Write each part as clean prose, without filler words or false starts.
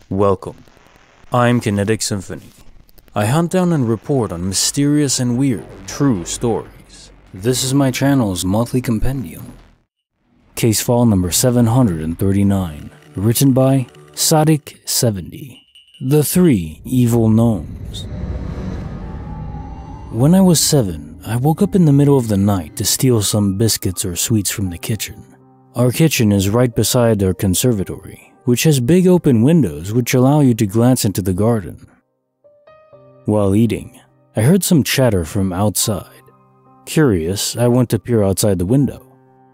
Welcome. I'm Kinetic Symphony. I hunt down and report on mysterious and weird, true stories. This is my channel's monthly compendium. Case file number 739, written by Stalked, The Three Evil Gnomes. When I was 7, I woke up in the middle of the night to steal some biscuits or sweets from the kitchen. Our kitchen is right beside our conservatory, which has big open windows which allow you to glance into the garden. While eating, I heard some chatter from outside. Curious, I went to peer outside the window.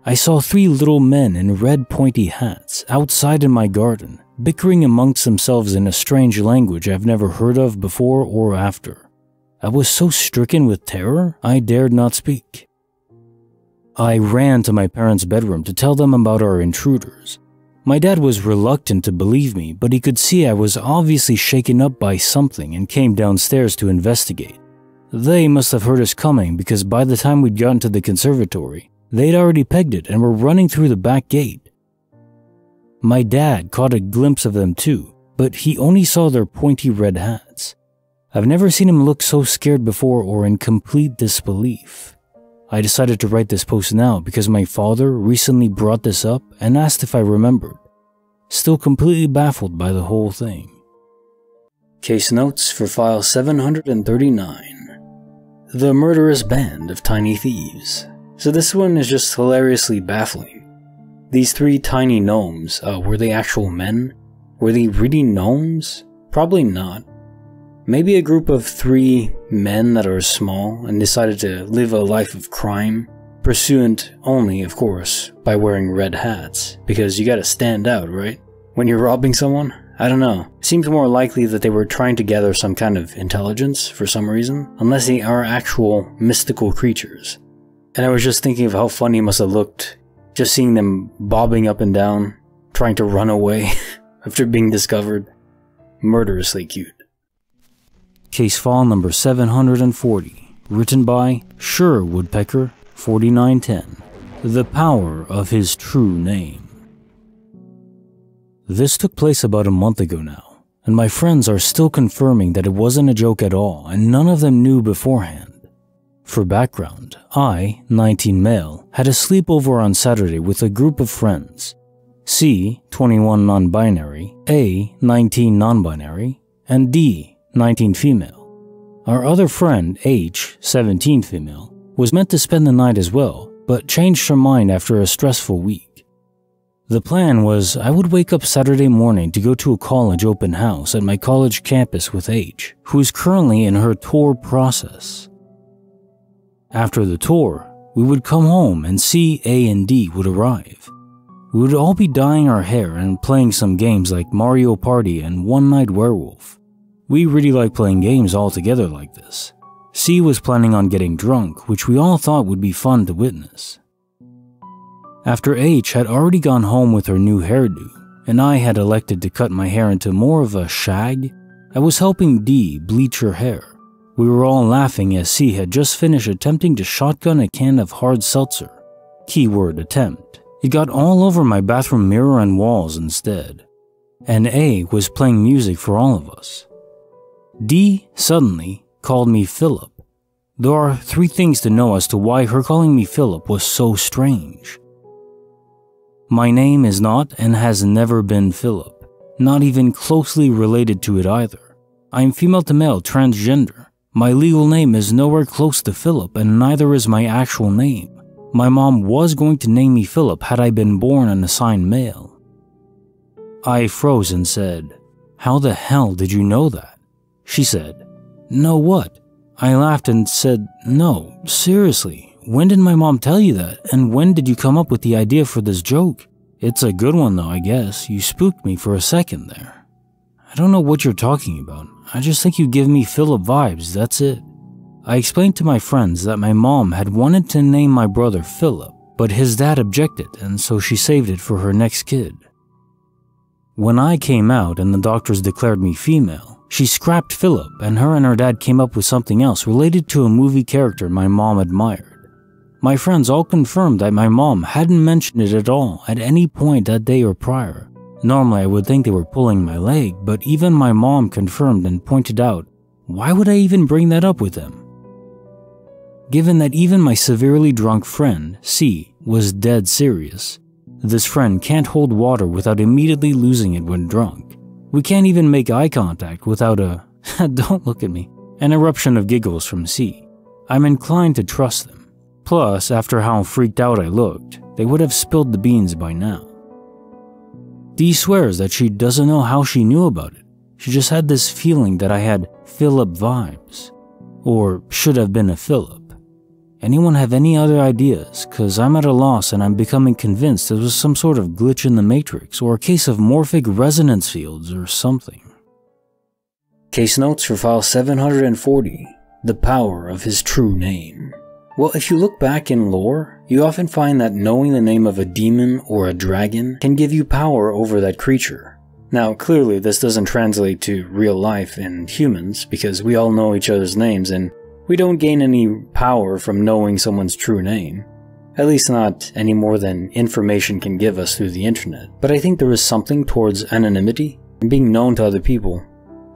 I saw 3 little men in red pointy hats outside in my garden, bickering amongst themselves in a strange language I've never heard of before or after. I was so stricken with terror, I dared not speak. I ran to my parents' bedroom to tell them about our intruders. My dad was reluctant to believe me, but he could see I was obviously shaken up by something and came downstairs to investigate. They must have heard us coming because by the time we'd gotten to the conservatory, they'd already pegged it and were running through the back gate. My dad caught a glimpse of them too, but he only saw their pointy red hats. I've never seen him look so scared before or in complete disbelief. I decided to write this post now because my father recently brought this up and asked if I remembered. Still completely baffled by the whole thing. Case notes for file 739. The Murderous Band of Tiny Thieves. So this one is just hilariously baffling. These 3 tiny gnomes, were they actual men? Were they really gnomes? Probably not. Maybe a group of 3 men that are small and decided to live a life of crime, pursuant only, of course, by wearing red hats, because you gotta stand out, right? When you're robbing someone? I don't know. Seems more likely that they were trying to gather some kind of intelligence for some reason, unless they are actual mystical creatures. And I was just thinking of how funny it must have looked, just seeing them bobbing up and down, trying to run away after being discovered. Murderously cute. Case file number 740, written by Sure Woodpecker 4910, The Power of His True Name. This took place about a month ago now, and my friends are still confirming that it wasn't a joke at all and none of them knew beforehand. For background, I, 19 male, had a sleepover on Saturday with a group of friends. C, 21 non-binary, A, 19 non-binary, and D, 19 female. Our other friend, H, 17 female, was meant to spend the night as well, but changed her mind after a stressful week. The plan was I would wake up Saturday morning to go to a college open house at my college campus with H, who is currently in her tour process. After the tour, we would come home and C, A, and D would arrive. We would all be dyeing our hair and playing some games like Mario Party and One Night Werewolf. We really like playing games all together like this. C was planning on getting drunk, which we all thought would be fun to witness. After H had already gone home with her new hairdo, and I had elected to cut my hair into more of a shag, I was helping D bleach her hair. We were all laughing as C had just finished attempting to shotgun a can of hard seltzer. Keyword attempt. It got all over my bathroom mirror and walls instead. And A was playing music for all of us. D suddenly called me Philip. There are 3 things to know as to why her calling me Philip was so strange. My name is not and has never been Philip, not even closely related to it either. I am female to male transgender. My legal name is nowhere close to Philip and neither is my actual name. My mom was going to name me Philip had I been born and assigned male. I froze and said, "How the hell did you know that?" She said, "Know what?" I laughed and said, "No, seriously, when did my mom tell you that? And when did you come up with the idea for this joke? It's a good one though, I guess. You spooked me for a second there." "I don't know what you're talking about. I just think you give me Philip vibes, that's it." I explained to my friends that my mom had wanted to name my brother Philip, but his dad objected and so she saved it for her next kid. When I came out and the doctors declared me female, she scrapped Philip and her dad came up with something else related to a movie character my mom admired. My friends all confirmed that my mom hadn't mentioned it at all at any point that day or prior, Normally I would think they were pulling my leg, but even my mom confirmed and pointed out, why would I even bring that up with them? Given that even my severely drunk friend, C, was dead serious, this friend can't hold water without immediately losing it when drunk. We can't even make eye contact without a, don't look at me, an eruption of giggles from C. I'm inclined to trust them. Plus, after how freaked out I looked, they would have spilled the beans by now. Dee swears that she doesn't know how she knew about it. She just had this feeling that I had Philip vibes. Or should have been a Philip. Anyone have any other ideas? Cause I'm at a loss and I'm becoming convinced there was some sort of glitch in the Matrix or a case of morphic resonance fields or something. Case notes for file 740, The Power of His True Name. Well, if you look back in lore, you often find that knowing the name of a demon or a dragon can give you power over that creature. Now, clearly this doesn't translate to real life in humans because we all know each other's names and we don't gain any power from knowing someone's true name. At least not any more than information can give us through the internet. But I think there is something towards anonymity, and being known to other people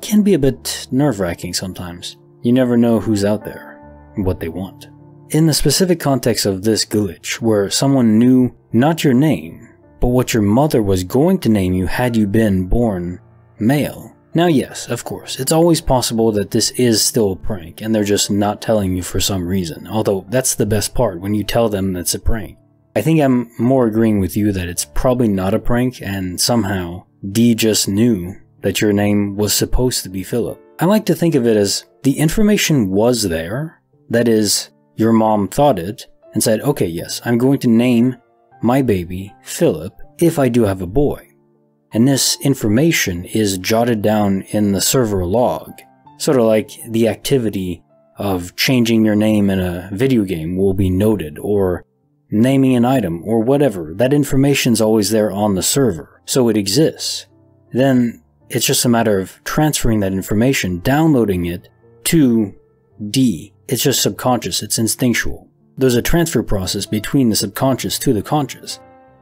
can be a bit nerve-wracking sometimes. You never know who's out there and what they want. In the specific context of this glitch, where someone knew not your name, but what your mother was going to name you had you been born male. Now yes, of course, it's always possible that this is still a prank and they're just not telling you for some reason, although that's the best part when you tell them it's a prank. I think I'm more agreeing with you that it's probably not a prank and somehow Dee just knew that your name was supposed to be Philip. I like to think of it as the information was there, that is, your mom thought it and said, okay, yes, I'm going to name my baby Philip if I do have a boy. And this information is jotted down in the server log, sort of like the activity of changing your name in a video game will be noted, or naming an item, or whatever. That information's always there on the server, so it exists. Then it's just a matter of transferring that information, downloading it to D. It's just subconscious, it's instinctual. There's a transfer process between the subconscious to the conscious.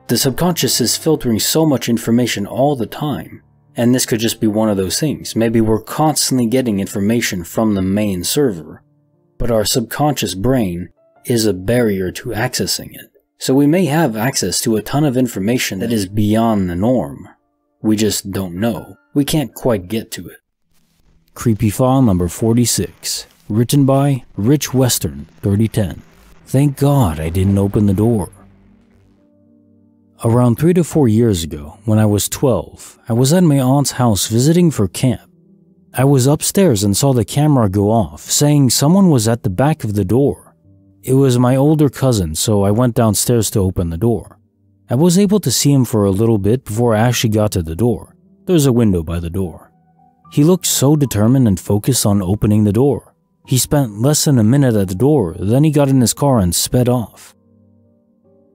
The subconscious is filtering so much information all the time, and this could just be one of those things. Maybe we're constantly getting information from the main server, but our subconscious brain is a barrier to accessing it. So we may have access to a ton of information that is beyond the norm. We just don't know. We can't quite get to it. Creepy file number 46, written by Rich Western, 3010. Thank God I didn't open the door. Around 3 to 4 years ago, when I was 12, I was at my aunt's house visiting for camp. I was upstairs and saw the camera go off, saying someone was at the back of the door. It was my older cousin, so I went downstairs to open the door. I was able to see him for a little bit before I actually got to the door. There's a window by the door. He looked so determined and focused on opening the door. He spent less than a minute at the door, then he got in his car and sped off.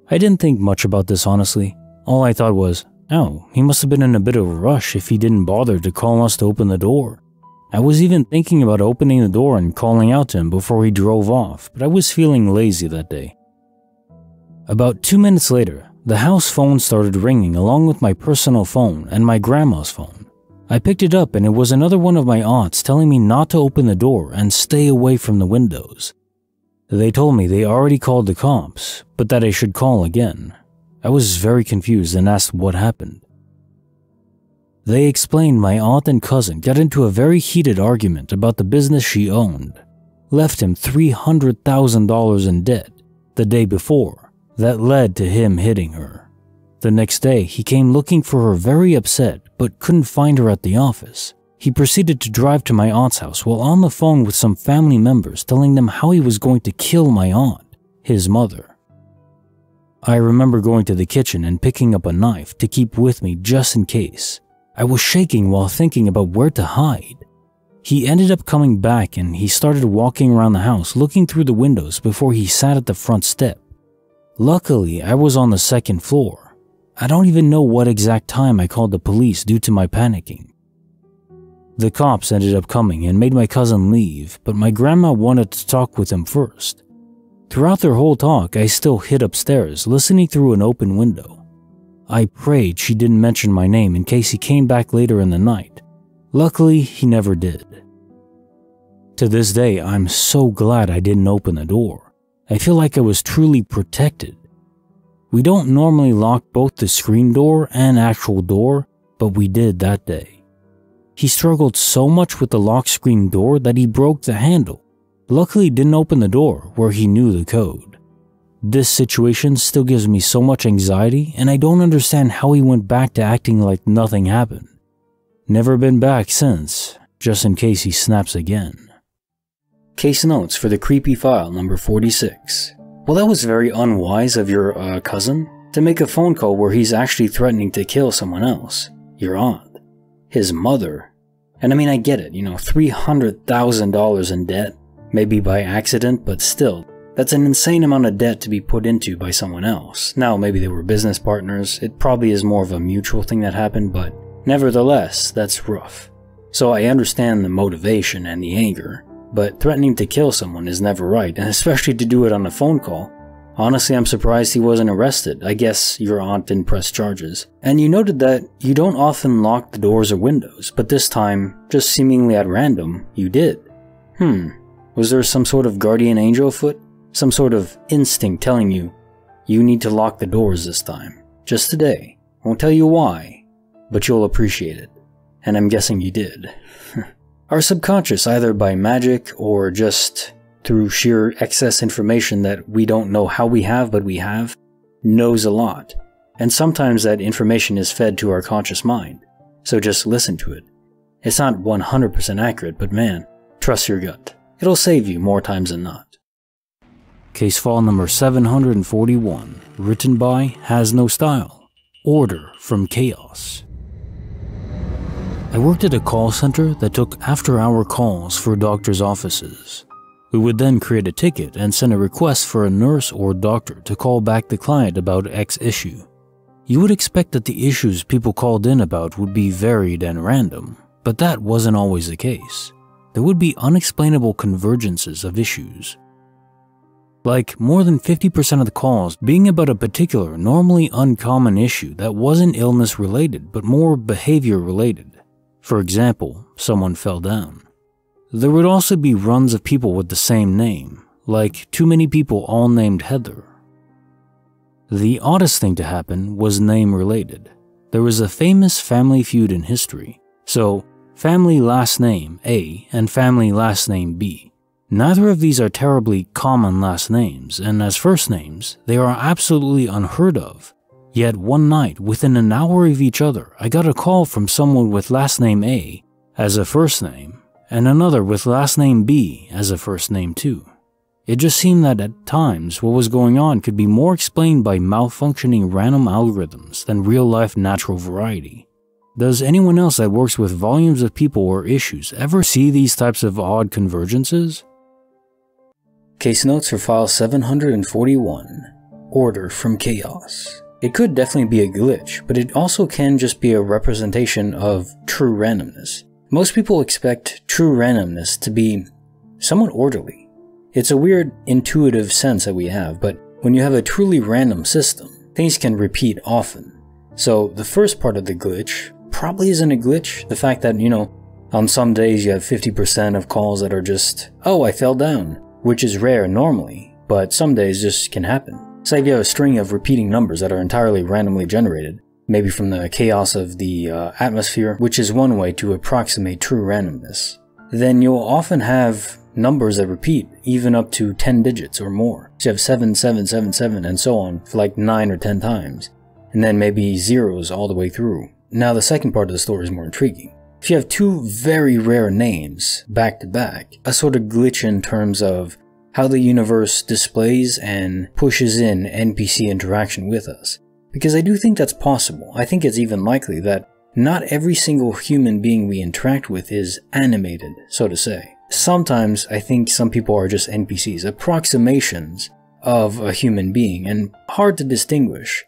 I didn't think much about this, honestly. All I thought was, oh, he must have been in a bit of a rush if he didn't bother to call us to open the door. I was even thinking about opening the door and calling out to him before he drove off, but I was feeling lazy that day. About 2 minutes later, the house phone started ringing along with my personal phone and my grandma's phone. I picked it up and it was another one of my aunts telling me not to open the door and stay away from the windows. They told me they already called the cops, but that I should call again. I was very confused and asked what happened. They explained my aunt and cousin got into a very heated argument about the business she owned, left him $300,000 in debt the day before. That led to him hitting her. The next day, he came looking for her very upset, but couldn't find her at the office. He proceeded to drive to my aunt's house while on the phone with some family members telling them how he was going to kill my aunt, his mother. I remember going to the kitchen and picking up a knife to keep with me just in case. I was shaking while thinking about where to hide. He ended up coming back and he started walking around the house looking through the windows before he sat at the front step. Luckily, I was on the second floor. I don't even know what exact time I called the police due to my panicking. The cops ended up coming and made my cousin leave, but my grandma wanted to talk with him first. Throughout their whole talk, I still hid upstairs, listening through an open window. I prayed she didn't mention my name in case he came back later in the night. Luckily, he never did. To this day, I'm so glad I didn't open the door. I feel like I was truly protected. We don't normally lock both the screen door and actual door, but we did that day. He struggled so much with the lock screen door that he broke the handle. Luckily, he didn't open the door where he knew the code. This situation still gives me so much anxiety, and I don't understand how he went back to acting like nothing happened. Never been back since, just in case he snaps again. Case notes for the creepy file number 46. Well, that was very unwise of your cousin to make a phone call where he's actually threatening to kill someone else. Your aunt. His mother. And I mean, I get it, $300,000 in debt. Maybe by accident, but still, that's an insane amount of debt to be put into by someone else. Now, maybe they were business partners. It probably is more of a mutual thing that happened, but nevertheless, that's rough. So I understand the motivation and the anger. But threatening to kill someone is never right, and especially to do it on a phone call. Honestly, I'm surprised he wasn't arrested. I guess your aunt didn't press charges. And you noted that you don't often lock the doors or windows, but this time, just seemingly at random, you did. Was there some sort of guardian angel afoot? Some sort of instinct telling you, you need to lock the doors this time. Just today. Won't tell you why, but you'll appreciate it. And I'm guessing you did. Our subconscious, either by magic or just through sheer excess information that we don't know how we have, but we have, knows a lot. And sometimes that information is fed to our conscious mind. So just listen to it. It's not 100% accurate, but man, trust your gut. It'll save you more times than not. Case file number 741, written by Has No Style. Order from Chaos. I worked at a call center that took after-hour calls for doctors' offices. We would then create a ticket and send a request for a nurse or doctor to call back the client about X issue. You would expect that the issues people called in about would be varied and random, but that wasn't always the case. There would be unexplainable convergences of issues. Like more than 50% of the calls being about a particular, normally uncommon issue that wasn't illness related but more behavior related. For example, someone fell down. There would also be runs of people with the same name, like too many people all named Heather. The oddest thing to happen was name related. There was a famous family feud in history, so family last name A and family last name B. Neither of these are terribly common last names, and as first names, they are absolutely unheard of. Yet one night, within an hour of each other, I got a call from someone with last name A as a first name, and another with last name B as a first name too. It just seemed that at times what was going on could be more explained by malfunctioning random algorithms than real-life natural variety. Does anyone else that works with volumes of people or issues ever see these types of odd convergences? Case notes for file 741, Order from Chaos. It could definitely be a glitch, but it also can just be a representation of true randomness. Most people expect true randomness to be somewhat orderly. It's a weird intuitive sense that we have, but when you have a truly random system, things can repeat often. So the first part of the glitch probably isn't a glitch. The fact that, on some days you have 50% of calls that are just, oh, I fell down, which is rare normally, but some days just can happen. Say if you have a string of repeating numbers that are entirely randomly generated, maybe from the chaos of the atmosphere, which is one way to approximate true randomness, then you'll often have numbers that repeat, even up to 10 digits or more. So you have 7, 7, 7, 7, and so on for like 9 or 10 times, and then maybe zeros all the way through. Now the second part of the story is more intriguing. If you have two very rare names back to back, a sort of glitch in terms of how the universe displays and pushes in NPC interaction with us. Because I do think that's possible. I think it's even likely that not every single human being we interact with is animated, so to say. Sometimes I think some people are just NPCs, approximations of a human being, and hard to distinguish,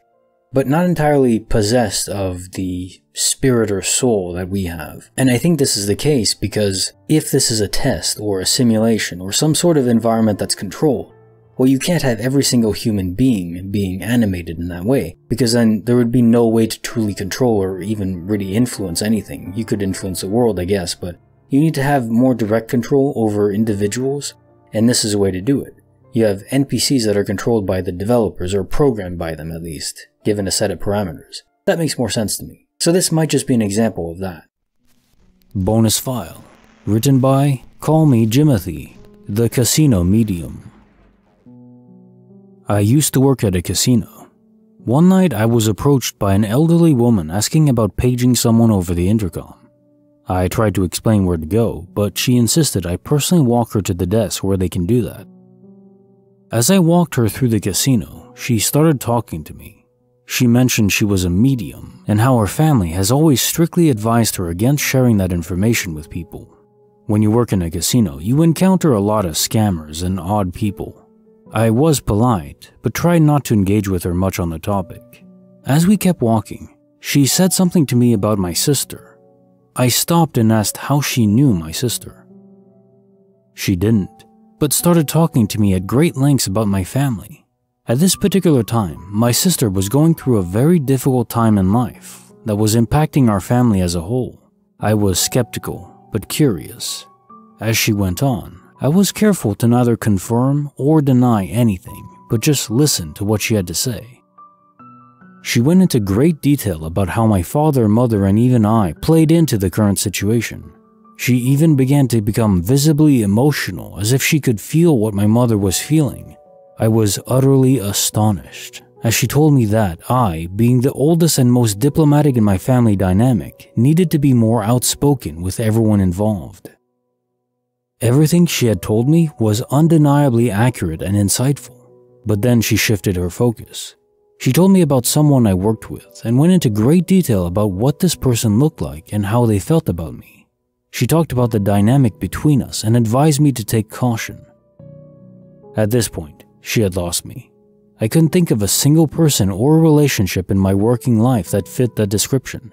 but not entirely possessed of the spirit or soul that we have. And I think this is the case because if this is a test or a simulation or some sort of environment that's controlled, Well, you can't have every single human being animated in that way, because then there would be no way to truly control or even really influence anything. You could influence the world, I guess, but you need to have more direct control over individuals, and this is a way to do it. You have NPCs that are controlled by the developers, or programmed by them at least, given a set of parameters. That makes more sense to me. So this might just be an example of that. Bonus file. Written by Call Me Jimothy, the Casino Medium. I used to work at a casino. One night I was approached by an elderly woman asking about paging someone over the intercom. I tried to explain where to go, but she insisted I personally walk her to the desk where they can do that. As I walked her through the casino, she started talking to me. She mentioned she was a medium and how her family has always strictly advised her against sharing that information with people. When you work in a casino, you encounter a lot of scammers and odd people. I was polite, but tried not to engage with her much on the topic. As we kept walking, she said something to me about my sister. I stopped and asked how she knew my sister. She didn't, but started talking to me at great lengths about my family. At this particular time, my sister was going through a very difficult time in life that was impacting our family as a whole. I was skeptical, but curious. As she went on, I was careful to neither confirm or deny anything, but just listen to what she had to say. She went into great detail about how my father, mother, and even I played into the current situation. She even began to become visibly emotional, as if she could feel what my mother was feeling. I was utterly astonished, as she told me that I, being the oldest and most diplomatic in my family dynamic, needed to be more outspoken with everyone involved. Everything she had told me was undeniably accurate and insightful, but then she shifted her focus. She told me about someone I worked with and went into great detail about what this person looked like and how they felt about me. She talked about the dynamic between us and advised me to take caution. At this point, she had lost me. I couldn't think of a single person or relationship in my working life that fit that description.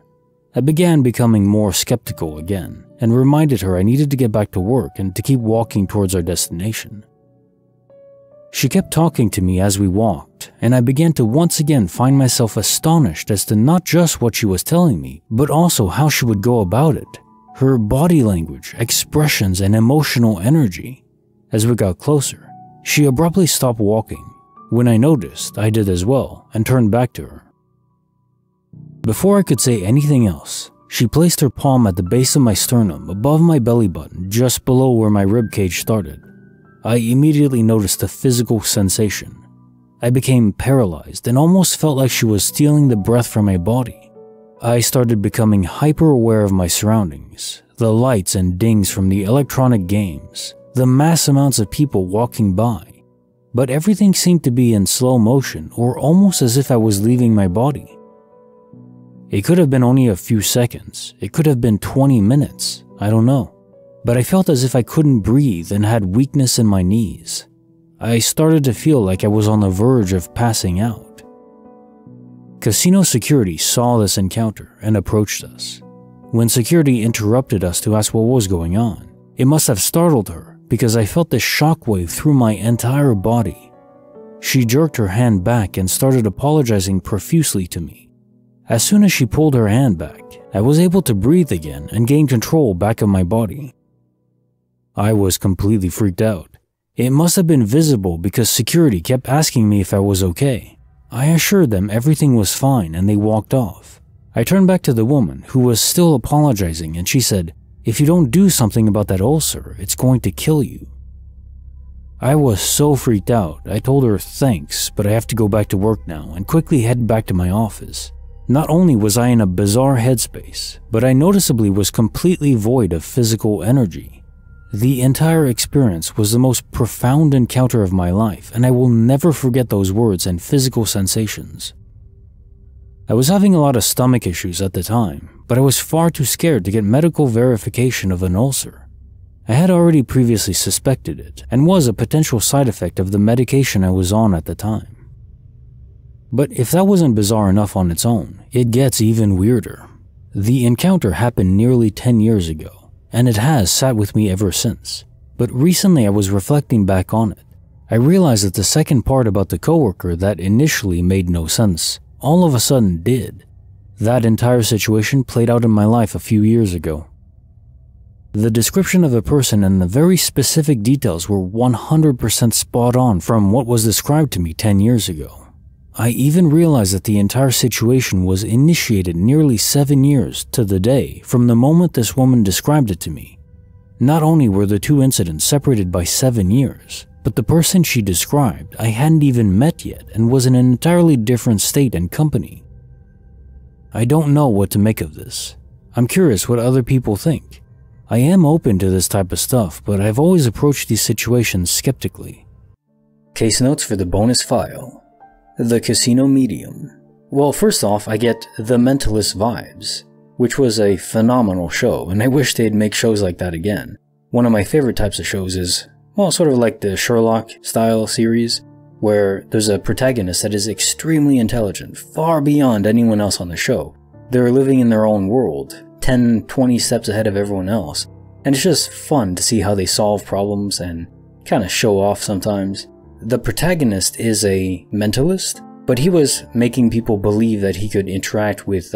I began becoming more skeptical again and reminded her I needed to get back to work and to keep walking towards our destination. She kept talking to me as we walked, and I began to once again find myself astonished as to not just what she was telling me, but also how she would go about it. Her body language, expressions, and emotional energy. As we got closer, she abruptly stopped walking. When I noticed, I did as well and turned back to her. Before I could say anything else, she placed her palm at the base of my sternum above my belly button, just below where my ribcage started. I immediately noticed a physical sensation. I became paralyzed and almost felt like she was stealing the breath from my body. I started becoming hyper-aware of my surroundings, the lights and dings from the electronic games, the mass amounts of people walking by. But everything seemed to be in slow motion or almost as if I was leaving my body. It could have been only a few seconds, it could have been 20 minutes, I don't know. But I felt as if I couldn't breathe and had weakness in my knees. I started to feel like I was on the verge of passing out. Casino security saw this encounter and approached us. When security interrupted us to ask what was going on, it must have startled her because I felt this shockwave through my entire body. She jerked her hand back and started apologizing profusely to me. As soon as she pulled her hand back, I was able to breathe again and gain control back of my body. I was completely freaked out. It must have been visible because security kept asking me if I was okay. I assured them everything was fine and they walked off. I turned back to the woman who was still apologizing and she said, "If you don't do something about that ulcer, it's going to kill you." I was so freaked out, I told her thanks, but I have to go back to work now and quickly head back to my office. Not only was I in a bizarre headspace, but I noticeably was completely void of physical energy. The entire experience was the most profound encounter of my life, and I will never forget those words and physical sensations. I was having a lot of stomach issues at the time, but I was far too scared to get medical verification of an ulcer. I had already previously suspected it, and was a potential side effect of the medication I was on at the time. But if that wasn't bizarre enough on its own, it gets even weirder. The encounter happened nearly 10 years ago, and it has sat with me ever since. But recently I was reflecting back on it. I realized that the second part about the coworker that initially made no sense, all of a sudden did. That entire situation played out in my life a few years ago. The description of the person and the very specific details were 100% spot on from what was described to me 10 years ago. I even realized that the entire situation was initiated nearly 7 years to the day from the moment this woman described it to me. Not only were the two incidents separated by 7 years, but the person she described I hadn't even met yet and was in an entirely different state and company. I don't know what to make of this. I'm curious what other people think. I am open to this type of stuff, but I've always approached these situations skeptically. Case notes for the bonus file. The Casino Medium. Well, first off, I get The Mentalist vibes, which was a phenomenal show, and I wish they'd make shows like that again. One of my favorite types of shows is, well, sort of like the Sherlock-style series, where there's a protagonist that is extremely intelligent, far beyond anyone else on the show. They're living in their own world, 10, 20 steps ahead of everyone else, and it's just fun to see how they solve problems and kind of show off sometimes. The protagonist is a mentalist, but he was making people believe that he could interact with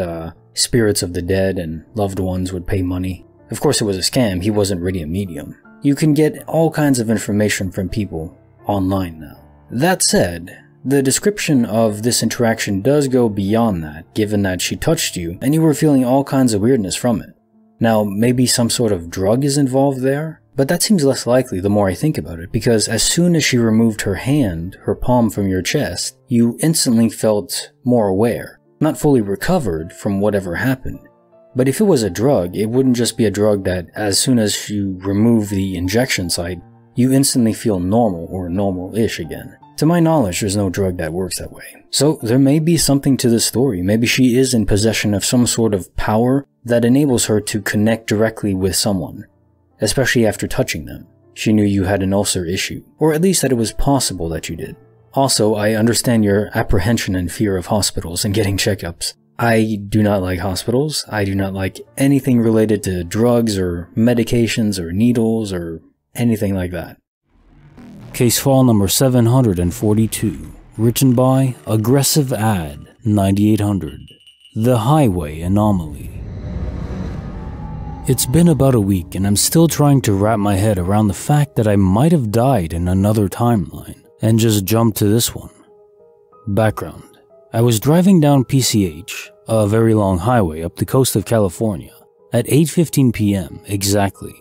spirits of the dead and loved ones would pay money. Of course it was a scam, he wasn't really a medium. You can get all kinds of information from people online now. That said, the description of this interaction does go beyond that, given that she touched you and you were feeling all kinds of weirdness from it. Now, maybe some sort of drug is involved there, but that seems less likely the more I think about it, because as soon as she removed her hand, her palm from your chest, you instantly felt more aware, not fully recovered from whatever happened. But if it was a drug, it wouldn't just be a drug that as soon as you remove the injection site, you instantly feel normal or normal-ish again. To my knowledge, there's no drug that works that way. So there may be something to this story. Maybe she is in possession of some sort of power that enables her to connect directly with someone, especially after touching them. She knew you had an ulcer issue, or at least that it was possible that you did. Also, I understand your apprehension and fear of hospitals and getting checkups. I do not like hospitals. I do not like anything related to drugs or medications or needles or anything like that. Case file number 742, written by Aggressive Ad 9800, The Highway Anomaly. It's been about a week and I'm still trying to wrap my head around the fact that I might have died in another timeline and just jumped to this one. Background. I was driving down PCH, a very long highway up the coast of California, at 8:15 p.m. exactly.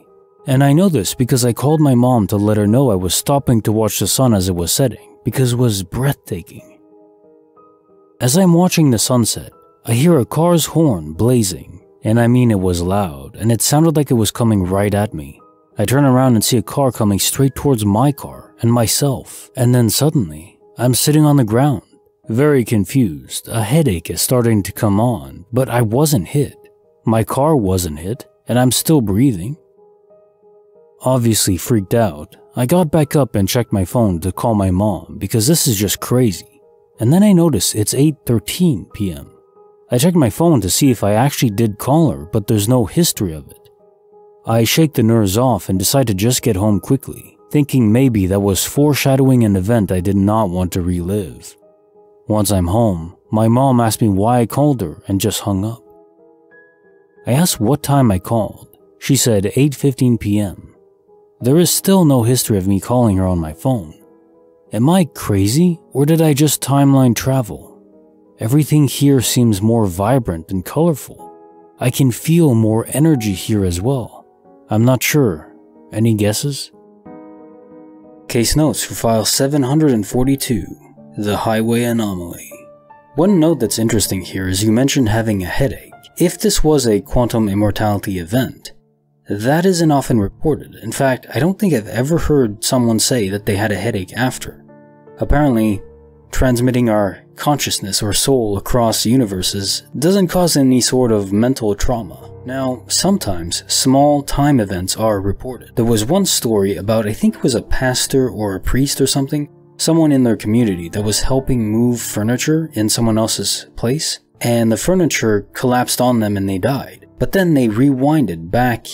And I know this because I called my mom to let her know I was stopping to watch the sun as it was setting, because it was breathtaking. As I'm watching the sunset, I hear a car's horn blazing, and I mean it was loud, and it sounded like it was coming right at me. I turn around and see a car coming straight towards my car and myself, and then suddenly, I'm sitting on the ground. Very confused, a headache is starting to come on, but I wasn't hit. My car wasn't hit, and I'm still breathing. Obviously freaked out, I got back up and checked my phone to call my mom because this is just crazy. And then I notice it's 8:13 p.m. I checked my phone to see if I actually did call her, but there's no history of it. I shake the nerves off and decide to just get home quickly, thinking maybe that was foreshadowing an event I did not want to relive. Once I'm home, my mom asked me why I called her and just hung up. I asked what time I called. She said 8:15 p.m. There is still no history of me calling her on my phone. Am I crazy, or did I just timeline travel? Everything here seems more vibrant and colorful. I can feel more energy here as well. I'm not sure. Any guesses? Case notes for file 742, The Highway Anomaly. One note that's interesting here is you mentioned having a headache. If this was a quantum immortality event, that isn't often reported. In fact, I don't think I've ever heard someone say that they had a headache after. Apparently, transmitting our consciousness or soul across universes doesn't cause any sort of mental trauma. Now, sometimes small time events are reported. There was one story about, I think it was a pastor or a priest or something, someone in their community that was helping move furniture in someone else's place, and the furniture collapsed on them and they died. But then they rewinded back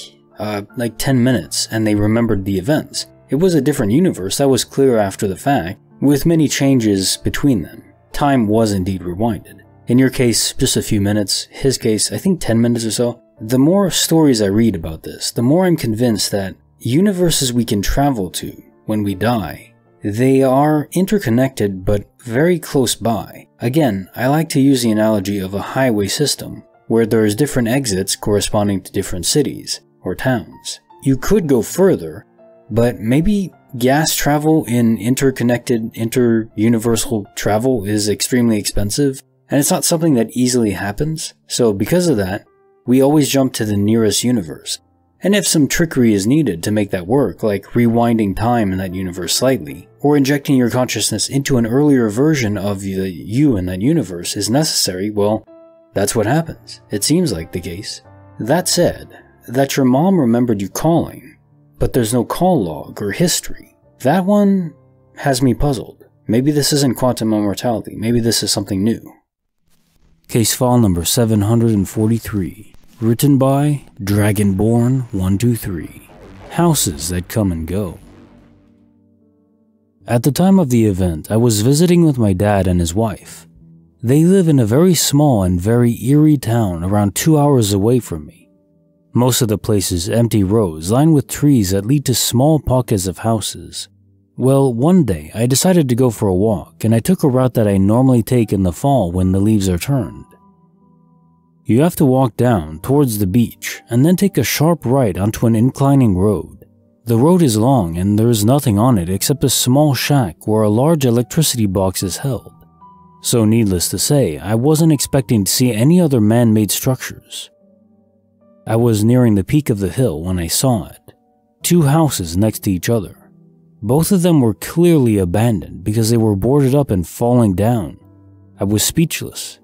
like 10 minutes and they remembered the events. It was a different universe, that was clear after the fact, with many changes between them. Time was indeed rewinded. In your case, just a few minutes. His case, I think 10 minutes or so. The more stories I read about this, the more I'm convinced that universes we can travel to when we die, they are interconnected but very close by. Again, I like to use the analogy of a highway system, where there's different exits corresponding to different cities or towns. You could go further, but maybe gas travel in interconnected, inter-universal travel is extremely expensive, and it's not something that easily happens. So because of that, we always jump to the nearest universe. And if some trickery is needed to make that work, like rewinding time in that universe slightly, or injecting your consciousness into an earlier version of the you in that universe is necessary, well, that's what happens. It seems like the case. That said, that your mom remembered you calling, but there's no call log or history. That one has me puzzled. Maybe this isn't quantum immortality. Maybe this is something new. Case file number 743. Written by Dragonborn123. Houses that come and go. At the time of the event, I was visiting with my dad and his wife. They live in a very small and very eerie town around 2 hours away from me. Most of the place is empty roads lined with trees that lead to small pockets of houses. Well, one day I decided to go for a walk, and I took a route that I normally take in the fall when the leaves are turned. You have to walk down towards the beach and then take a sharp right onto an inclining road. The road is long and there is nothing on it except a small shack where a large electricity box is held. So needless to say, I wasn't expecting to see any other man-made structures. I was nearing the peak of the hill when I saw it. 2 houses next to each other. Both of them were clearly abandoned because they were boarded up and falling down. I was speechless.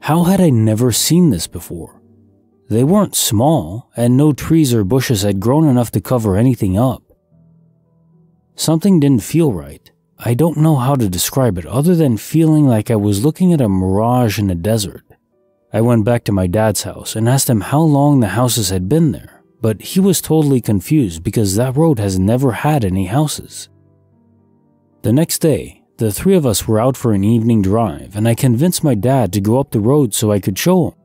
How had I never seen this before? They weren't small, and no trees or bushes had grown enough to cover anything up. Something didn't feel right. I don't know how to describe it other than feeling like I was looking at a mirage in a desert. I went back to my dad's house and asked him how long the houses had been there, but he was totally confused because that road has never had any houses. The next day, the 3 of us were out for an evening drive, and I convinced my dad to go up the road so I could show him.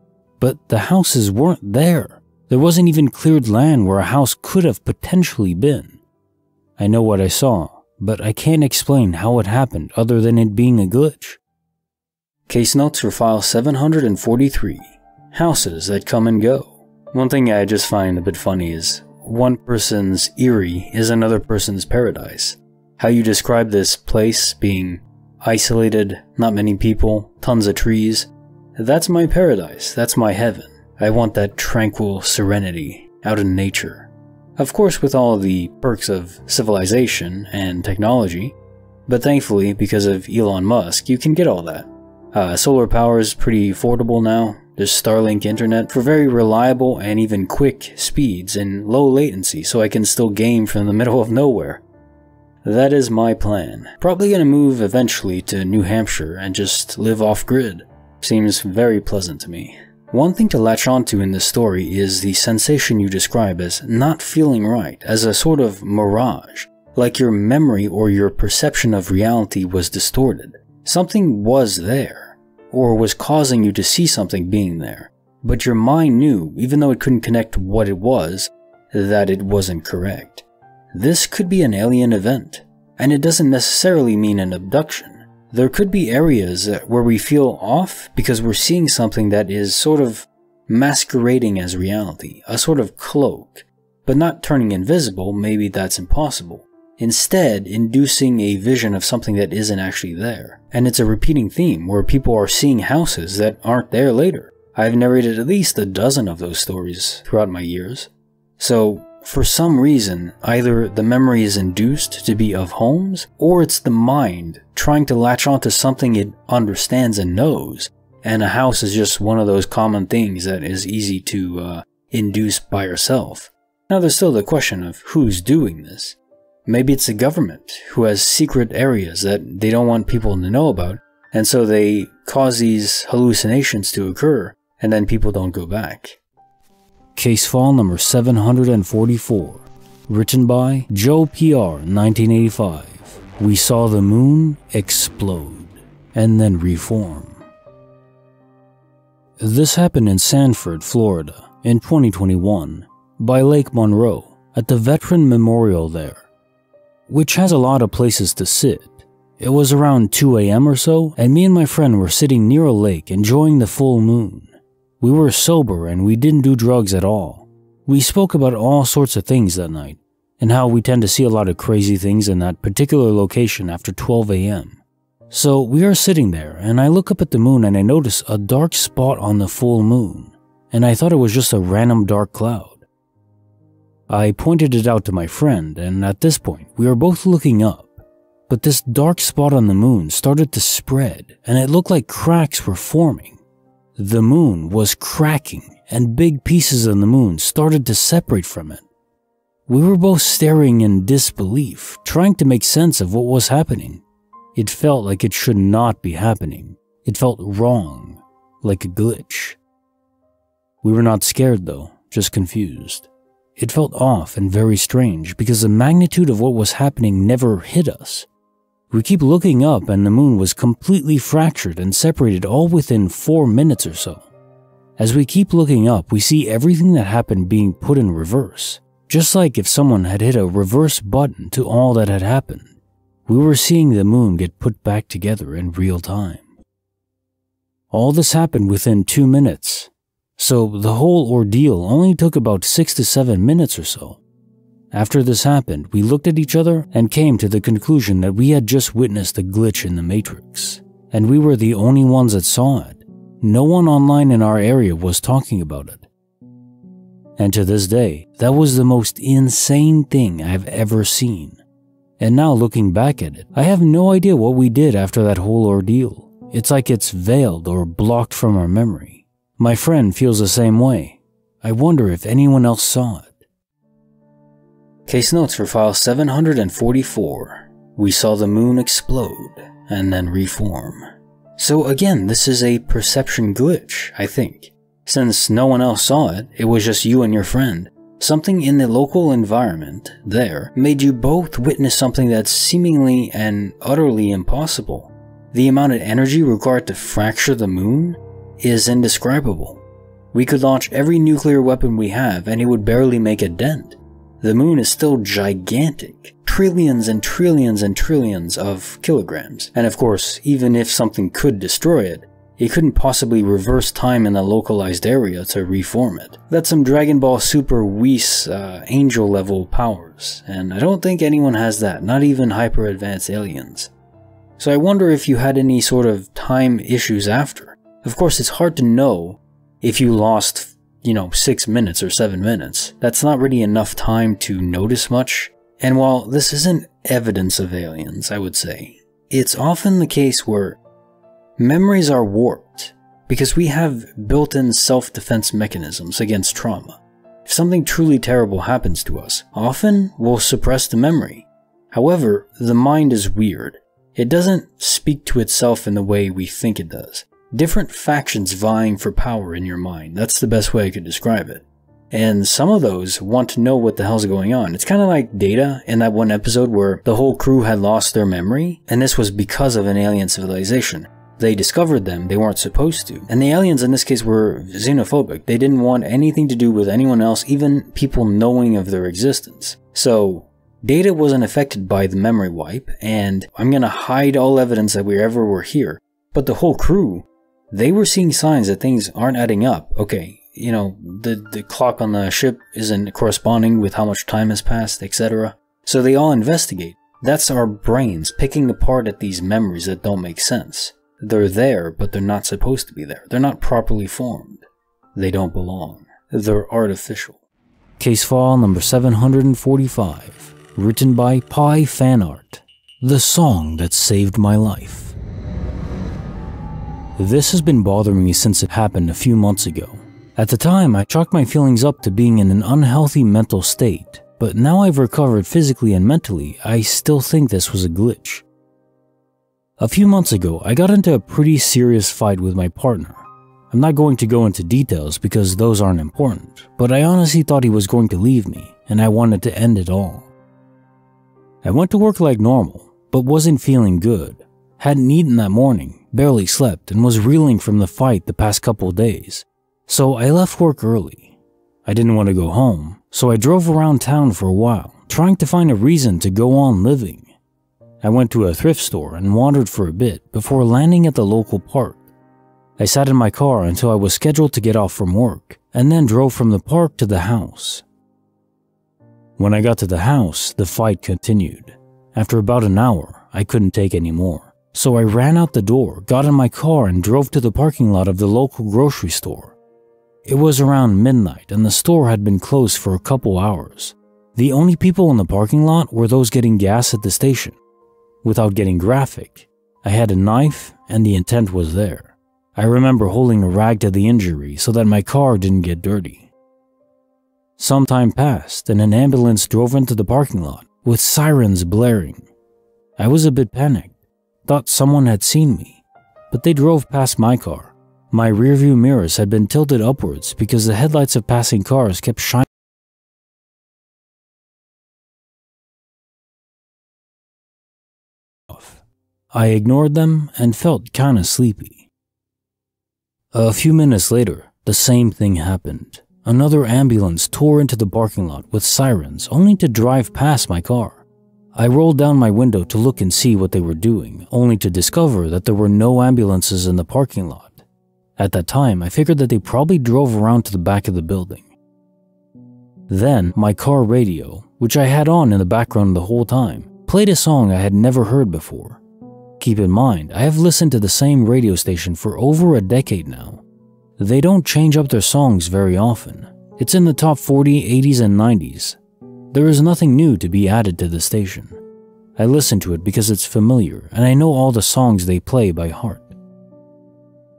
But the houses weren't there. There wasn't even cleared land where a house could have potentially been. I know what I saw, but I can't explain how it happened other than it being a glitch. Case notes for file 743. Houses that come and go. One thing I just find a bit funny is one person's eerie is another person's paradise. How you describe this place being isolated, not many people, tons of trees. That's my paradise, that's my heaven. I want that tranquil serenity out in nature. Of course with all the perks of civilization and technology, but thankfully because of Elon Musk you can get all that. Solar power is pretty affordable now. There's Starlink internet for very reliable and even quick speeds and low latency so I can still game from the middle of nowhere. That is my plan. Probably gonna move eventually to New Hampshire and just live off-grid. Seems very pleasant to me. One thing to latch onto in this story is the sensation you describe as not feeling right, as a sort of mirage, like your memory or your perception of reality was distorted. Something was there, or was causing you to see something being there, but your mind knew, even though it couldn't connect what it was, that it wasn't correct. This could be an alien event, and it doesn't necessarily mean an abduction. There could be areas where we feel off because we're seeing something that is sort of masquerading as reality, a sort of cloak, but not turning invisible. Maybe that's impossible. Instead, inducing a vision of something that isn't actually there. And it's a repeating theme where people are seeing houses that aren't there later. I've narrated at least a dozen of those stories throughout my years. So, for some reason, either the memory is induced to be of homes, or it's the mind trying to latch onto something it understands and knows, and a house is just one of those common things that is easy to induce by yourself. Now there's still the question of who's doing this. Maybe it's the government who has secret areas that they don't want people to know about, and so they cause these hallucinations to occur, and then people don't go back. Case file number 744. Written by Joe PR 1985. We saw the moon explode and then reform. This happened in Sanford, Florida in 2021 by Lake Monroe at the Veteran Memorial there, which has a lot of places to sit. It was around 2 a.m. or so, and me and my friend were sitting near a lake enjoying the full moon. We were sober and we didn't do drugs at all. We spoke about all sorts of things that night, and how we tend to see a lot of crazy things in that particular location after 12 a.m. So we are sitting there, and I look up at the moon and I notice a dark spot on the full moon, and I thought it was just a random dark cloud. I pointed it out to my friend, and at this point, we were both looking up, but this dark spot on the moon started to spread, and it looked like cracks were forming. The moon was cracking, and big pieces of the moon started to separate from it. We were both staring in disbelief, trying to make sense of what was happening. It felt like it should not be happening. It felt wrong, like a glitch. We were not scared though, just confused. It felt off and very strange because the magnitude of what was happening never hit us. We keep looking up and the moon was completely fractured and separated all within 4 minutes or so. As we keep looking up, we see everything that happened being put in reverse, just like if someone had hit a reverse button to all that had happened. We were seeing the moon get put back together in real time. All this happened within 2 minutes, so the whole ordeal only took about 6 to 7 minutes or so. After this happened, we looked at each other and came to the conclusion that we had just witnessed a glitch in the Matrix, and we were the only ones that saw it. No one online in our area was talking about it. And to this day, that was the most insane thing I've ever seen. And now looking back at it, I have no idea what we did after that whole ordeal. It's like it's veiled or blocked from our memory. My friend feels the same way. I wonder if anyone else saw it. Case notes for file 744. We saw the moon explode and then reform. So again, this is a perception glitch, I think. Since no one else saw it, it was just you and your friend. Something in the local environment there made you both witness something that's seemingly and utterly impossible. The amount of energy required to fracture the moon is indescribable. We could launch every nuclear weapon we have and it would barely make a dent. The moon is still gigantic. Trillions and trillions and trillions of kilograms. And of course, even if something could destroy it, it couldn't possibly reverse time in a localized area to reform it. That's some Dragon Ball Super Whis angel level powers, and I don't think anyone has that, not even hyper advanced aliens. So I wonder if you had any sort of time issues after. Of course, it's hard to know if you lost, 6 minutes or 7 minutes. That's not really enough time to notice much. And while this isn't evidence of aliens, I would say, it's often the case where memories are warped because we have built-in self-defense mechanisms against trauma. If something truly terrible happens to us, often we'll suppress the memory. However, the mind is weird. It doesn't speak to itself in the way we think it does. Different factions vying for power in your mind. That's the best way I could describe it. And some of those want to know what the hell's going on. It's kind of like Data in that one episode where the whole crew had lost their memory, and this was because of an alien civilization. They discovered them, they weren't supposed to. And the aliens in this case were xenophobic. They didn't want anything to do with anyone else, even people knowing of their existence. So, Data wasn't affected by the memory wipe, and I'm gonna hide all evidence that we ever were here. But the whole crew, they were seeing signs that things aren't adding up. Okay, the clock on the ship isn't corresponding with how much time has passed, etc. So they all investigate. That's our brains picking apart at these memories that don't make sense. They're there, but they're not supposed to be there. They're not properly formed. They don't belong. They're artificial. Case file number 745. Written by Pi Fanart. The song that saved my life. This has been bothering me since it happened a few months ago. At the time, I chalked my feelings up to being in an unhealthy mental state, but now I've recovered physically and mentally, I still think this was a glitch. A few months ago, I got into a pretty serious fight with my partner. I'm not going to go into details because those aren't important, but I honestly thought he was going to leave me, and I wanted to end it all. I went to work like normal, but wasn't feeling good. Hadn't eaten that morning, barely slept, and was reeling from the fight the past couple days. So I left work early. I didn't want to go home, so I drove around town for a while, trying to find a reason to go on living. I went to a thrift store and wandered for a bit before landing at the local park. I sat in my car until I was scheduled to get off from work, and then drove from the park to the house. When I got to the house, the fight continued. After about an hour, I couldn't take any more, so I ran out the door, got in my car, and drove to the parking lot of the local grocery store. It was around midnight, and the store had been closed for a couple hours. The only people in the parking lot were those getting gas at the station. Without getting graphic, I had a knife, and the intent was there. I remember holding a rag to the injury so that my car didn't get dirty. Some time passed and an ambulance drove into the parking lot with sirens blaring. I was a bit panicked, thought someone had seen me, but they drove past my car. My rearview mirrors had been tilted upwards because the headlights of passing cars kept shining off. I ignored them and felt kinda sleepy. A few minutes later, the same thing happened. Another ambulance tore into the parking lot with sirens, only to drive past my car. I rolled down my window to look and see what they were doing, only to discover that there were no ambulances in the parking lot. At that time, I figured that they probably drove around to the back of the building. Then, my car radio, which I had on in the background the whole time, played a song I had never heard before. Keep in mind, I have listened to the same radio station for over a decade now. They don't change up their songs very often. It's in the top 40, 80s, and 90s. There is nothing new to be added to the station. I listen to it because it's familiar, and I know all the songs they play by heart.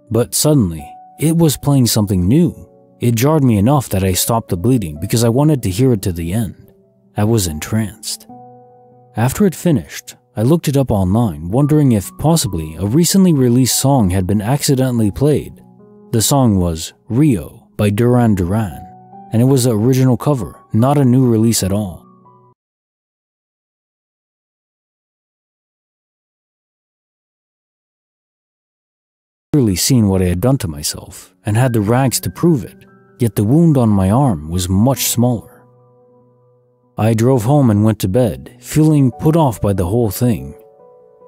But suddenly, it was playing something new. It jarred me enough that I stopped the bleeding because I wanted to hear it to the end. I was entranced. After it finished, I looked it up online, wondering if possibly a recently released song had been accidentally played. The song was Rio by Duran Duran, and it was the original cover, not a new release at all. I had clearly seen what I had done to myself, and had the rags to prove it, yet the wound on my arm was much smaller. I drove home and went to bed, feeling put off by the whole thing.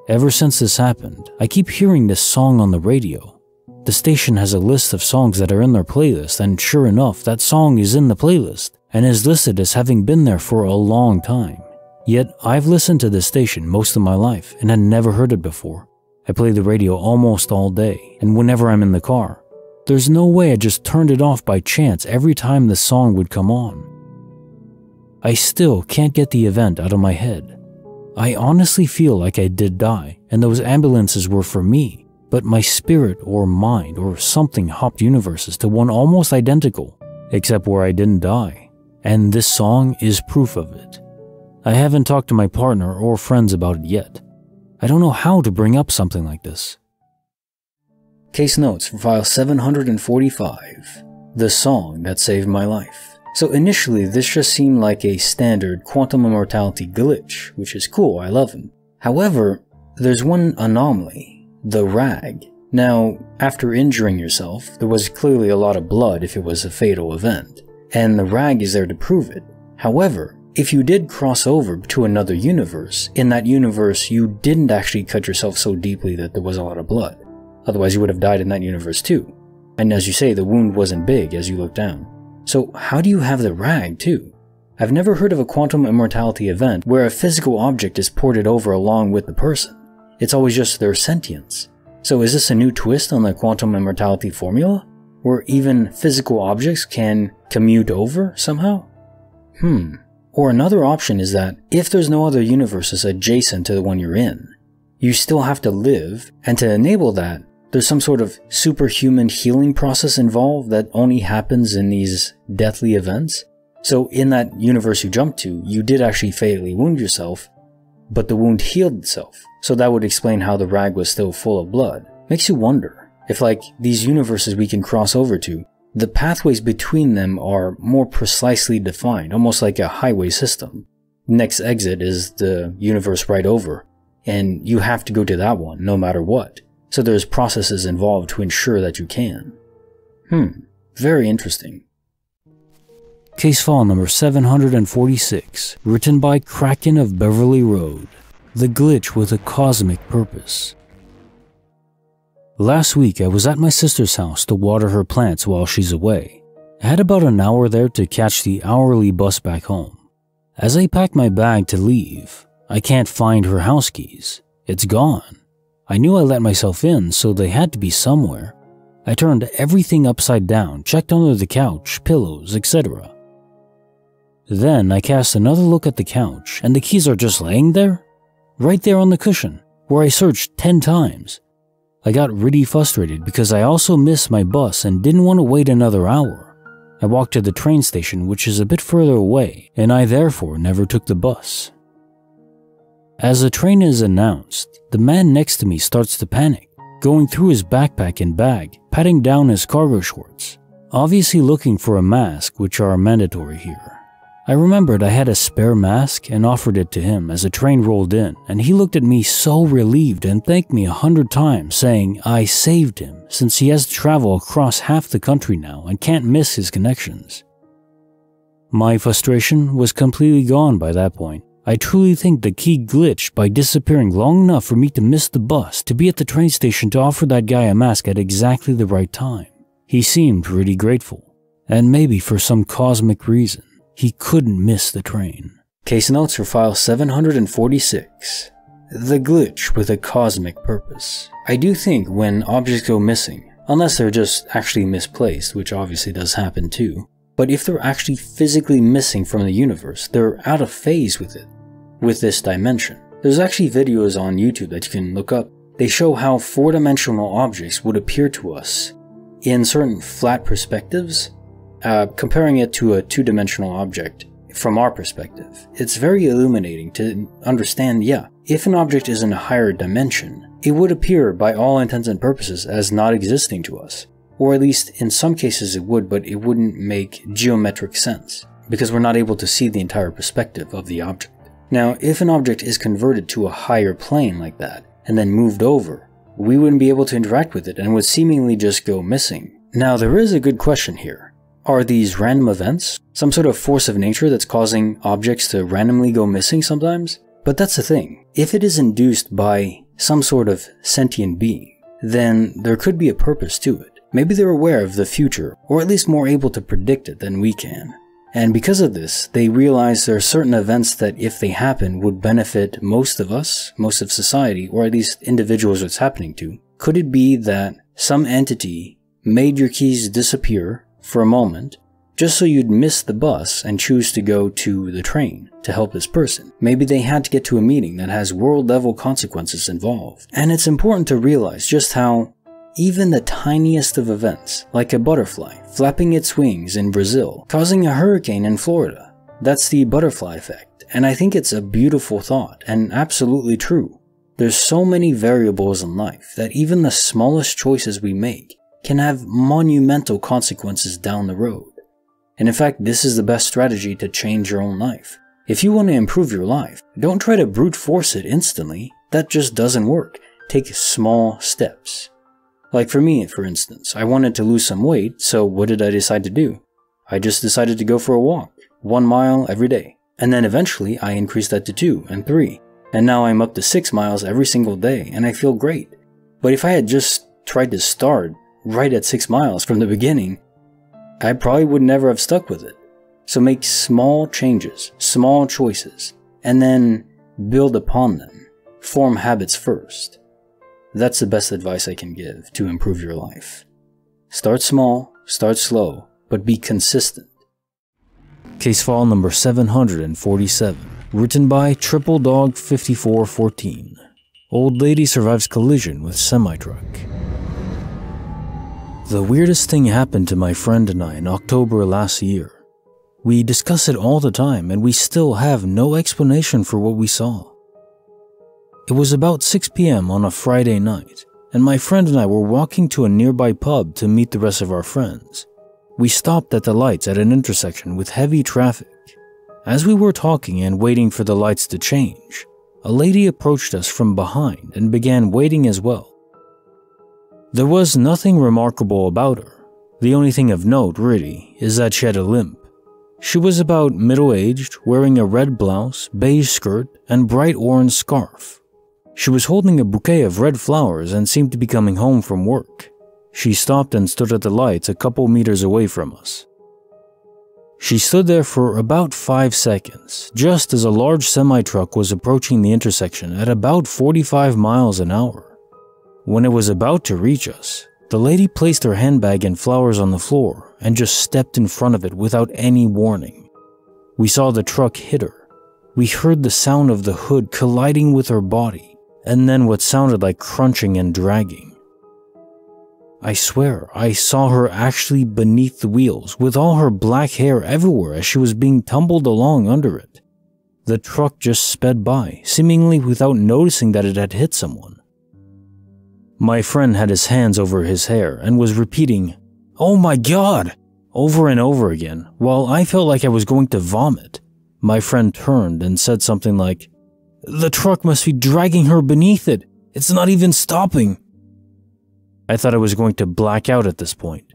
Ever since this happened, I keep hearing this song on the radio. The station has a list of songs that are in their playlist, and sure enough, that song is in the playlist and is listed as having been there for a long time. Yet, I've listened to this station most of my life and had never heard it before. I play the radio almost all day, and whenever I'm in the car. There's no way I just turned it off by chance every time the song would come on. I still can't get the event out of my head. I honestly feel like I did die, and those ambulances were for me, but my spirit or mind or something hopped universes to one almost identical, except where I didn't die, and this song is proof of it. I haven't talked to my partner or friends about it yet. I don't know how to bring up something like this. Case notes for file 745, the song that saved my life. So initially, this just seemed like a standard quantum immortality glitch, which is cool, I love them. However, there's one anomaly, the rag. Now, after injuring yourself, there was clearly a lot of blood if it was a fatal event, and the rag is there to prove it. However, if you did cross over to another universe, in that universe you didn't actually cut yourself so deeply that there was a lot of blood. Otherwise you would have died in that universe too. And as you say, the wound wasn't big as you look down. So how do you have the rag too? I've never heard of a quantum immortality event where a physical object is ported over along with the person. It's always just their sentience. So is this a new twist on the quantum immortality formula? Where even physical objects can commute over somehow? Or another option is that if there's no other universes adjacent to the one you're in, you still have to live, and to enable that, there's some sort of superhuman healing process involved that only happens in these deathly events. So in that universe you jumped to, you did actually fatally wound yourself, but the wound healed itself. So that would explain how the rag was still full of blood. Makes you wonder if, like, these universes we can cross over to, The pathways between them are more precisely defined, almost like a highway system. Next exit is the universe right over, and you have to go to that one no matter what. So there's processes involved to ensure that you can. Very interesting. Case file number 746, written by Kraken of Beverly Road. The glitch with a cosmic purpose. Last week I was at my sister's house to water her plants while she's away. I had about an hour there to catch the hourly bus back home. As I packed my bag to leave, I can't find her house keys. It's gone. I knew I let myself in, so they had to be somewhere. I turned everything upside down, checked under the couch, pillows, etc. Then I cast another look at the couch, and the keys are just laying there? Right there on the cushion, where I searched 10 times. I got really frustrated because I also missed my bus and didn't want to wait another hour. I walked to the train station, which is a bit further away, and I therefore never took the bus. As the train is announced, the man next to me starts to panic, going through his backpack and bag, patting down his cargo shorts, obviously looking for a mask, which are mandatory here. I remembered I had a spare mask and offered it to him as the train rolled in, and he looked at me so relieved and thanked me 100 times, saying I saved him since he has to travel across half the country now and can't miss his connections. My frustration was completely gone by that point. I truly think the key glitched by disappearing long enough for me to miss the bus to be at the train station to offer that guy a mask at exactly the right time. He seemed really grateful, and maybe for some cosmic reason, he couldn't miss the train. Case notes for file 746. The glitch with a cosmic purpose. I do think when objects go missing, unless they're just actually misplaced, which obviously does happen too, but if they're actually physically missing from the universe, they're out of phase with it, with this dimension. There's actually videos on YouTube that you can look up. They show how four-dimensional objects would appear to us in certain flat perspectives, comparing it to a two-dimensional object from our perspective. It's very illuminating to understand, if an object is in a higher dimension, it would appear by all intents and purposes as not existing to us. Or at least in some cases it would, but it wouldn't make geometric sense, because we're not able to see the entire perspective of the object. Now, if an object is converted to a higher plane like that, and then moved over, we wouldn't be able to interact with it and would seemingly just go missing. Now, there is a good question here. Are these random events some sort of force of nature that's causing objects to randomly go missing sometimes? But that's the thing. If it is induced by some sort of sentient being, then there could be a purpose to it. Maybe they're aware of the future, or at least more able to predict it than we can. And because of this, they realize there are certain events that, if they happen, would benefit most of us, most of society, or at least individuals it's happening to. Could it be that some entity made your keys disappear for a moment, just so you'd miss the bus and choose to go to the train to help this person? Maybe they had to get to a meeting that has world-level consequences involved. And it's important to realize just how even the tiniest of events, like a butterfly flapping its wings in Brazil, causing a hurricane in Florida, that's the butterfly effect. And I think it's a beautiful thought, and absolutely true. There's so many variables in life that even the smallest choices we make can have monumental consequences down the road. And in fact, this is the best strategy to change your own life. If you want to improve your life, don't try to brute force it instantly. That just doesn't work. Take small steps. Like for me, for instance, I wanted to lose some weight, so what did I decide to do? I just decided to go for a walk, 1 mile every day. And then eventually I increased that to 2 and 3. And now I'm up to 6 miles every single day, and I feel great. But if I had just tried to start right at 6 miles from the beginning, I probably would never have stuck with it. So make small changes, small choices, and then build upon them. Form habits first. That's the best advice I can give to improve your life. Start small, start slow, but be consistent. Case file number 747, written by Triple Dog 5414. Old lady survives collision with semi-truck. The weirdest thing happened to my friend and I in October last year. We discuss it all the time and we still have no explanation for what we saw. It was about 6 p.m. on a Friday night, and my friend and I were walking to a nearby pub to meet the rest of our friends. We stopped at the lights at an intersection with heavy traffic. As we were talking and waiting for the lights to change, a lady approached us from behind and began waiting as well. There was nothing remarkable about her. The only thing of note, really, is that she had a limp. She was about middle-aged, wearing a red blouse, beige skirt, and bright orange scarf. She was holding a bouquet of red flowers and seemed to be coming home from work. She stopped and stood at the lights a couple meters away from us. She stood there for about 5 seconds, just as a large semi-truck was approaching the intersection at about 45 miles an hour. When it was about to reach us, the lady placed her handbag and flowers on the floor and just stepped in front of it without any warning. We saw the truck hit her. We heard the sound of the hood colliding with her body, and then what sounded like crunching and dragging. I swear, I saw her actually beneath the wheels, with all her black hair everywhere as she was being tumbled along under it. The truck just sped by, seemingly without noticing that it had hit someone. My friend had his hands over his hair and was repeating, "Oh my God!" over and over again, while I felt like I was going to vomit. My friend turned and said something like, "The truck must be dragging her beneath it. It's not even stopping." I thought I was going to black out at this point.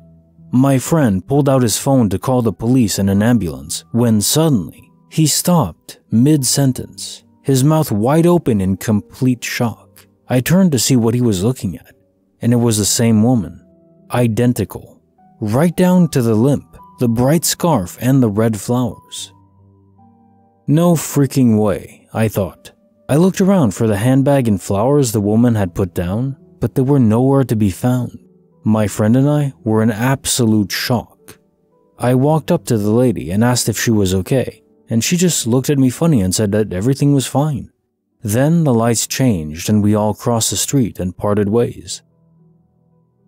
My friend pulled out his phone to call the police and an ambulance, when suddenly, he stopped mid-sentence, his mouth wide open in complete shock. I turned to see what he was looking at, and it was the same woman, identical, right down to the limp, the bright scarf, and the red flowers. No freaking way, I thought. I looked around for the handbag and flowers the woman had put down, but they were nowhere to be found. My friend and I were in absolute shock. I walked up to the lady and asked if she was okay, and she just looked at me funny and said that everything was fine. Then the lights changed and we all crossed the street and parted ways.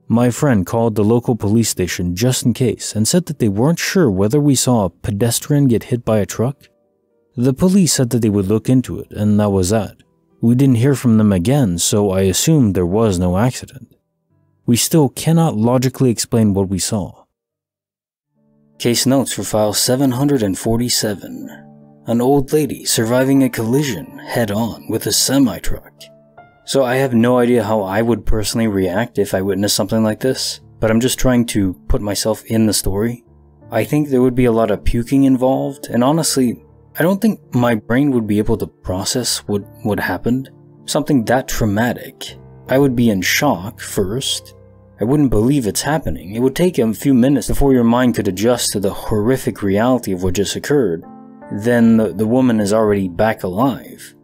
My friend called the local police station just in case and said that they weren't sure whether we saw a pedestrian get hit by a truck. The police said that they would look into it, and that was that. We didn't hear from them again, so I assumed there was no accident. We still cannot logically explain what we saw. Case notes for file 747. An old lady surviving a collision head-on with a semi-truck. So I have no idea how I would personally react if I witnessed something like this, but I'm just trying to put myself in the story. I think there would be a lot of puking involved, and honestly, I don't think my brain would be able to process what happened. Something that traumatic. I would be in shock first. I wouldn't believe it's happening. It would take a few minutes before your mind could adjust to the horrific reality of what just occurred. Then the woman is already back alive.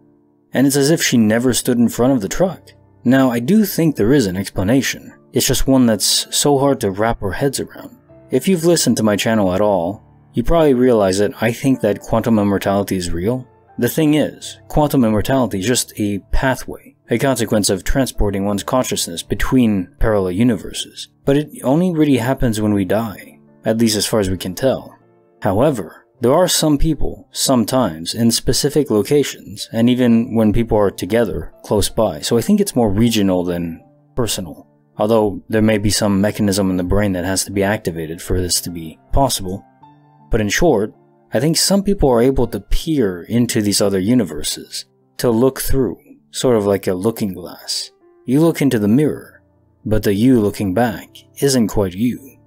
And it's as if she never stood in front of the truck. Now, I do think there is an explanation. It's just one that's so hard to wrap our heads around. If you've listened to my channel at all, you probably realize that I think that quantum immortality is real. The thing is, quantum immortality is just a pathway, a consequence of transporting one's consciousness between parallel universes. But it only really happens when we die, at least as far as we can tell. However, there are some people, sometimes, in specific locations, and even when people are together, close by, so I think it's more regional than personal. Although there may be some mechanism in the brain that has to be activated for this to be possible. But in short, I think some people are able to peer into these other universes, to look through, sort of like a looking glass. You look into the mirror, but the you looking back isn't quite you.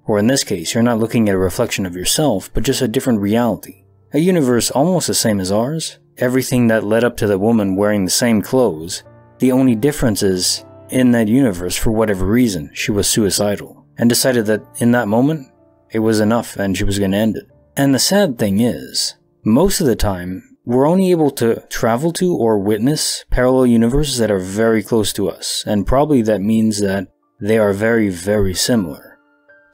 Or in this case, you're not looking at a reflection of yourself, but just a different reality. A universe almost the same as ours. Everything that led up to the woman wearing the same clothes. The only difference is, in that universe, for whatever reason, she was suicidal, and decided that in that moment, it was enough and she was going to end it. And the sad thing is, most of the time, we're only able to travel to or witness parallel universes that are very close to us, and probably that means that they are very, very similar.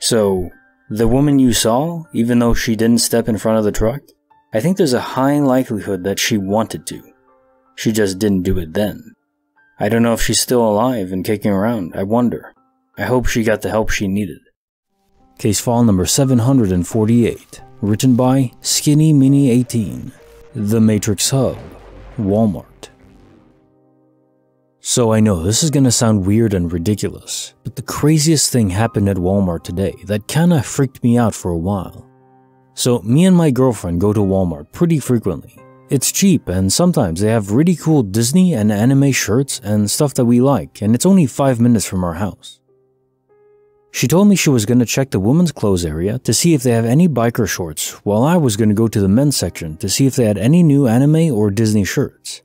So, the woman you saw, even though she didn't step in front of the truck, I think there's a high likelihood that she wanted to. She just didn't do it then. I don't know if she's still alive and kicking around, I wonder. I hope she got the help she needed. Case file number 748, written by Skinny Mini 18, The Matrix Hub, Walmart. So I know this is gonna sound weird and ridiculous, but the craziest thing happened at Walmart today that kinda freaked me out for a while. So me and my girlfriend go to Walmart pretty frequently. It's cheap and sometimes they have really cool Disney and anime shirts and stuff that we like, and it's only 5 minutes from our house. She told me she was gonna check the women's clothes area to see if they have any biker shorts, while I was gonna go to the men's section to see if they had any new anime or Disney shirts.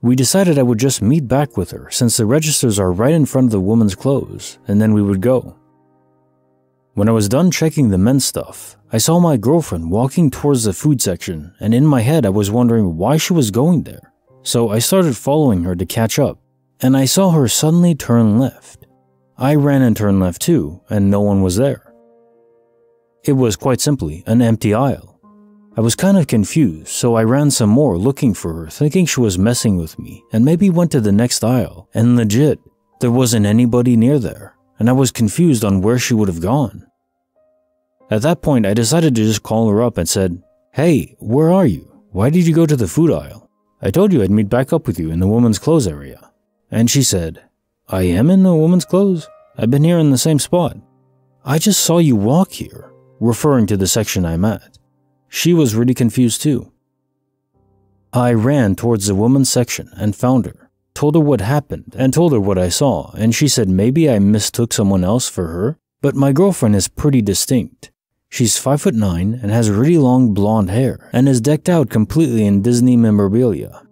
We decided I would just meet back with her since the registers are right in front of the women's clothes, and then we would go. When I was done checking the men's stuff, I saw my girlfriend walking towards the food section, and in my head I was wondering why she was going there. So I started following her to catch up, and I saw her suddenly turn left. I ran and turned left too, and no one was there. It was quite simply an empty aisle. I was kind of confused, so I ran some more looking for her, thinking she was messing with me, and maybe went to the next aisle, and legit, there wasn't anybody near there, and I was confused on where she would have gone. At that point, I decided to just call her up and said, "Hey, where are you? Why did you go to the food aisle? I told you I'd meet back up with you in the women's clothes area." And she said, "I am in the women's clothes? I've been here in the same spot. I just saw you walk here," referring to the section I'm at. She was really confused too. I ran towards the women's section and found her, told her what happened and told her what I saw, and she said maybe I mistook someone else for her, but my girlfriend is pretty distinct. She's 5'9" and has really long blonde hair and is decked out completely in Disney memorabilia.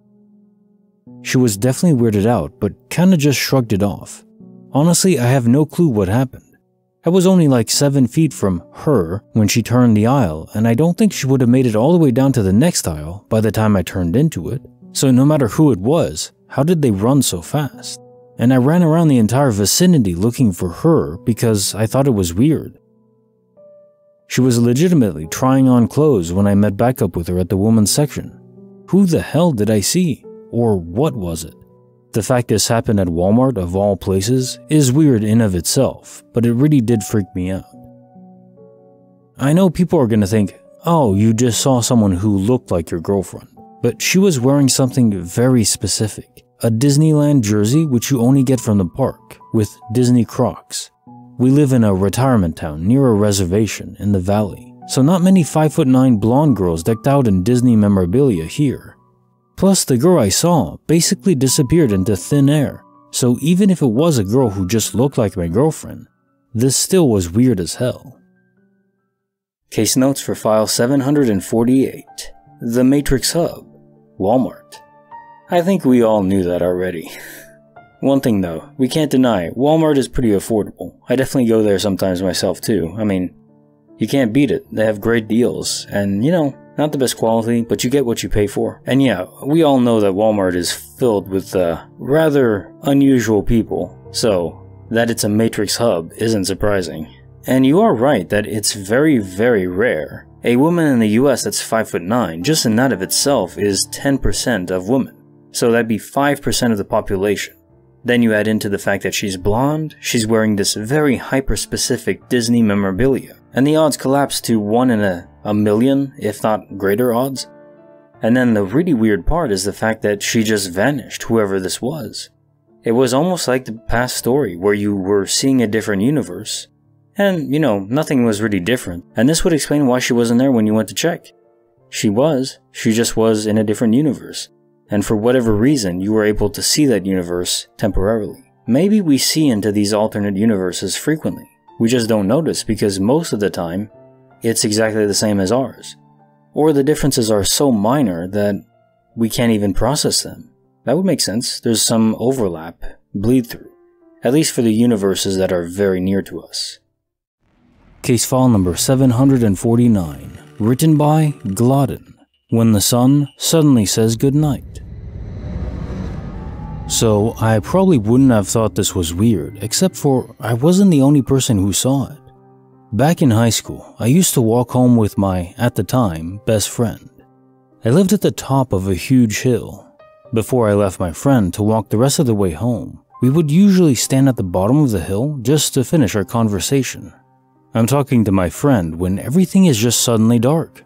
She was definitely weirded out, but kinda just shrugged it off. Honestly, I have no clue what happened. I was only like 7 feet from her when she turned the aisle, and I don't think she would have made it all the way down to the next aisle by the time I turned into it. So no matter who it was, how did they run so fast? And I ran around the entire vicinity looking for her because I thought it was weird. She was legitimately trying on clothes when I met back up with her at the women's section. Who the hell did I see? Or what was it? The fact this happened at Walmart of all places is weird in of itself, but it really did freak me out. I know people are gonna think, oh, you just saw someone who looked like your girlfriend, but she was wearing something very specific. A Disneyland jersey which you only get from the park, with Disney Crocs. We live in a retirement town near a reservation in the valley, so not many 5'9" blonde girls decked out in Disney memorabilia here. Plus, the girl I saw basically disappeared into thin air, so even if it was a girl who just looked like my girlfriend, this still was weird as hell. Case notes for file 748. The Matrix Hub, Walmart. I think we all knew that already. One thing though, we can't deny, Walmart is pretty affordable. I definitely go there sometimes myself too. I mean, you can't beat it. They have great deals, and you know, not the best quality, but you get what you pay for. And yeah, we all know that Walmart is filled with rather unusual people, so that it's a Matrix hub isn't surprising. And you are right that it's very, very rare. A woman in the US that's 5'9", just in that of itself is 10% of women. So that'd be 5% of the population. Then you add into the fact that she's blonde, she's wearing this very hyper-specific Disney memorabilia, and the odds collapse to 1 in a million, if not greater odds. And then the really weird part is the fact that she just vanished, whoever this was. It was almost like the past story where you were seeing a different universe. And, you know, nothing was really different, and this would explain why she wasn't there when you went to check. She just was in a different universe. And for whatever reason, you were able to see that universe temporarily. Maybe we see into these alternate universes frequently. We just don't notice because most of the time, it's exactly the same as ours. Or the differences are so minor that we can't even process them. That would make sense. There's some overlap, bleed through. At least for the universes that are very near to us. Case file number 749, written by Glodden. When the sun suddenly says goodnight. So, I probably wouldn't have thought this was weird, except for I wasn't the only person who saw it. Back in high school, I used to walk home with my, at the time, best friend. I lived at the top of a huge hill. Before I left my friend to walk the rest of the way home, we would usually stand at the bottom of the hill just to finish our conversation. I'm talking to my friend when everything is just suddenly dark.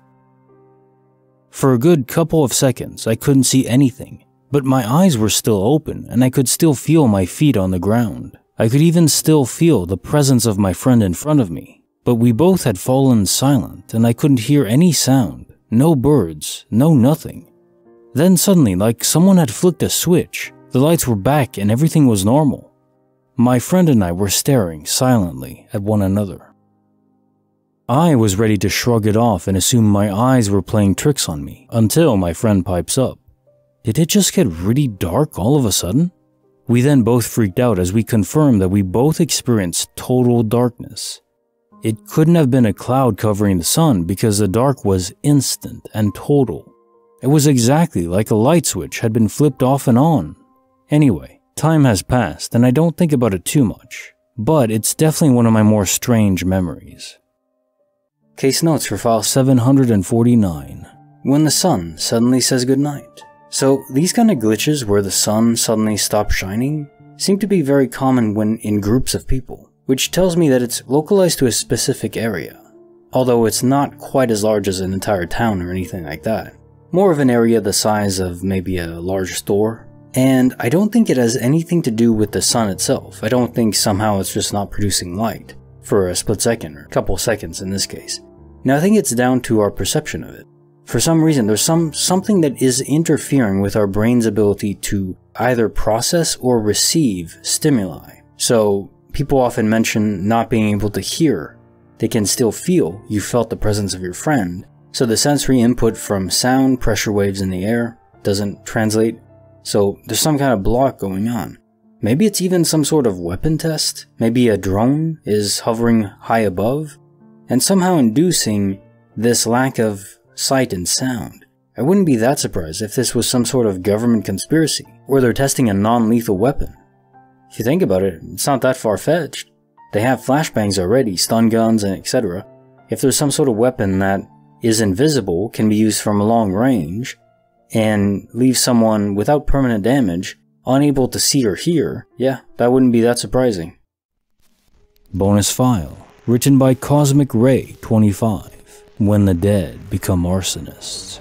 For a good couple of seconds, I couldn't see anything, But my eyes were still open and I could still feel my feet on the ground. I could even still feel the presence of my friend in front of me, but we both had fallen silent and I couldn't hear any sound, no birds, no nothing. Then suddenly, like someone had flicked a switch, the lights were back and everything was normal. My friend and I were staring silently at one another. I was ready to shrug it off and assume my eyes were playing tricks on me until my friend pipes up. Did it just get really dark all of a sudden? We then both freaked out as we confirmed that we both experienced total darkness. It couldn't have been a cloud covering the sun because the dark was instant and total. It was exactly like a light switch had been flipped off and on. Anyway, time has passed and I don't think about it too much, but it's definitely one of my more strange memories. Case notes for file 749. When the sun suddenly says goodnight. So these kind of glitches where the sun suddenly stops shining seem to be very common when in groups of people, which tells me that it's localized to a specific area, although it's not quite as large as an entire town or anything like that. More of an area the size of maybe a large store, and I don't think it has anything to do with the sun itself. I don't think somehow it's just not producing light for a split second or a couple seconds in this case. Now I think it's down to our perception of it. For some reason, there's something that is interfering with our brain's ability to either process or receive stimuli. So people often mention not being able to hear. They can still feel you felt the presence of your friend. So the sensory input from sound, pressure waves in the air doesn't translate. So there's some kind of block going on. Maybe it's even some sort of weapon test. Maybe a drone is hovering high above and somehow inducing this lack of sight and sound. I wouldn't be that surprised if this was some sort of government conspiracy, or they're testing a non-lethal weapon. If you think about it, it's not that far-fetched. They have flashbangs already, stun guns, and etc. If there's some sort of weapon that is invisible, can be used from a long range, and leave someone without permanent damage, unable to see or hear, yeah, that wouldn't be that surprising. Bonus file, written by Cosmic Ray 25. When the dead become arsonists.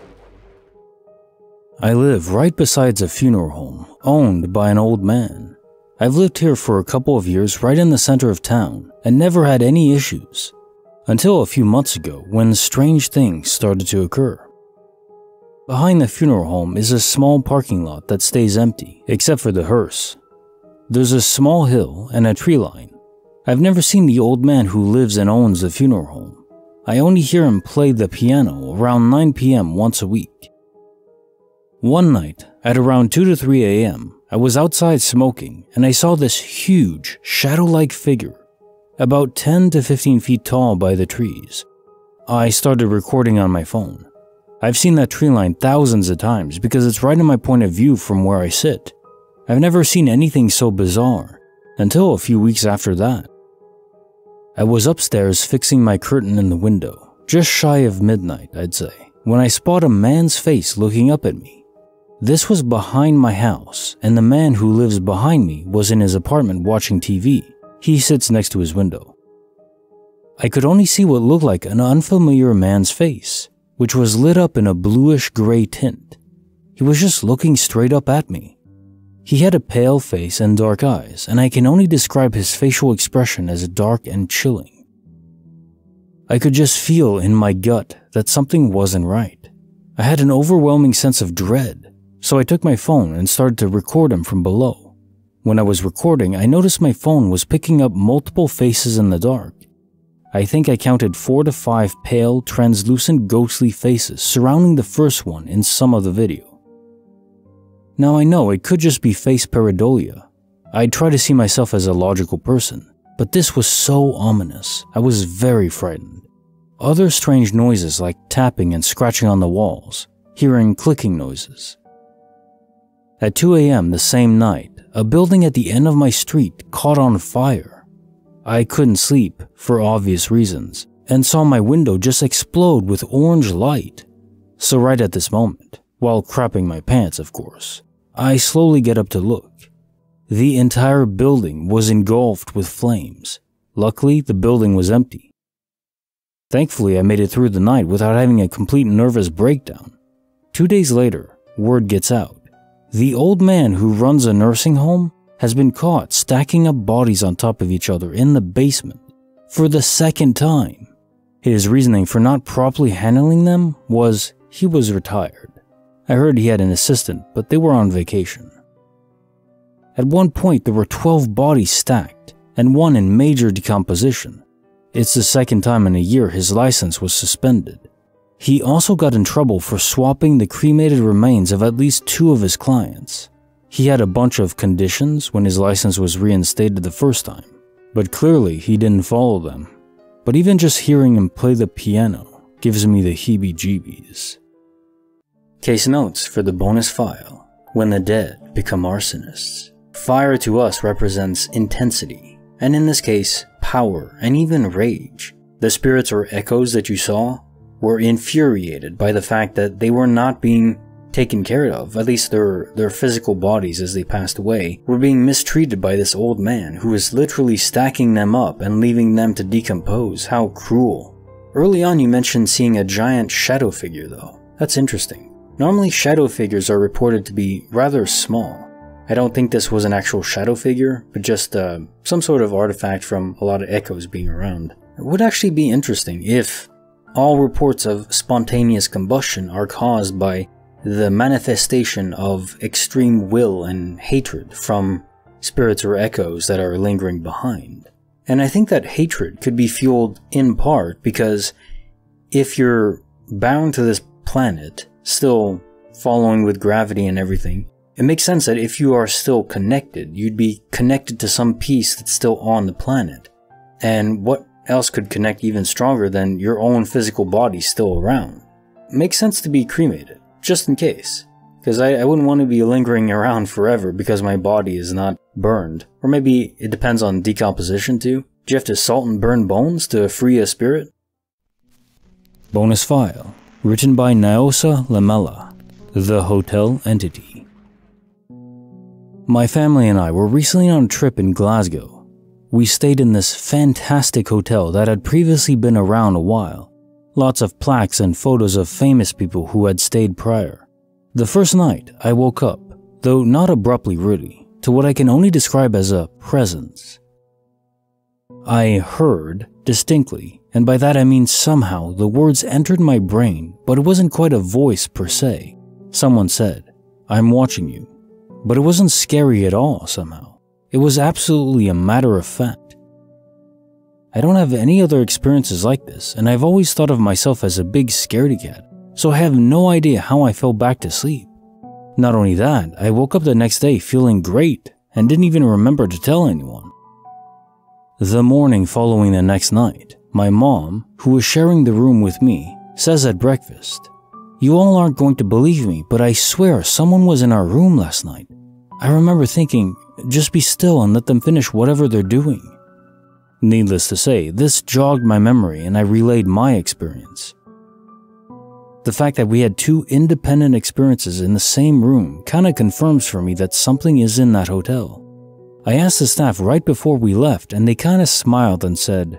I live right beside a funeral home owned by an old man. I've lived here for a couple of years right in the center of town and never had any issues until a few months ago when strange things started to occur. Behind the funeral home is a small parking lot that stays empty except for the hearse. There's a small hill and a tree line. I've never seen the old man who lives and owns the funeral home. I only hear him play the piano around 9 p.m. once a week. One night, at around 2 to 3 a.m., I was outside smoking and I saw this huge, shadow-like figure, about 10 to 15 feet tall by the trees. I started recording on my phone. I've seen that tree line thousands of times because it's right in my point of view from where I sit. I've never seen anything so bizarre until a few weeks after that. I was upstairs fixing my curtain in the window, just shy of midnight, I'd say, when I spot a man's face looking up at me. This was behind my house, and the man who lives behind me was in his apartment watching TV. He sits next to his window. I could only see what looked like an unfamiliar man's face, which was lit up in a bluish-gray tint. He was just looking straight up at me. He had a pale face and dark eyes, and I can only describe his facial expression as dark and chilling. I could just feel in my gut that something wasn't right. I had an overwhelming sense of dread, so I took my phone and started to record him from below. When I was recording, I noticed my phone was picking up multiple faces in the dark. I think I counted 4 to 5 pale, translucent, ghostly faces surrounding the first one in some of the video. Now I know it could just be face pareidolia. I'd try to see myself as a logical person, but this was so ominous, I was very frightened. Other strange noises like tapping and scratching on the walls, hearing clicking noises. At 2 a.m. the same night, a building at the end of my street caught on fire. I couldn't sleep, for obvious reasons, and saw my window just explode with orange light. So right at this moment, while crapping my pants of course, I slowly get up to look. The entire building was engulfed with flames. Luckily, the building was empty. Thankfully, I made it through the night without having a complete nervous breakdown. 2 days later, word gets out. The old man who runs a nursing home has been caught stacking up bodies on top of each other in the basement for the second time. His reasoning for not properly handling them was he was retired. I heard he had an assistant, but they were on vacation. At one point, there were 12 bodies stacked, and one in major decomposition. It's the second time in a year his license was suspended. He also got in trouble for swapping the cremated remains of at least 2 of his clients. He had a bunch of conditions when his license was reinstated the first time, but clearly he didn't follow them. But even just hearing him play the piano gives me the heebie-jeebies. Case notes for the bonus file: when the dead become arsonists. Fire to us represents intensity, and in this case, power and even rage. The spirits or echoes that you saw were infuriated by the fact that they were not being taken care of, at least their physical bodies as they passed away, were being mistreated by this old man who was literally stacking them up and leaving them to decompose. How cruel. Early on you mentioned seeing a giant shadow figure though. That's interesting. Normally shadow figures are reported to be rather small. I don't think this was an actual shadow figure, but just some sort of artifact from a lot of echoes being around. It would actually be interesting if all reports of spontaneous combustion are caused by the manifestation of extreme will and hatred from spirits or echoes that are lingering behind. And I think that hatred could be fueled in part because if you're bound to this planet, still following with gravity and everything, it makes sense that if you are still connected, you'd be connected to some piece that's still on the planet. And what else could connect even stronger than your own physical body still around? It makes sense to be cremated, just in case. Because I wouldn't want to be lingering around forever because my body is not burned. Or maybe it depends on decomposition too. Do you have to salt and burn bones to free a spirit? Bonus file. Written by Naosa Lamela, The Hotel Entity. My family and I were recently on a trip in Glasgow. We stayed in this fantastic hotel that had previously been around a while. Lots of plaques and photos of famous people who had stayed prior. The first night, I woke up, though not abruptly really, to what I can only describe as a presence. I heard distinctly, and by that I mean somehow the words entered my brain, but it wasn't quite a voice per se. Someone said, "I'm watching you." But it wasn't scary at all somehow. It was absolutely a matter of fact. I don't have any other experiences like this, and I've always thought of myself as a big scaredy cat, so I have no idea how I fell back to sleep. Not only that, I woke up the next day feeling great and didn't even remember to tell anyone. The morning following the next night, my mom, who was sharing the room with me, says at breakfast, "You all aren't going to believe me, but I swear someone was in our room last night." I remember thinking, just be still and let them finish whatever they're doing. Needless to say, this jogged my memory and I relayed my experience. The fact that we had 2 independent experiences in the same room kinda confirms for me that something is in that hotel. I asked the staff right before we left and they kinda smiled and said,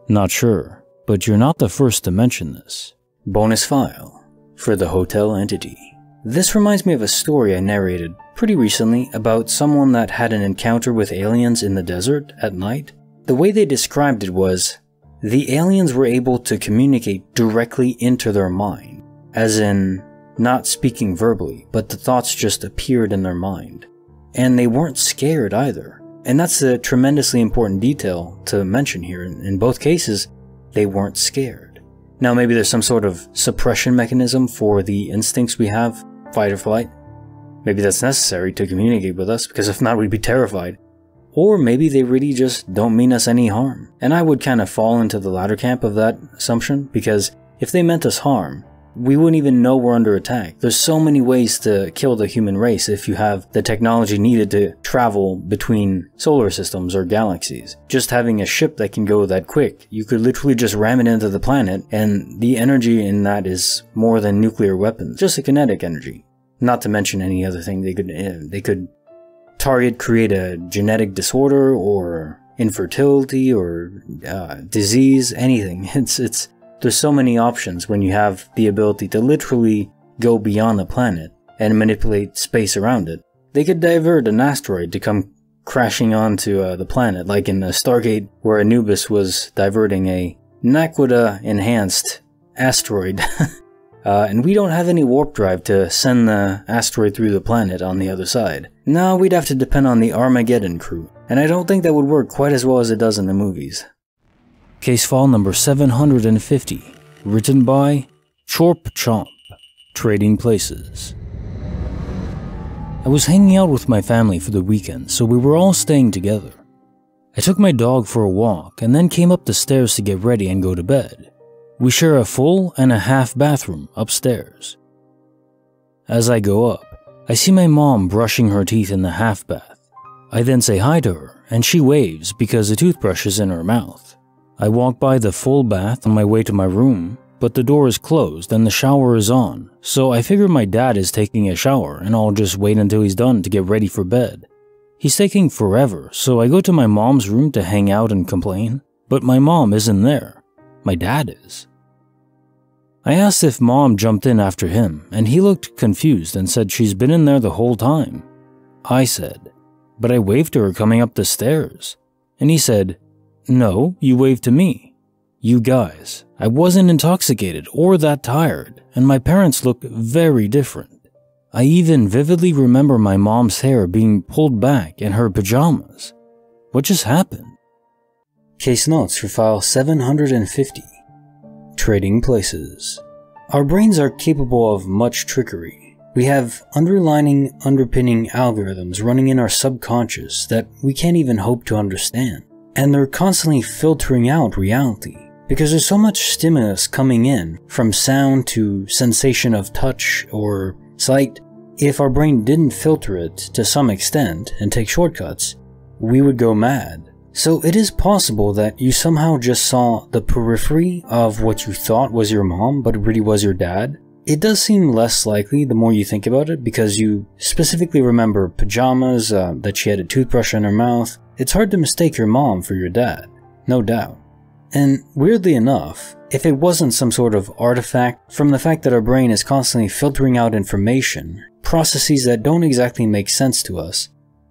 "Not sure, but you're not the first to mention this." Bonus file for the hotel entity. This reminds me of a story I narrated pretty recently about someone that had an encounter with aliens in the desert at night. The way they described it was, the aliens were able to communicate directly into their mind, as in not speaking verbally, but the thoughts just appeared in their mind. And they weren't scared either. And that's a tremendously important detail to mention here. In both cases, they weren't scared. Now maybe there's some sort of suppression mechanism for the instincts we have, fight or flight. Maybe that's necessary to communicate with us, because if not, we'd be terrified. Or maybe they really just don't mean us any harm. And I would kind of fall into the latter camp of that assumption, because if they meant us harm, we wouldn't even know we're under attack. There's so many ways to kill the human race if you have the technology needed to travel between solar systems or galaxies. Just having a ship that can go that quick, you could literally just ram it into the planet, and the energy in that is more than nuclear weapons, just a kinetic energy. Not to mention any other thing they could target, create a genetic disorder or infertility or disease, anything. There's so many options when you have the ability to literally go beyond the planet and manipulate space around it, they could divert an asteroid to come crashing onto the planet, like in Stargate, where Anubis was diverting a Naquita-enhanced asteroid. And we don't have any warp drive to send the asteroid through the planet on the other side. No, we'd have to depend on the Armageddon crew, and I don't think that would work quite as well as it does in the movies. Case file number 750, written by Chorp Chomp, Trading Places. I was hanging out with my family for the weekend, so we were all staying together. I took my dog for a walk and then came up the stairs to get ready and go to bed. We share a full and a half bathroom upstairs. As I go up, I see my mom brushing her teeth in the half bath. I then say hi to her, and she waves because the toothbrush is in her mouth. I walk by the full bath on my way to my room, but the door is closed and the shower is on, so I figure my dad is taking a shower and I'll just wait until he's done to get ready for bed. He's taking forever, so I go to my mom's room to hang out and complain, but my mom isn't there. My dad is. I asked if mom jumped in after him, and he looked confused and said she's been in there the whole time. I said, but I waved to her coming up the stairs. And he said, no, you waved to me. You guys, I wasn't intoxicated or that tired, and my parents look very different. I even vividly remember my mom's hair being pulled back in her pajamas. What just happened? Case notes for file 750. Trading Places. Our brains are capable of much trickery. We have underpinning algorithms running in our subconscious that we can't even hope to understand. And they're constantly filtering out reality, because there's so much stimulus coming in, from sound to sensation of touch or sight. If our brain didn't filter it to some extent and take shortcuts, we would go mad. So it is possible that you somehow just saw the periphery of what you thought was your mom, but it really was your dad. It does seem less likely the more you think about it, because you specifically remember pajamas, that she had a toothbrush in her mouth. It's hard to mistake your mom for your dad, no doubt. And weirdly enough, if it wasn't some sort of artifact from the fact that our brain is constantly filtering out information, processes that don't exactly make sense to us,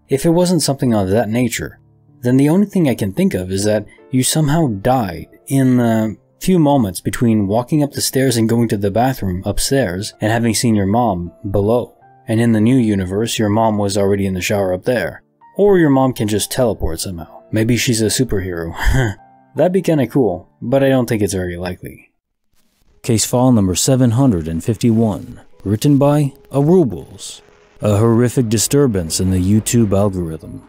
if it wasn't something of that nature, then the only thing I can think of is that you somehow died in the few moments between walking up the stairs and going to the bathroom upstairs and having seen your mom below. And in the new universe, your mom was already in the shower up there. Or your mom can just teleport somehow. Maybe she's a superhero. That'd be kinda cool, but I don't think it's very likely. Case file number 751, written by Arubles, a horrific disturbance in the YouTube algorithm.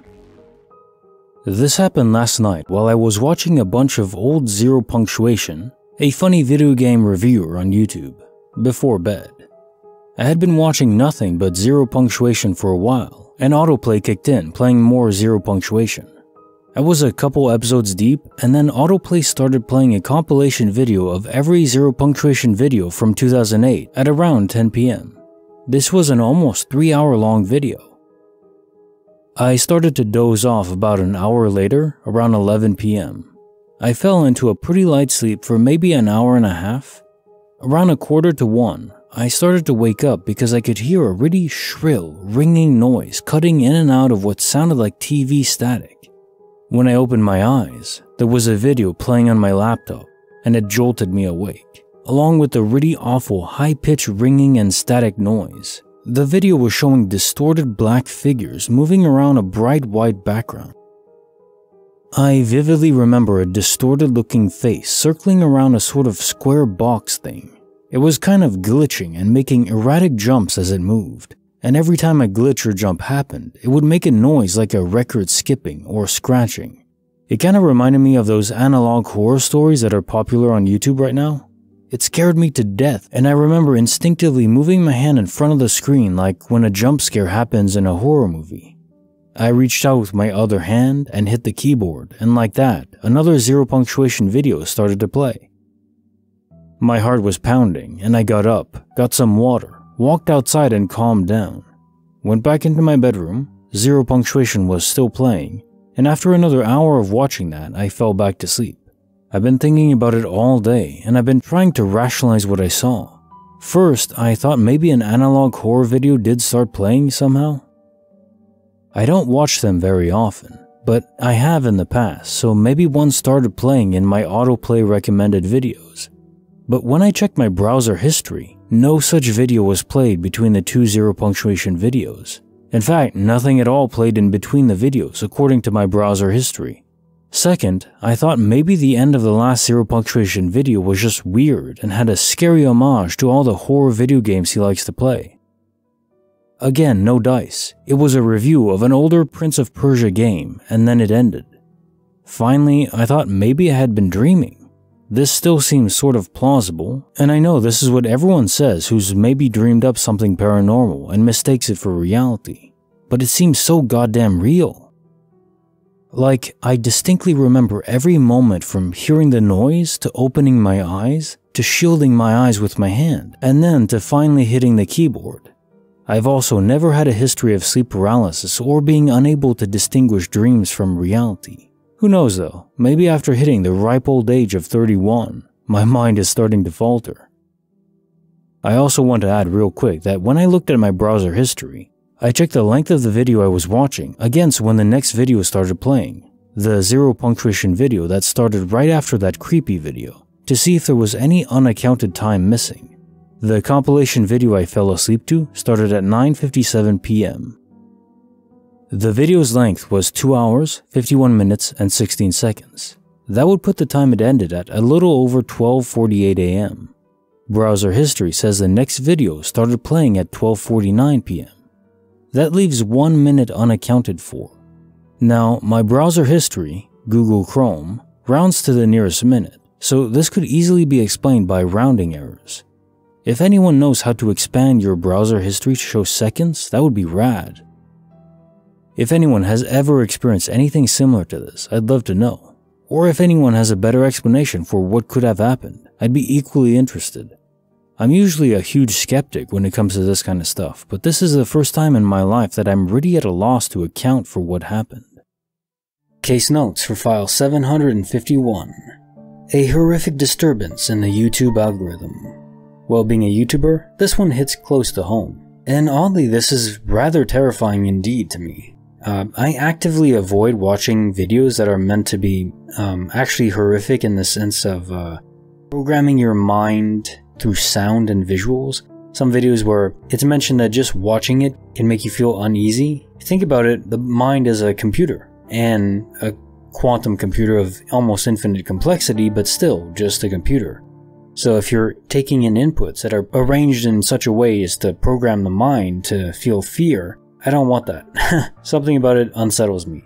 This happened last night while I was watching a bunch of old Zero Punctuation, a funny video game reviewer on YouTube, before bed. I had been watching nothing but Zero Punctuation for a while, and autoplay kicked in, playing more Zero Punctuation. I was a couple episodes deep, and then autoplay started playing a compilation video of every Zero Punctuation video from 2008 at around 10 PM. This was an almost 3-hour-long video. I started to doze off about an hour later, around 11 PM. I fell into a pretty light sleep for maybe an hour and a half. Around 1:45, I started to wake up because I could hear a really shrill, ringing noise cutting in and out of what sounded like TV static. When I opened my eyes, there was a video playing on my laptop, and it jolted me awake, along with the really awful high-pitched ringing and static noise. The video was showing distorted black figures moving around a bright white background. I vividly remember a distorted-looking face circling around a sort of square box thing. It was kind of glitching and making erratic jumps as it moved, and every time a glitch or jump happened, it would make a noise like a record skipping or scratching. It kind of reminded me of those analog horror stories that are popular on YouTube right now. It scared me to death, and I remember instinctively moving my hand in front of the screen like when a jump scare happens in a horror movie. I reached out with my other hand and hit the keyboard, and like that, another Zero Punctuation video started to play. My heart was pounding, and I got up, got some water, walked outside and calmed down. Went back into my bedroom, Zero Punctuation was still playing, and after another hour of watching that, I fell back to sleep. I've been thinking about it all day, and I've been trying to rationalize what I saw. First, I thought maybe an analog horror video did start playing somehow. I don't watch them very often, but I have in the past, so maybe one started playing in my autoplay recommended videos. But when I checked my browser history, no such video was played between the two zero punctuation videos. In fact, nothing at all played in between the videos according to my browser history. Second, I thought maybe the end of the last zero punctuation video was just weird and had a scary homage to all the horror video games he likes to play. Again, no dice. It was a review of an older Prince of Persia game, and then it ended. Finally, I thought maybe I had been dreaming. This still seems sort of plausible, and I know this is what everyone says who's maybe dreamed up something paranormal and mistakes it for reality, but it seems so goddamn real. Like, I distinctly remember every moment from hearing the noise to opening my eyes to shielding my eyes with my hand, and then to finally hitting the keyboard. I've also never had a history of sleep paralysis or being unable to distinguish dreams from reality. Who knows though, maybe after hitting the ripe old age of 31, my mind is starting to falter. I also want to add real quick that when I looked at my browser history, I checked the length of the video I was watching against when the next video started playing, the zero punctuation video that started right after that creepy video, to see if there was any unaccounted time missing. The compilation video I fell asleep to started at 9:57 p.m. The video's length was 2 hours, 51 minutes, and 16 seconds. That would put the time it ended at a little over 12:48 a.m. Browser history says the next video started playing at 12:49 p.m. That leaves 1 minute unaccounted for. Now, my browser history, Google Chrome, rounds to the nearest minute, so this could easily be explained by rounding errors. If anyone knows how to expand your browser history to show seconds, that would be rad. If anyone has ever experienced anything similar to this, I'd love to know. Or if anyone has a better explanation for what could have happened, I'd be equally interested. I'm usually a huge skeptic when it comes to this kind of stuff, but this is the first time in my life that I'm really at a loss to account for what happened. Case notes for file 751. A horrific disturbance in the YouTube algorithm. Well, being a YouTuber, this one hits close to home. And oddly, this is rather terrifying indeed to me. I actively avoid watching videos that are meant to be actually horrific in the sense of programming your mind through sound and visuals. Some videos where it's mentioned that just watching it can make you feel uneasy. Think about it, the mind is a computer, and a quantum computer of almost infinite complexity, but still just a computer. So if you're taking in inputs that are arranged in such a way as to program the mind to feel fear, I don't want that. Something about it unsettles me.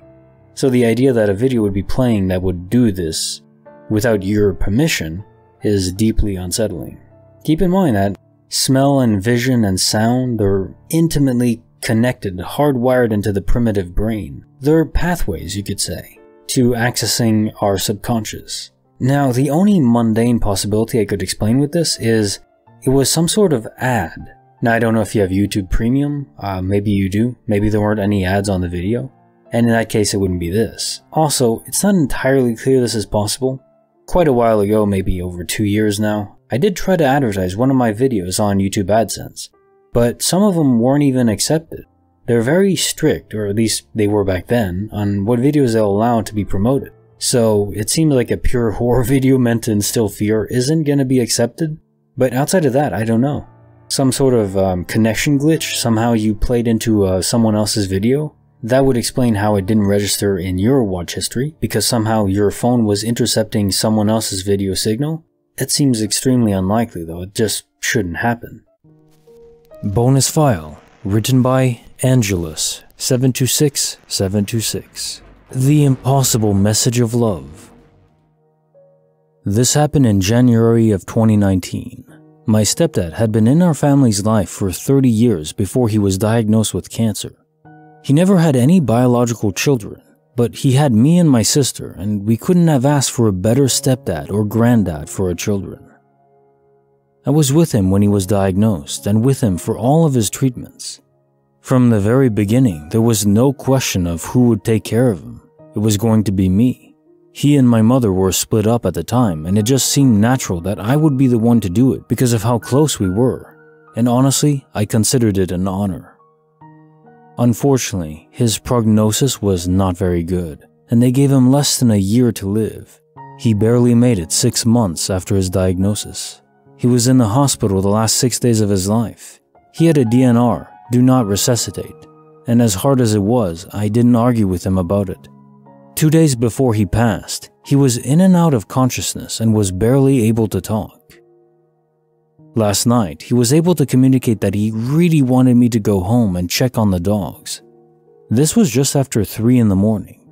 So the idea that a video would be playing that would do this without your permission is deeply unsettling. Keep in mind that smell and vision and sound are intimately connected, hardwired into the primitive brain. They're pathways, you could say, to accessing our subconscious. Now, the only mundane possibility I could explain with this is it was some sort of ad. Now, I don't know if you have YouTube Premium, maybe you do, maybe there weren't any ads on the video, and in that case it wouldn't be this. Also, it's not entirely clear this is possible. Quite a while ago, maybe over 2 years now, I did try to advertise one of my videos on YouTube AdSense, but some of them weren't even accepted. They're very strict, or at least they were back then, on what videos they'll allow to be promoted. So it seems like a pure horror video meant to instill fear isn't going to be accepted, but outside of that, I don't know. Some sort of connection glitch, somehow you played into someone else's video, that would explain how it didn't register in your watch history, because somehow your phone was intercepting someone else's video signal. It seems extremely unlikely though, it just shouldn't happen. Bonus file, written by Angelus, 726-726. The Impossible Message of Love. This happened in January of 2019. My stepdad had been in our family's life for 30 years before he was diagnosed with cancer. He never had any biological children, but he had me and my sister, and we couldn't have asked for a better stepdad or granddad for our children. I was with him when he was diagnosed, and with him for all of his treatments. From the very beginning, there was no question of who would take care of him. It was going to be me. He and my mother were split up at the time, and it just seemed natural that I would be the one to do it because of how close we were. And honestly, I considered it an honor. Unfortunately, his prognosis was not very good, and they gave him less than a year to live. He barely made it 6 months after his diagnosis. He was in the hospital the last 6 days of his life. He had a DNR, do not resuscitate, and as hard as it was, I didn't argue with him about it. 2 days before he passed, he was in and out of consciousness and was barely able to talk. Last night, he was able to communicate that he really wanted me to go home and check on the dogs. This was just after 3 in the morning.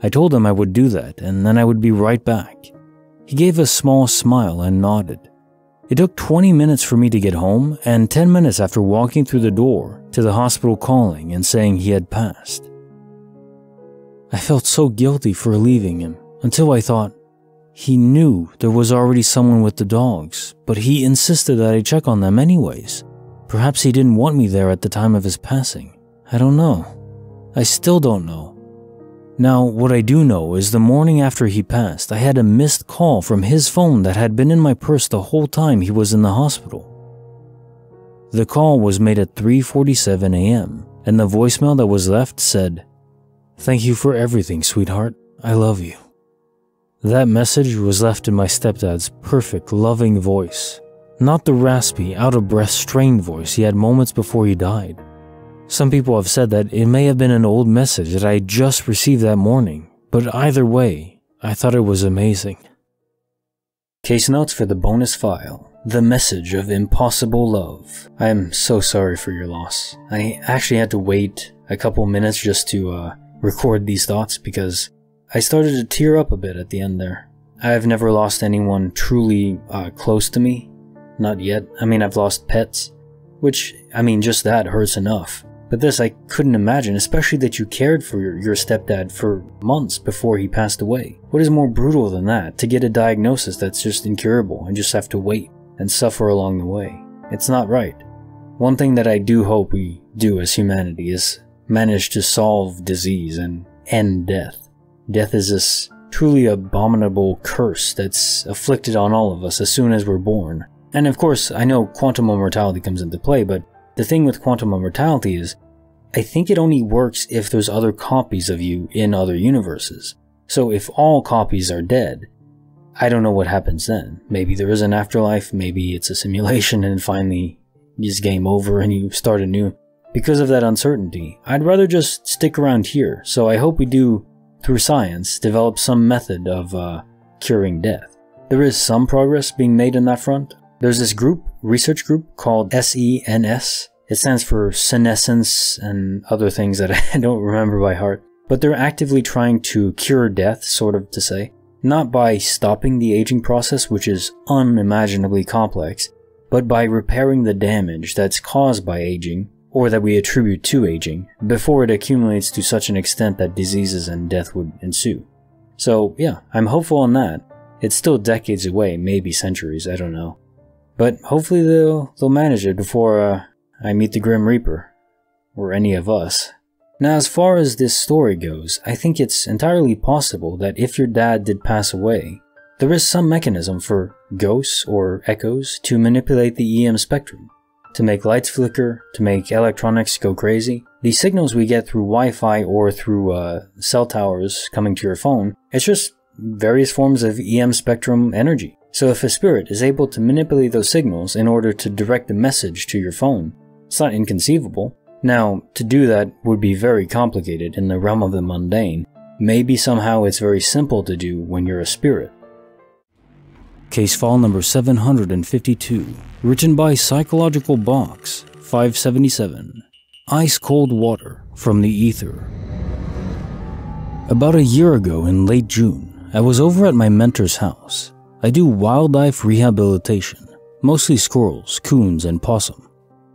I told him I would do that and then I would be right back. He gave a small smile and nodded. It took 20 minutes for me to get home and 10 minutes after walking through the door to the hospital calling and saying he had passed. I felt so guilty for leaving him until I thought, he knew there was already someone with the dogs, but he insisted that I check on them anyways. Perhaps he didn't want me there at the time of his passing. I don't know. I still don't know. Now, what I do know is the morning after he passed, I had a missed call from his phone that had been in my purse the whole time he was in the hospital. The call was made at 3:47 a.m., and the voicemail that was left said, "Thank you for everything, sweetheart. I love you." That message was left in my stepdad's perfect, loving voice, not the raspy, out-of-breath, strained voice he had moments before he died. Some people have said that it may have been an old message that I just received that morning, but either way, I thought it was amazing. Case notes for the bonus file, The Message of Impossible Love. I am so sorry for your loss. I actually had to wait a couple minutes just to record these thoughts because I started to tear up a bit at the end there. I've never lost anyone truly close to me. Not yet. I mean, I've lost pets, which, I mean, just that hurts enough. But this I couldn't imagine, especially that you cared for your stepdad for months before he passed away. What is more brutal than that? To get a diagnosis that's just incurable and just have to wait and suffer along the way. It's not right. One thing that I do hope we do as humanity is manage to solve disease and end death. Death is this truly abominable curse that's afflicted on all of us as soon as we're born. And of course, I know quantum immortality comes into play, but the thing with quantum immortality is, I think it only works if there's other copies of you in other universes. So if all copies are dead, I don't know what happens then. Maybe there is an afterlife, maybe it's a simulation and finally it's game over and you start anew. Because of that uncertainty, I'd rather just stick around here, so I hope we do, through science, develop some method of curing death. There is some progress being made in that front. There's this research group called SENS. It stands for senescence and other things that I don't remember by heart. But they're actively trying to cure death, sort of to say. Not by stopping the aging process, which is unimaginably complex, but by repairing the damage that's caused by aging, or that we attribute to aging, before it accumulates to such an extent that diseases and death would ensue. So yeah, I'm hopeful on that. It's still decades away, maybe centuries, I don't know. But hopefully they'll manage it before I meet the Grim Reaper. Or any of us. Now, as far as this story goes, I think it's entirely possible that if your dad did pass away, there is some mechanism for ghosts or echoes to manipulate the EM spectrum, to make lights flicker, to make electronics go crazy. The signals we get through Wi-Fi or through cell towers coming to your phone, it's just various forms of EM spectrum energy. So if a spirit is able to manipulate those signals in order to direct a message to your phone, it's not inconceivable. Now, to do that would be very complicated in the realm of the mundane. Maybe somehow it's very simple to do when you're a spirit. Case file number 752, written by Psychological Box 577. Ice Cold Water from the Ether. About a year ago in late June, I was over at my mentor's house. I do wildlife rehabilitation, mostly squirrels, coons, and possum.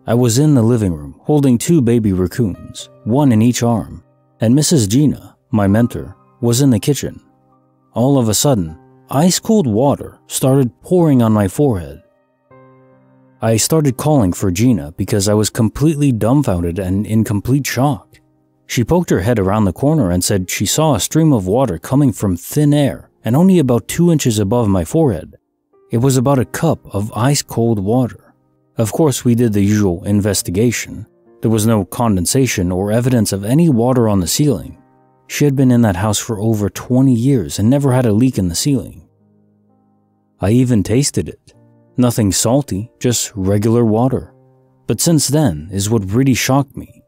I was in the living room, holding 2 baby raccoons, one in each arm, and Mrs. Gina, my mentor, was in the kitchen. All of a sudden, ice-cold water started pouring on my forehead. I started calling for Gina because I was completely dumbfounded and in complete shock. She poked her head around the corner and said she saw a stream of water coming from thin air and only about 2 inches above my forehead. It was about a cup of ice-cold water. Of course, we did the usual investigation. There was no condensation or evidence of any water on the ceiling. She had been in that house for over 20 years and never had a leak in the ceiling. I even tasted it. Nothing salty, just regular water. But since then is what really shocked me.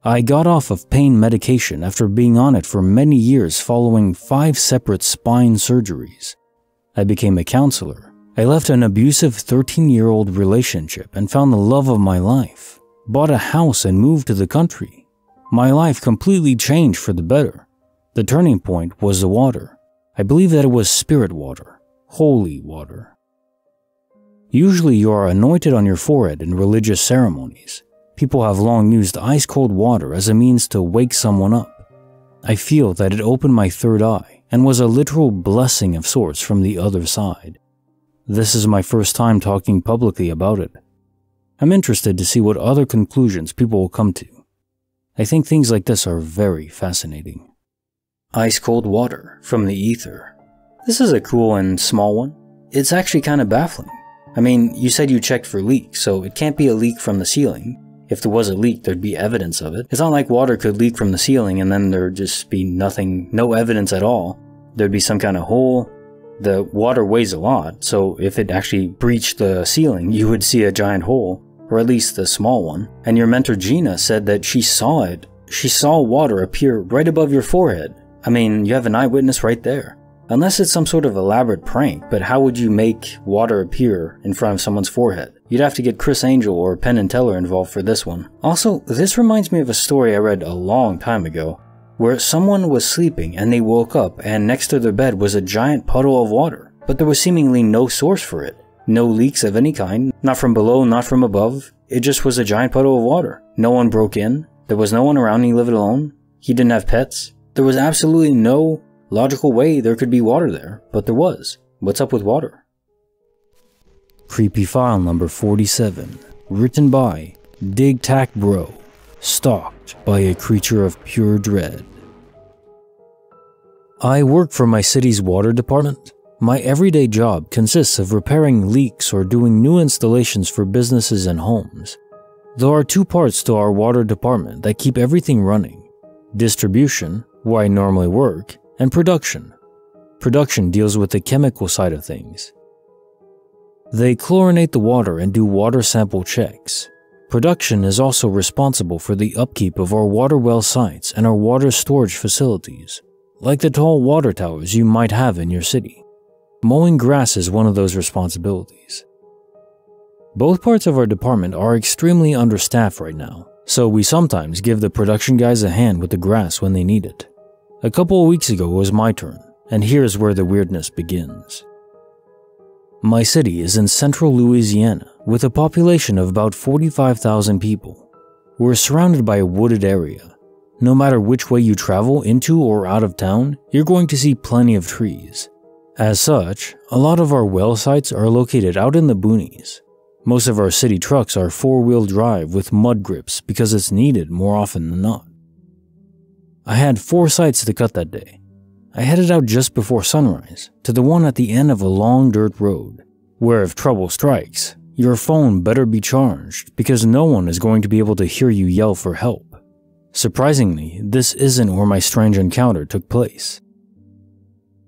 I got off of pain medication after being on it for many years following 5 separate spine surgeries. I became a counselor. I left an abusive 13-year-old relationship and found the love of my life. Bought a house and moved to the country. My life completely changed for the better. The turning point was the water. I believe that it was spirit water, holy water. Usually you are anointed on your forehead in religious ceremonies. People have long used ice-cold water as a means to wake someone up. I feel that it opened my third eye and was a literal blessing of sorts from the other side. This is my first time talking publicly about it. I'm interested to see what other conclusions people will come to. I think things like this are very fascinating. Ice-cold water from the ether. This is a cool and small one. It's actually kind of baffling. I mean, you said you checked for leaks, so it can't be a leak from the ceiling. If there was a leak, there'd be evidence of it. It's not like water could leak from the ceiling and then there'd just be nothing, no evidence at all. There'd be some kind of hole. The water weighs a lot, so if it actually breached the ceiling, you would see a giant hole, or at least a small one. And your mentor Gina said that she saw it. She saw water appear right above your forehead. I mean, you have an eyewitness right there. Unless it's some sort of elaborate prank, but how would you make water appear in front of someone's forehead? You'd have to get Chris Angel or Penn and Teller involved for this one. Also, this reminds me of a story I read a long time ago, where someone was sleeping and they woke up and next to their bed was a giant puddle of water, but there was seemingly no source for it. No leaks of any kind, not from below, not from above. It just was a giant puddle of water. No one broke in. There was no one around. He lived alone. He didn't have pets. There was absolutely no logical way there could be water there, but there was. What's up with water? Creepy file number 47, written by Dig Tac Bro, stalked by a creature of pure dread. I work for my city's water department. My everyday job consists of repairing leaks or doing new installations for businesses and homes. There are 2 parts to our water department that keep everything running: distribution, where I normally work, and production. Production deals with the chemical side of things. They chlorinate the water and do water sample checks. Production is also responsible for the upkeep of our water well sites and our water storage facilities, like the tall water towers you might have in your city. Mowing grass is one of those responsibilities. Both parts of our department are extremely understaffed right now, so we sometimes give the production guys a hand with the grass when they need it. A couple of weeks ago it was my turn, and here's where the weirdness begins. My city is in central Louisiana with a population of about 45,000 people. We're surrounded by a wooded area. No matter which way you travel into or out of town, you're going to see plenty of trees. As such, a lot of our well sites are located out in the boonies. Most of our city trucks are 4-wheel drive with mud grips because it's needed more often than not. I had 4 sites to cut that day. I headed out just before sunrise to the one at the end of a long dirt road, where if trouble strikes, your phone better be charged because no one is going to be able to hear you yell for help. Surprisingly, this isn't where my strange encounter took place.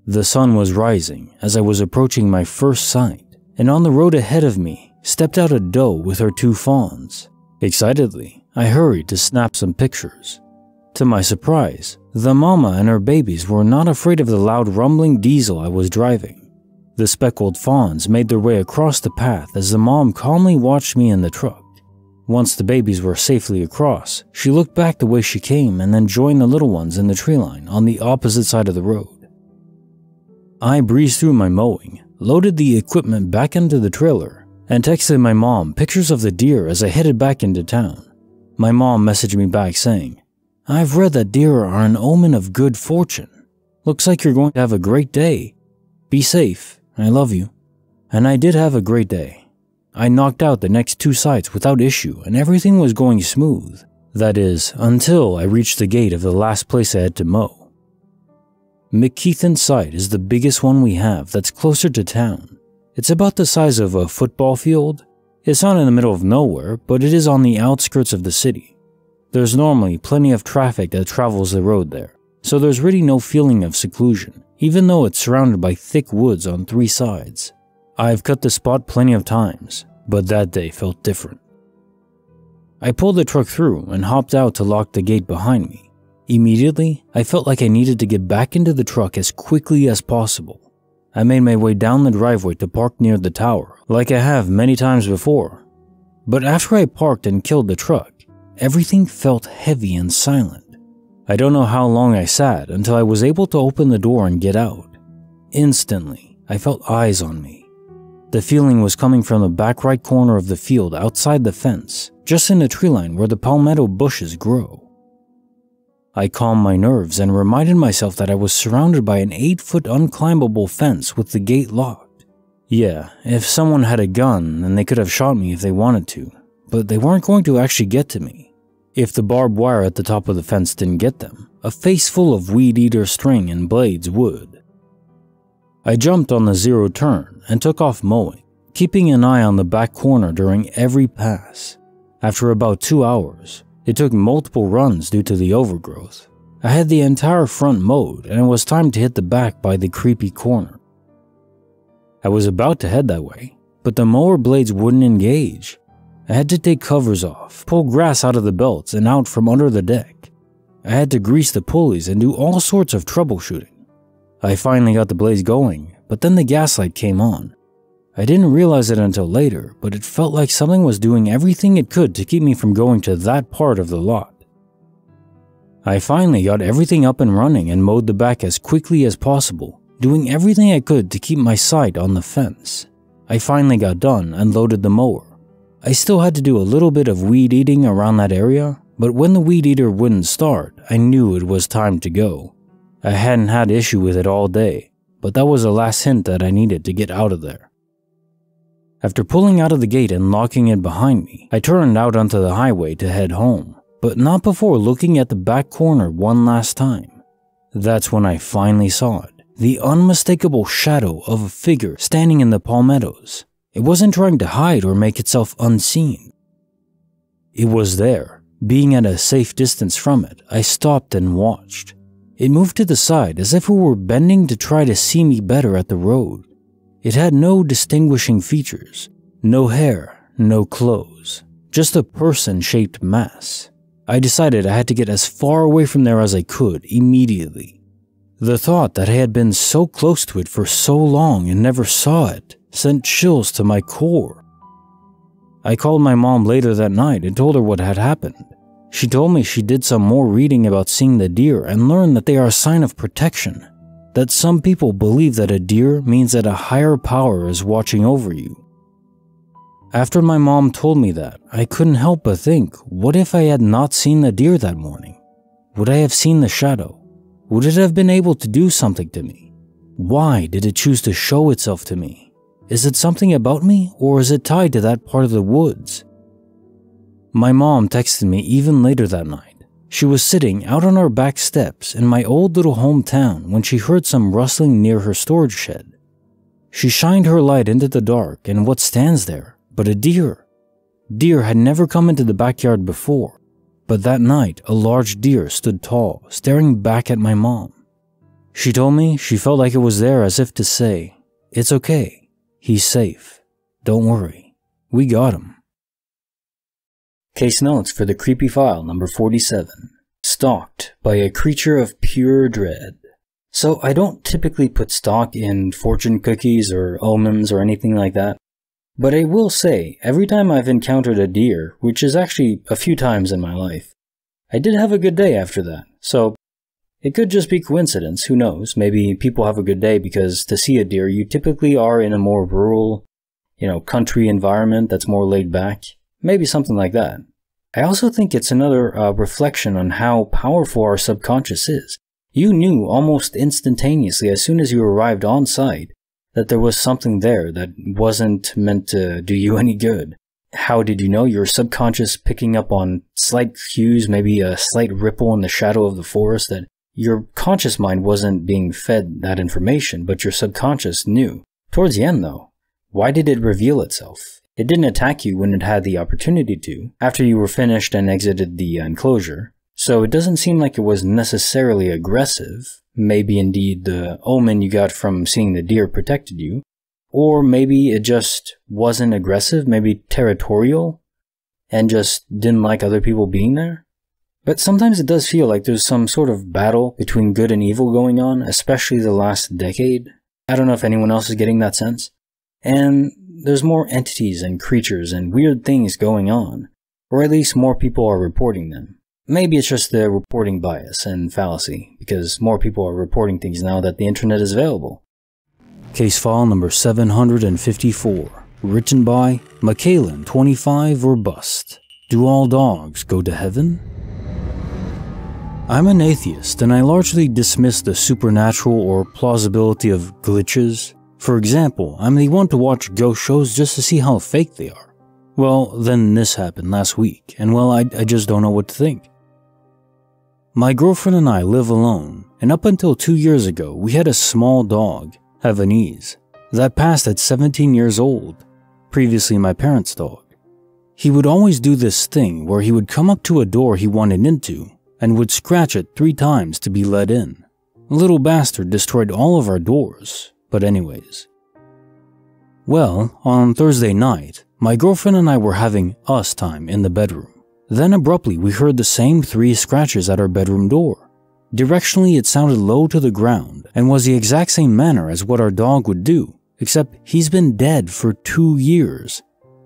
The sun was rising as I was approaching my first site, and on the road ahead of me stepped out a doe with her 2 fawns. Excitedly, I hurried to snap some pictures. To my surprise, the mama and her babies were not afraid of the loud rumbling diesel I was driving. The speckled fawns made their way across the path as the mom calmly watched me in the truck. Once the babies were safely across, she looked back the way she came and then joined the little ones in the tree line on the opposite side of the road. I breezed through my mowing, loaded the equipment back into the trailer, and texted my mom pictures of the deer as I headed back into town. My mom messaged me back saying, "I've read that deer are an omen of good fortune. Looks like you're going to have a great day. Be safe. I love you." And I did have a great day. I knocked out the next 2 sites without issue and everything was going smooth. That is, until I reached the gate of the last place I had to mow. McKeithen's site is the biggest one we have that's closer to town. It's about the size of a football field. It's not in the middle of nowhere, but it is on the outskirts of the city. There's normally plenty of traffic that travels the road there, so there's really no feeling of seclusion, even though it's surrounded by thick woods on 3 sides. I've cut the spot plenty of times, but that day felt different. I pulled the truck through and hopped out to lock the gate behind me. Immediately, I felt like I needed to get back into the truck as quickly as possible. I made my way down the driveway to park near the tower, like I have many times before. But after I parked and killed the truck, everything felt heavy and silent. I don't know how long I sat until I was able to open the door and get out. Instantly, I felt eyes on me. The feeling was coming from the back right corner of the field outside the fence, just in the tree line where the palmetto bushes grow. I calmed my nerves and reminded myself that I was surrounded by an 8-foot unclimbable fence with the gate locked. Yeah, if someone had a gun, then they could have shot me if they wanted to, but they weren't going to actually get to me. If the barbed wire at the top of the fence didn't get them, a face full of weed-eater string and blades would. I jumped on the 0 turn and took off mowing, keeping an eye on the back corner during every pass. After about 2 hours, it took multiple runs due to the overgrowth. I had the entire front mowed and it was time to hit the back by the creepy corner. I was about to head that way, but the mower blades wouldn't engage. I had to take covers off, pull grass out of the belts and out from under the deck. I had to grease the pulleys and do all sorts of troubleshooting. I finally got the blades going, but then the gas light came on. I didn't realize it until later, but it felt like something was doing everything it could to keep me from going to that part of the lot. I finally got everything up and running and mowed the back as quickly as possible, doing everything I could to keep my sight on the fence. I finally got done and loaded the mower. I still had to do a little bit of weed eating around that area, but when the weed eater wouldn't start, I knew it was time to go. I hadn't had issue with it all day, but that was the last hint that I needed to get out of there. After pulling out of the gate and locking it behind me, I turned out onto the highway to head home, but not before looking at the back corner one last time. That's when I finally saw it, the unmistakable shadow of a figure standing in the palmettos. It wasn't trying to hide or make itself unseen. It was there. Being at a safe distance from it, I stopped and watched. It moved to the side as if it were bending to try to see me better at the road. It had no distinguishing features, no hair, no clothes, just a person-shaped mass. I decided I had to get as far away from there as I could immediately. The thought that I had been so close to it for so long and never saw it sent chills to my core. I called my mom later that night and told her what had happened. She told me she did some more reading about seeing the deer and learned that they are a sign of protection, that some people believe that a deer means that a higher power is watching over you. After my mom told me that, I couldn't help but think, what if I had not seen the deer that morning? Would I have seen the shadow? Would it have been able to do something to me? Why did it choose to show itself to me? Is it something about me, or is it tied to that part of the woods? My mom texted me even later that night. She was sitting out on our back steps in my old little hometown when she heard some rustling near her storage shed. She shined her light into the dark, and what stands there but a deer? Deer had never come into the backyard before, but that night a large deer stood tall, staring back at my mom. She told me she felt like it was there as if to say, "It's okay. He's safe. Don't worry. We got him." Case notes for the creepy file number 47. Stalked by a creature of pure dread. So I don't typically put stock in fortune cookies or omens or anything like that. But I will say, every time I've encountered a deer, which is actually a few times in my life, I did have a good day after that. So it could just be coincidence, who knows? Maybe people have a good day because to see a deer, you typically are in a more rural, country environment that's more laid back. Maybe something like that. I also think it's another reflection on how powerful our subconscious is. You knew almost instantaneously as soon as you arrived on site that there was something there that wasn't meant to do you any good. How did you know? Your subconscious picking up on slight cues, maybe a slight ripple in the shadow of the forest, that your conscious mind wasn't being fed that information, but your subconscious knew. Towards the end though, why did it reveal itself? It didn't attack you when it had the opportunity to, after you were finished and exited the enclosure, so it doesn't seem like it was necessarily aggressive. Maybe indeed the omen you got from seeing the deer protected you, or maybe it just wasn't aggressive, maybe territorial, and just didn't like other people being there. But sometimes it does feel like there's some sort of battle between good and evil going on, especially the last decade. I don't know if anyone else is getting that sense. And there's more entities and creatures and weird things going on, or at least more people are reporting them. Maybe it's just the reporting bias and fallacy, because more people are reporting things now that the internet is available. Case file number 754, written by Macallan 25 or bust. Do all dogs go to heaven? I'm an atheist, and I largely dismiss the supernatural or plausibility of glitches. For example, I'm the one to watch ghost shows just to see how fake they are. Well, then this happened last week, and well, I just don't know what to think. My girlfriend and I live alone, and up until 2 years ago, we had a small dog, Havanese, that passed at 17 years old, previously my parents' dog. He would always do this thing where he would come up to a door he wanted into, and would scratch it 3 times to be let in. Little bastard destroyed all of our doors, but anyways. Well, on Thursday night, my girlfriend and I were having us time in the bedroom. Then abruptly we heard the same 3 scratches at our bedroom door. Directionally it sounded low to the ground and was the exact same manner as what our dog would do, except he's been dead for 2 years.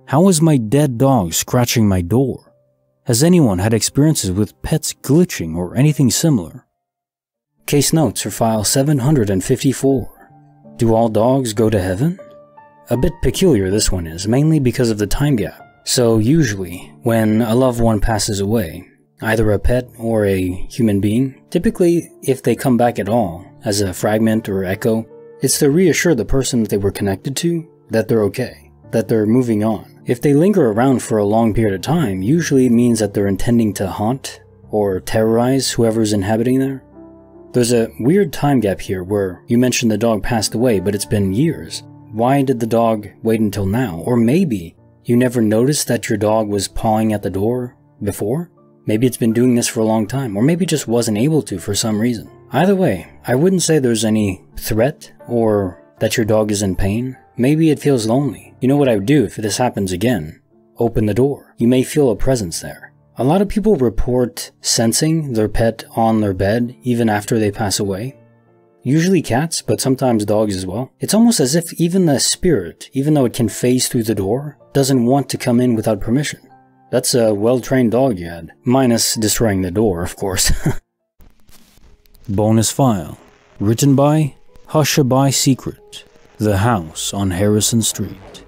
How is my dead dog scratching my door? Has anyone had experiences with pets glitching or anything similar? Case notes for file 754. Do all dogs go to heaven? A bit peculiar this one is, mainly because of the time gap. So usually, when a loved one passes away, either a pet or a human being, typically if they come back at all, as a fragment or echo, it's to reassure the person that they were connected to that they're okay, that they're moving on. If they linger around for a long period of time, usually it means that they're intending to haunt or terrorize whoever's inhabiting there. There's a weird time gap here where you mentioned the dog passed away, but it's been years. Why did the dog wait until now? Or maybe you never noticed that your dog was pawing at the door before? Maybe it's been doing this for a long time, or maybe just wasn't able to for some reason. Either way, I wouldn't say there's any threat or that your dog is in pain. Maybe it feels lonely. You know what I would do if this happens again? Open the door. You may feel a presence there. A lot of people report sensing their pet on their bed even after they pass away. Usually cats, but sometimes dogs as well. It's almost as if even the spirit, even though it can phase through the door, doesn't want to come in without permission. That's a well-trained dog you had. Minus destroying the door, of course. Bonus file. Written by Hushabye Secret. The House on Harrison Street.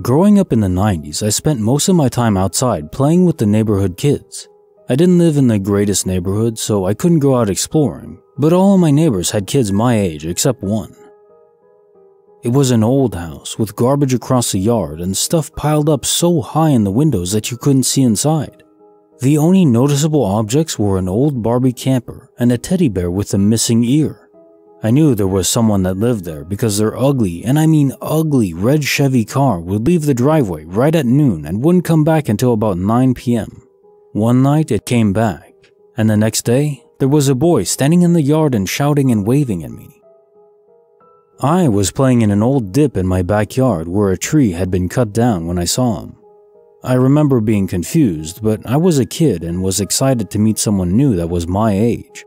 Growing up in the 90s, I spent most of my time outside playing with the neighborhood kids. I didn't live in the greatest neighborhood, so I couldn't go out exploring, but all of my neighbors had kids my age except one. It was an old house with garbage across the yard and stuff piled up so high in the windows that you couldn't see inside. The only noticeable objects were an old Barbie camper and a teddy bear with a missing ear. I knew there was someone that lived there because their ugly, and I mean ugly, red Chevy car would leave the driveway right at noon and wouldn't come back until about 9 p.m. One night it came back, and the next day there was a boy standing in the yard and shouting and waving at me. I was playing in an old dip in my backyard where a tree had been cut down when I saw him. I remember being confused, but I was a kid and was excited to meet someone new that was my age.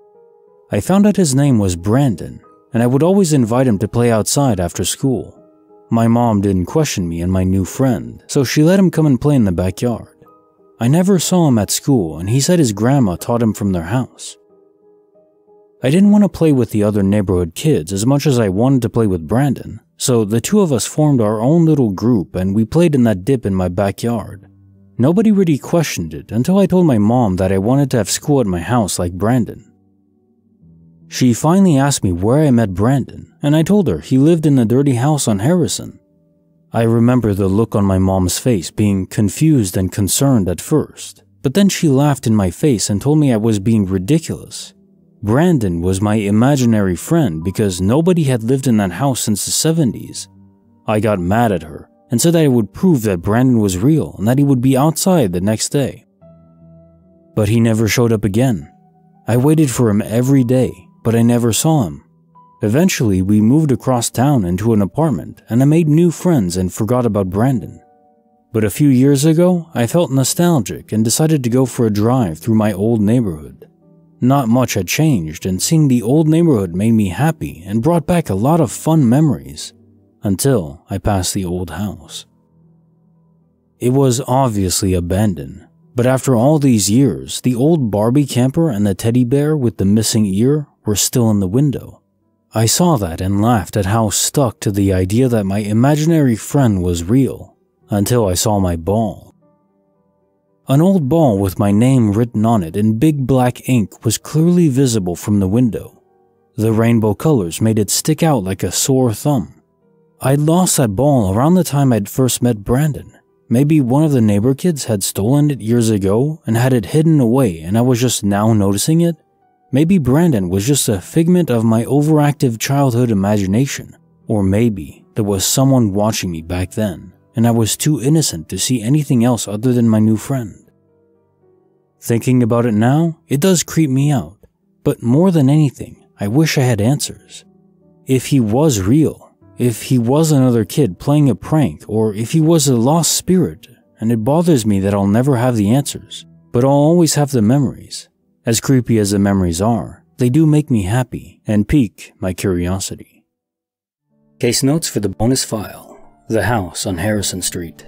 I found out his name was Brandon, and I would always invite him to play outside after school. My mom didn't question me and my new friend, so she let him come and play in the backyard. I never saw him at school, and he said his grandma taught him from their house. I didn't want to play with the other neighborhood kids as much as I wanted to play with Brandon, so the two of us formed our own little group and we played in that dip in my backyard. Nobody really questioned it until I told my mom that I wanted to have school at my house like Brandon. She finally asked me where I met Brandon, and I told her he lived in the dirty house on Harrison. I remember the look on my mom's face being confused and concerned at first, but then she laughed in my face and told me I was being ridiculous. Brandon was my imaginary friend because nobody had lived in that house since the 70s. I got mad at her and said that I would prove that Brandon was real and that he would be outside the next day. But he never showed up again. I waited for him every day, but I never saw him. Eventually, we moved across town into an apartment and I made new friends and forgot about Brandon. But a few years ago, I felt nostalgic and decided to go for a drive through my old neighborhood. Not much had changed, and seeing the old neighborhood made me happy and brought back a lot of fun memories, until I passed the old house. It was obviously abandoned, but after all these years, the old Barbie camper and the teddy bear with the missing ear were still in the window. I saw that and laughed at how stuck to the idea that my imaginary friend was real, until I saw my ball. An old ball with my name written on it in big black ink was clearly visible from the window. The rainbow colors made it stick out like a sore thumb. I'd lost that ball around the time I'd first met Brandon. Maybe one of the neighbor kids had stolen it years ago and had it hidden away and I was just now noticing it. Maybe Brandon was just a figment of my overactive childhood imagination. Or maybe there was someone watching me back then, and I was too innocent to see anything else other than my new friend. Thinking about it now, it does creep me out, but more than anything, I wish I had answers. If he was real, if he was another kid playing a prank, or if he was a lost spirit, and it bothers me that I'll never have the answers, but I'll always have the memories. As creepy as the memories are, they do make me happy and pique my curiosity. Case notes for the bonus file: The House on Harrison Street.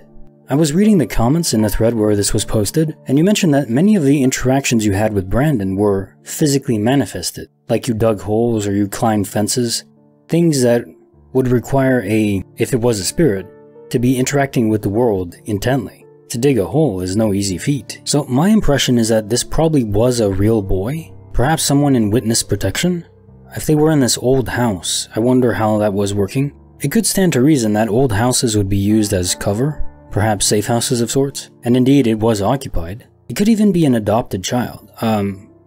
I was reading the comments in the thread where this was posted, and you mentioned that many of the interactions you had with Brandon were physically manifested, like you dug holes or you climbed fences, things that would require if it was a spirit, to be interacting with the world intently. To dig a hole is no easy feat. So my impression is that this probably was a real boy, perhaps someone in witness protection. If they were in this old house, I wonder how that was working. It could stand to reason that old houses would be used as cover, perhaps safe houses of sorts, and indeed it was occupied. It could even be an adopted child,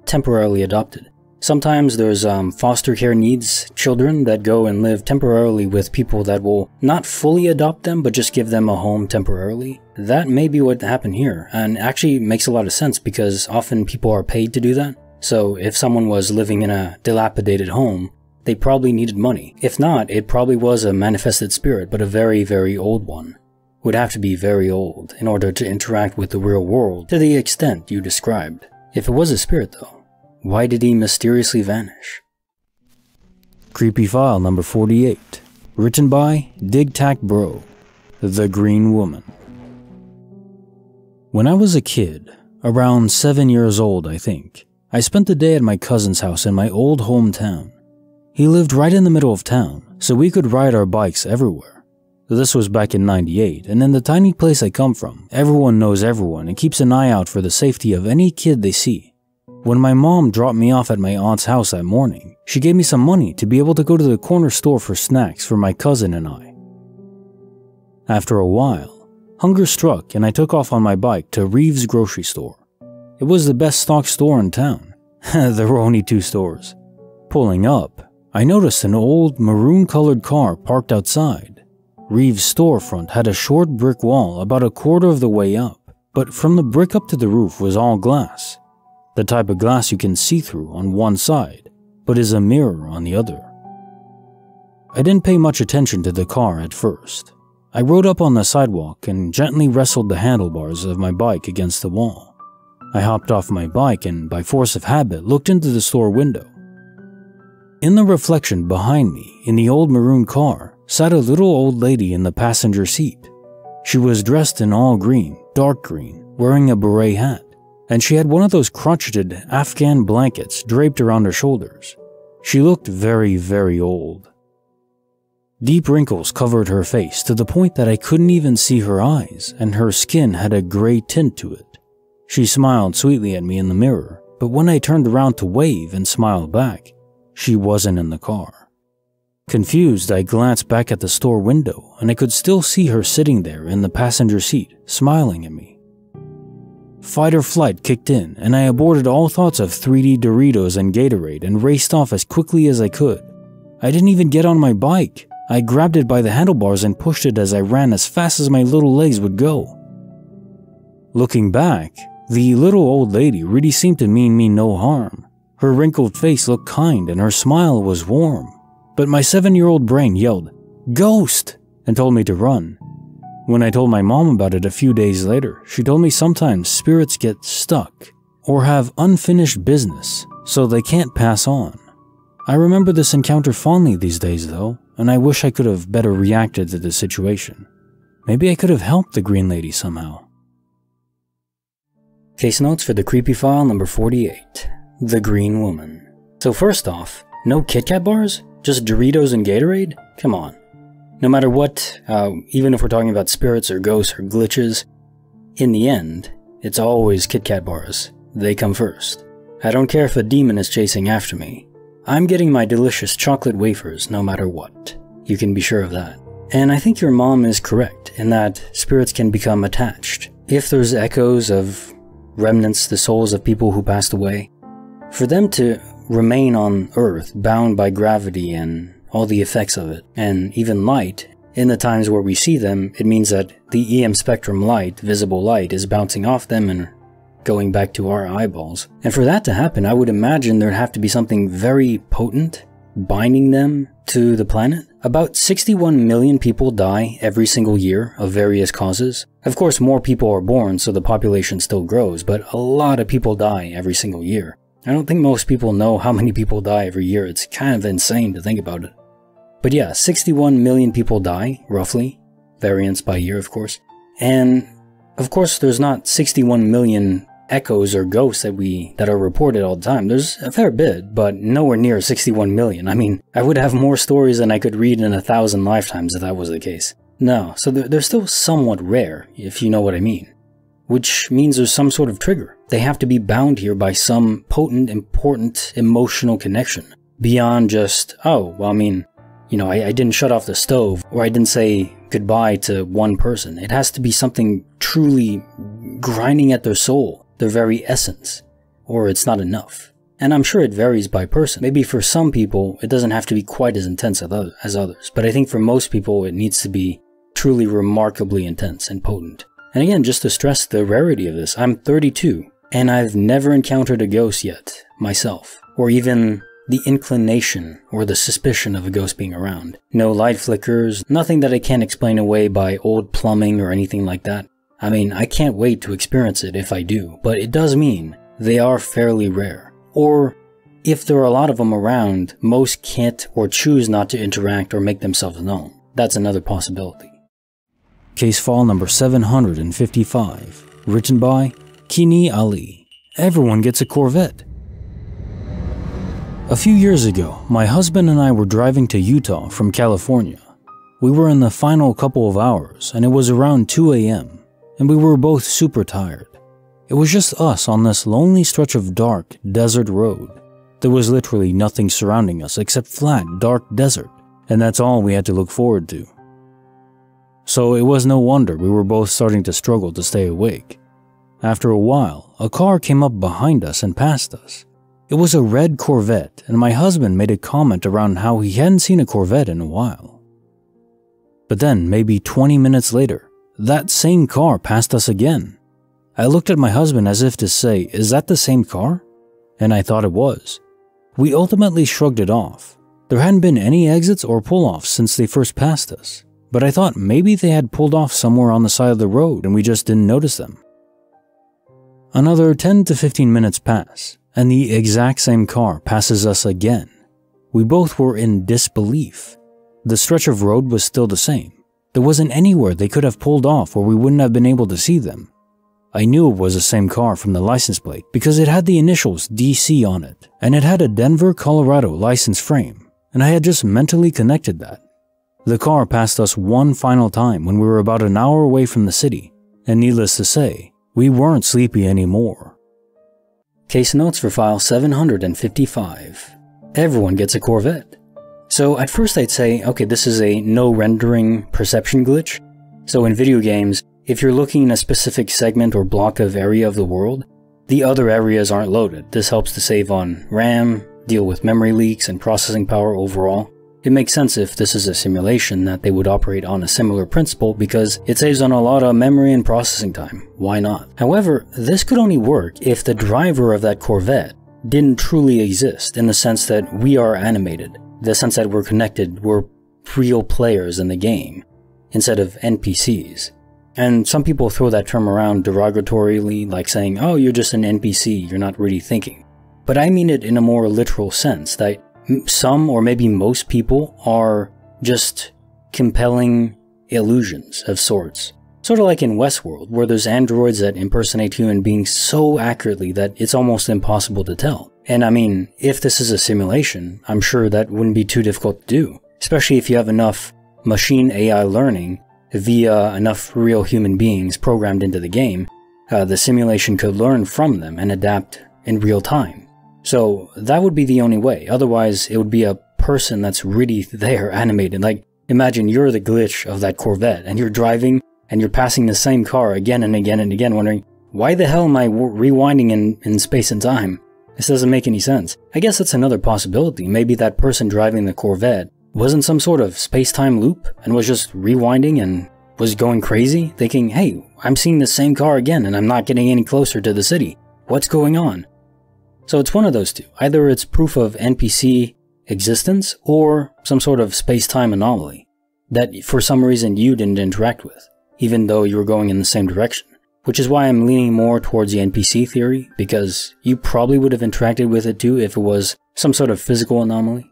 temporarily adopted. Sometimes there's foster care needs children that go and live temporarily with people that will not fully adopt them, but just give them a home temporarily. That may be what happened here, and actually makes a lot of sense because often people are paid to do that. So if someone was living in a dilapidated home, they probably needed money. If not, it probably was a manifested spirit, but a very, very old one. Would have to be very old in order to interact with the real world to the extent you described. If it was a spirit though, why did he mysteriously vanish? Creepy file number 48. Written by Dig Tac Bro, The Green Woman. When I was a kid, around 7 years old I think, I spent the day at my cousin's house in my old hometown. He lived right in the middle of town, so we could ride our bikes everywhere. This was back in '98, and in the tiny place I come from, everyone knows everyone and keeps an eye out for the safety of any kid they see. When my mom dropped me off at my aunt's house that morning, she gave me some money to be able to go to the corner store for snacks for my cousin and I. After a while, hunger struck and I took off on my bike to Reeves' grocery store. It was the best stocked store in town. There were only 2 stores. Pulling up, I noticed an old maroon-colored car parked outside. Reeves' storefront had a short brick wall about a quarter of the way up, but from the brick up to the roof was all glass. The type of glass you can see through on one side, but is a mirror on the other. I didn't pay much attention to the car at first. I rode up on the sidewalk and gently wrestled the handlebars of my bike against the wall. I hopped off my bike and, by force of habit, looked into the store window. In the reflection behind me, in the old maroon car, sat a little old lady in the passenger seat. She was dressed in all green, dark green, wearing a beret hat, and she had one of those crotcheted Afghan blankets draped around her shoulders. She looked very, very old. Deep wrinkles covered her face to the point that I couldn't even see her eyes, and her skin had a gray tint to it. She smiled sweetly at me in the mirror, but when I turned around to wave and smile back, she wasn't in the car. Confused, I glanced back at the store window and I could still see her sitting there in the passenger seat, smiling at me. Fight or flight kicked in and I aborted all thoughts of 3D Doritos and Gatorade and raced off as quickly as I could. I didn't even get on my bike. I grabbed it by the handlebars and pushed it as I ran as fast as my little legs would go. Looking back, the little old lady really seemed to mean me no harm. Her wrinkled face looked kind and her smile was warm. But my 7-year-old brain yelled, "Ghost!" and told me to run. When I told my mom about it a few days later, she told me sometimes spirits get stuck or have unfinished business, so they can't pass on. I remember this encounter fondly these days though, and I wish I could have better reacted to the situation. Maybe I could have helped the green lady somehow. Case notes for the creepy file number 48, The Green Woman. So first off, no Kit Kat bars? Just Doritos and Gatorade? Come on. No matter what, even if we're talking about spirits or ghosts or glitches, in the end, it's always Kit Kat bars. They come first. I don't care if a demon is chasing after me. I'm getting my delicious chocolate wafers no matter what. You can be sure of that. And I think your mom is correct in that spirits can become attached. If there's echoes of remnants, the souls of people who passed away, for them to remain on Earth bound by gravity and all the effects of it, and even light, in the times where we see them, it means that the EM spectrum light, visible light, is bouncing off them and going back to our eyeballs. And for that to happen, I would imagine there'd have to be something very potent binding them to the planet. About 61 million people die every single year of various causes. Of course, more people are born, so the population still grows, but a lot of people die every single year. I don't think most people know how many people die every year. It's kind of insane to think about it. But yeah, 61 million people die, roughly. Variance by year, of course. And, of course, there's not 61 million echoes or ghosts that are reported all the time. There's a fair bit, but nowhere near 61 million. I mean, I would have more stories than I could read in 1,000 lifetimes if that was the case. No, so they're still somewhat rare, if you know what I mean. Which means there's some sort of trigger. They have to be bound here by some potent, important, emotional connection. Beyond just, oh, well, I mean, you know, I didn't shut off the stove, or I didn't say goodbye to one person. It has to be something truly grinding at their soul, their very essence, or it's not enough. And I'm sure it varies by person. Maybe for some people, it doesn't have to be quite as intense as others, but I think for most people, it needs to be truly remarkably intense and potent. And again, just to stress the rarity of this, I'm 32, and I've never encountered a ghost yet, myself, or even the inclination or the suspicion of a ghost being around. No light flickers, nothing that I can't explain away by old plumbing or anything like that. I mean, I can't wait to experience it if I do, but it does mean they are fairly rare. Or, if there are a lot of them around, most can't or choose not to interact or make themselves known. That's another possibility. Case file number 755, written by Kini Ali. Everyone gets a Corvette. A few years ago, my husband and I were driving to Utah from California. We were in the final couple of hours, and it was around 2 a.m., and we were both super tired. It was just us on this lonely stretch of dark, desert road. There was literally nothing surrounding us except flat, dark desert, and that's all we had to look forward to. So it was no wonder we were both starting to struggle to stay awake. After a while, a car came up behind us and passed us. It was a red Corvette, and my husband made a comment around how he hadn't seen a Corvette in a while. But then, maybe 20 minutes later, that same car passed us again. I looked at my husband as if to say, "Is that the same car?" And I thought it was. We ultimately shrugged it off. There hadn't been any exits or pull-offs since they first passed us, but I thought maybe they had pulled off somewhere on the side of the road and we just didn't notice them. Another 10 to 15 minutes pass, and the exact same car passes us again. We both were in disbelief. The stretch of road was still the same. There wasn't anywhere they could have pulled off where we wouldn't have been able to see them. I knew it was the same car from the license plate because it had the initials DC on it, and it had a Denver, Colorado license frame, and I had just mentally connected that. The car passed us one final time when we were about an hour away from the city, and needless to say, we weren't sleepy anymore. Case notes for file 755. Everyone gets a Corvette. So at first I'd say, okay, this is a no rendering perception glitch. So in video games, if you're looking in a specific segment or block of area of the world, the other areas aren't loaded. This helps to save on RAM, deal with memory leaks and processing power overall. It makes sense if this is a simulation that they would operate on a similar principle because it saves on a lot of memory and processing time. Why not? However, this could only work if the driver of that Corvette didn't truly exist in the sense that we are animated, the sense that we're connected, we're real players in the game, instead of NPCs. And some people throw that term around derogatorily, like saying, oh, you're just an NPC, you're not really thinking. But I mean it in a more literal sense, that some or maybe most people are just compelling illusions of sorts. Sort of like in Westworld, where there's androids that impersonate human beings so accurately that it's almost impossible to tell. And I mean, if this is a simulation, I'm sure that wouldn't be too difficult to do, especially if you have enough machine AI learning via enough real human beings programmed into the game. The simulation could learn from them and adapt in real time. So that would be the only way. Otherwise, it would be a person that's really there animated. Like, imagine you're the glitch of that Corvette and you're driving and you're passing the same car again and again and again, wondering, why the hell am I rewinding in space and time? This doesn't make any sense. I guess that's another possibility. Maybe that person driving the Corvette was in some sort of space-time loop and was just rewinding and was going crazy, thinking, hey, I'm seeing the same car again and I'm not getting any closer to the city. What's going on? So it's one of those two. Either it's proof of NPC existence or some sort of space-time anomaly that for some reason you didn't interact with, even though you were going in the same direction. Which is why I'm leaning more towards the NPC theory, because you probably would have interacted with it too if it was some sort of physical anomaly.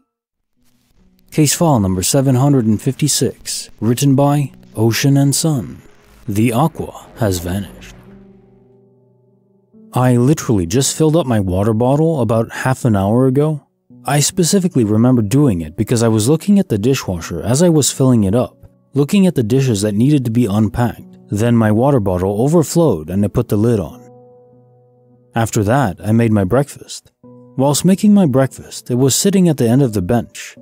Case file number 756, written by Ocean and Sun. The Aqua has vanished. I literally just filled up my water bottle about half an hour ago. I specifically remember doing it because I was looking at the dishwasher as I was filling it up, looking at the dishes that needed to be unpacked. Then my water bottle overflowed and I put the lid on. After that, I made my breakfast. Whilst making my breakfast, it was sitting at the end of the bench.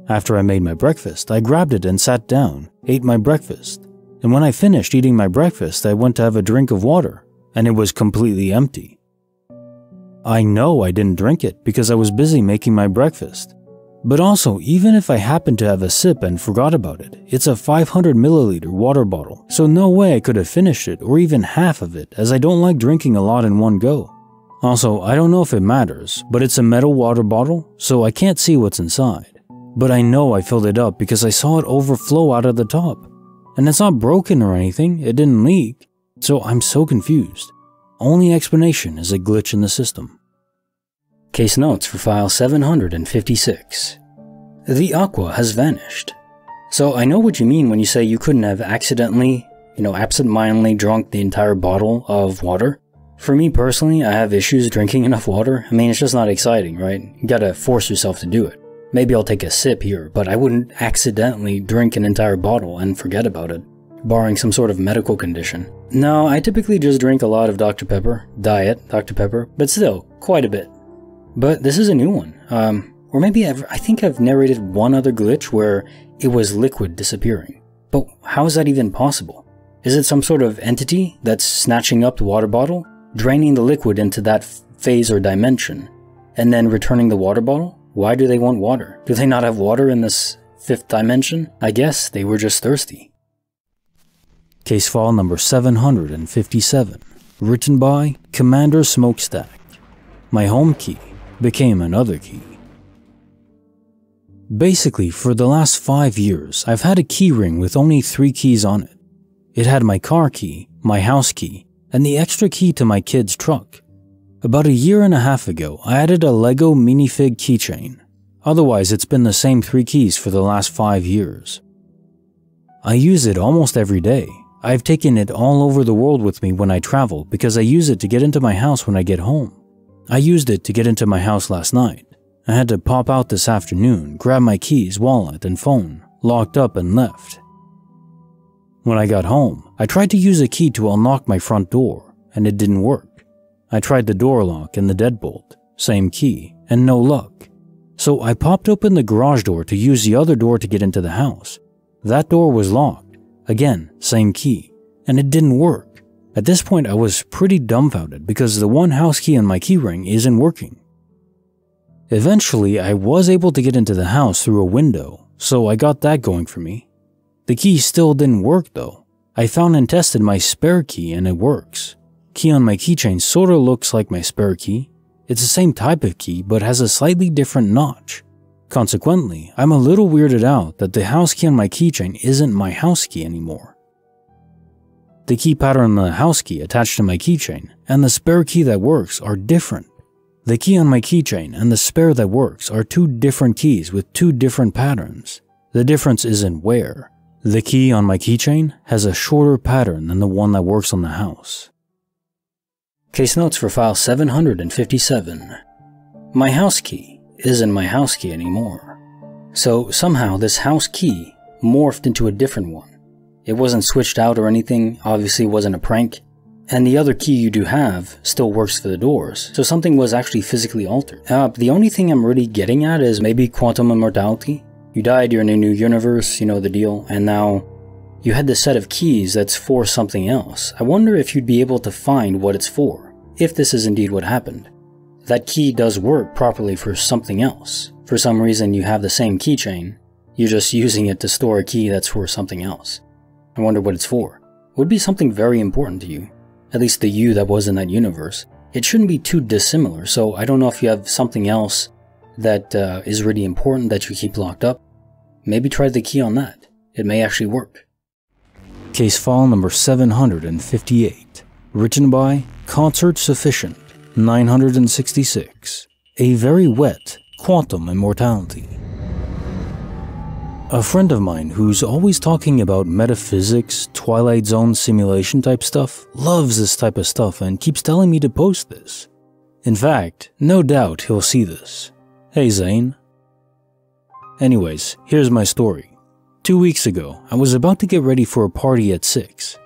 After I made my breakfast, I grabbed it and sat down, ate my breakfast. And when I finished eating my breakfast, I went to have a drink of water. And it was completely empty. I know I didn't drink it because I was busy making my breakfast. But also, even if I happened to have a sip and forgot about it, it's a 500 milliliter water bottle, so no way I could have finished it or even half of it, as I don't like drinking a lot in one go. Also, I don't know if it matters, but it's a metal water bottle, so I can't see what's inside. But I know I filled it up because I saw it overflow out of the top. And it's not broken or anything, it didn't leak. So I'm so confused. Only explanation is a glitch in the system. Case notes for file 756. The Aqua has vanished. So I know what you mean when you say you couldn't have accidentally, absent-mindedly drunk the entire bottle of water. For me personally, I have issues drinking enough water. I mean, it's just not exciting, right? You gotta force yourself to do it. Maybe I'll take a sip here, but I wouldn't accidentally drink an entire bottle and forget about it, barring some sort of medical condition. No, I typically just drink a lot of Dr. Pepper, Diet Dr. Pepper, but still, quite a bit. But this is a new one. Or maybe I think I've narrated one other glitch where it was liquid disappearing. But how is that even possible? Is it some sort of entity that's snatching up the water bottle, draining the liquid into that phase or dimension, and then returning the water bottle? Why do they want water? Do they not have water in this fifth dimension? I guess they were just thirsty. Case file number 757, written by Commander Smokestack. My home key became another key. Basically, for the last 5 years, I've had a key ring with only 3 keys on it. It had my car key, my house key, and the extra key to my kid's truck. About a year and a half ago, I added a Lego minifig keychain. Otherwise, it's been the same 3 keys for the last 5 years. I use it almost every day. I've taken it all over the world with me when I travel because I use it to get into my house when I get home. I used it to get into my house last night. I had to pop out this afternoon, grab my keys, wallet, and phone, locked up and left. When I got home, I tried to use a key to unlock my front door, and it didn't work. I tried the door lock and the deadbolt, same key, and no luck. So I popped open the garage door to use the other door to get into the house. That door was locked. Again, same key. And it didn't work. At this point, I was pretty dumbfounded because the one house key on my keyring isn't working. Eventually, I was able to get into the house through a window, so I got that going for me. The key still didn't work though. I found and tested my spare key and it works. Key on my keychain sorta looks like my spare key. It's the same type of key but has a slightly different notch. Consequently, I'm a little weirded out that the house key on my keychain isn't my house key anymore. The key pattern on the house key attached to my keychain and the spare key that works are different. The key on my keychain and the spare that works are two different keys with two different patterns. The difference isn't where. The key on my keychain has a shorter pattern than the one that works on the house. Case notes for file 757. My house key isn't my house key anymore. So somehow this house key morphed into a different one. It wasn't switched out or anything, obviously it wasn't a prank. And the other key you do have still works for the doors, so something was actually physically altered. The only thing I'm really getting at is maybe quantum immortality. You died, you're in a new universe, you know the deal, and now you had this set of keys that's for something else. I wonder if you'd be able to find what it's for, if this is indeed what happened. That key does work properly for something else. For some reason you have the same keychain, you're just using it to store a key that's for something else. I wonder what it's for. It would be something very important to you. At least the you that was in that universe. It shouldn't be too dissimilar, so I don't know if you have something else that is really important that you keep locked up. Maybe try the key on that. It may actually work. Case file number 758. Written by Concert Sufficient 966. A very wet quantum immortality. A friend of mine who's always talking about metaphysics, Twilight Zone simulation type stuff, loves this type of stuff and keeps telling me to post this. In fact, no doubt he'll see this. Hey Zane. Anyways, here's my story. 2 weeks ago, I was about to get ready for a party at 6.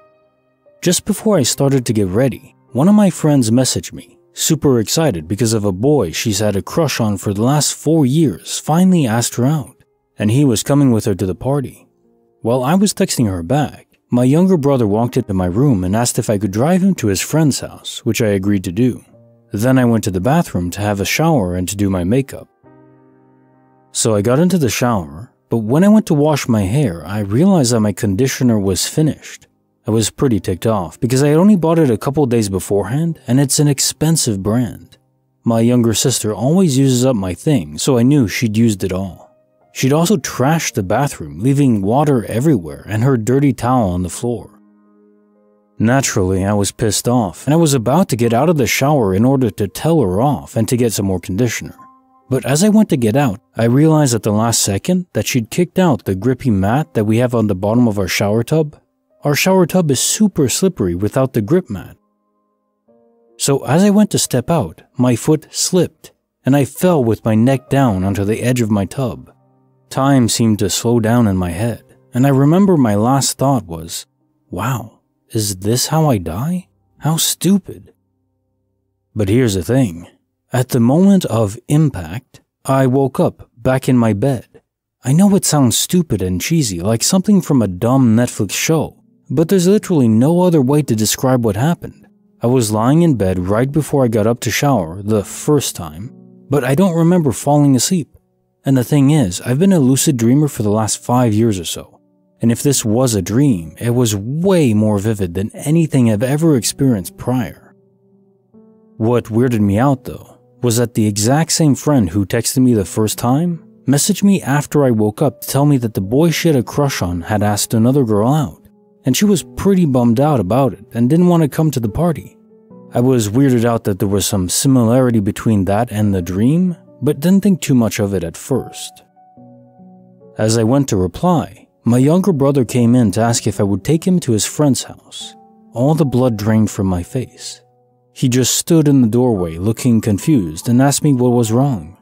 Just before I started to get ready, one of my friends messaged me, super excited because of a boy she's had a crush on for the last 4 years finally asked her out. And he was coming with her to the party. While I was texting her back, my younger brother walked into my room and asked if I could drive him to his friend's house, which I agreed to do. Then I went to the bathroom to have a shower and to do my makeup. So I got into the shower, but when I went to wash my hair, I realized that my conditioner was finished. I was pretty ticked off because I had only bought it a couple days beforehand and it's an expensive brand. My younger sister always uses up my things, so I knew she'd used it all. She'd also trashed the bathroom, leaving water everywhere and her dirty towel on the floor. Naturally, I was pissed off, and I was about to get out of the shower in order to tell her off and to get some more conditioner. But as I went to get out, I realized at the last second that she'd kicked out the grippy mat that we have on the bottom of our shower tub. Our shower tub is super slippery without the grip mat. So as I went to step out, my foot slipped, and I fell with my neck down onto the edge of my tub. Time seemed to slow down in my head, and I remember my last thought was, wow, is this how I die? How stupid. But here's the thing. At the moment of impact, I woke up back in my bed. I know it sounds stupid and cheesy, like something from a dumb Netflix show, but there's literally no other way to describe what happened. I was lying in bed right before I got up to shower the first time, but I don't remember falling asleep. And the thing is, I've been a lucid dreamer for the last 5 years or so, and if this was a dream, it was way more vivid than anything I've ever experienced prior. What weirded me out though, was that the exact same friend who texted me the first time, messaged me after I woke up to tell me that the boy she had a crush on had asked another girl out, and she was pretty bummed out about it and didn't want to come to the party. I was weirded out that there was some similarity between that and the dream, but didn't think too much of it at first. As I went to reply, my younger brother came in to ask if I would take him to his friend's house. All the blood drained from my face. He just stood in the doorway looking confused and asked me what was wrong.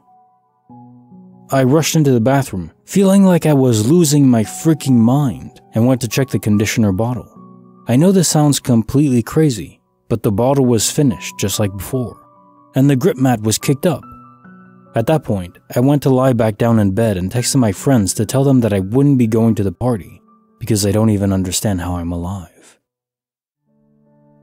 I rushed into the bathroom, feeling like I was losing my freaking mind, and went to check the conditioner bottle. I know this sounds completely crazy, but the bottle was finished just like before, and the grip mat was kicked up. At that point, I went to lie back down in bed and texted my friends to tell them that I wouldn't be going to the party, because I don't even understand how I'm alive.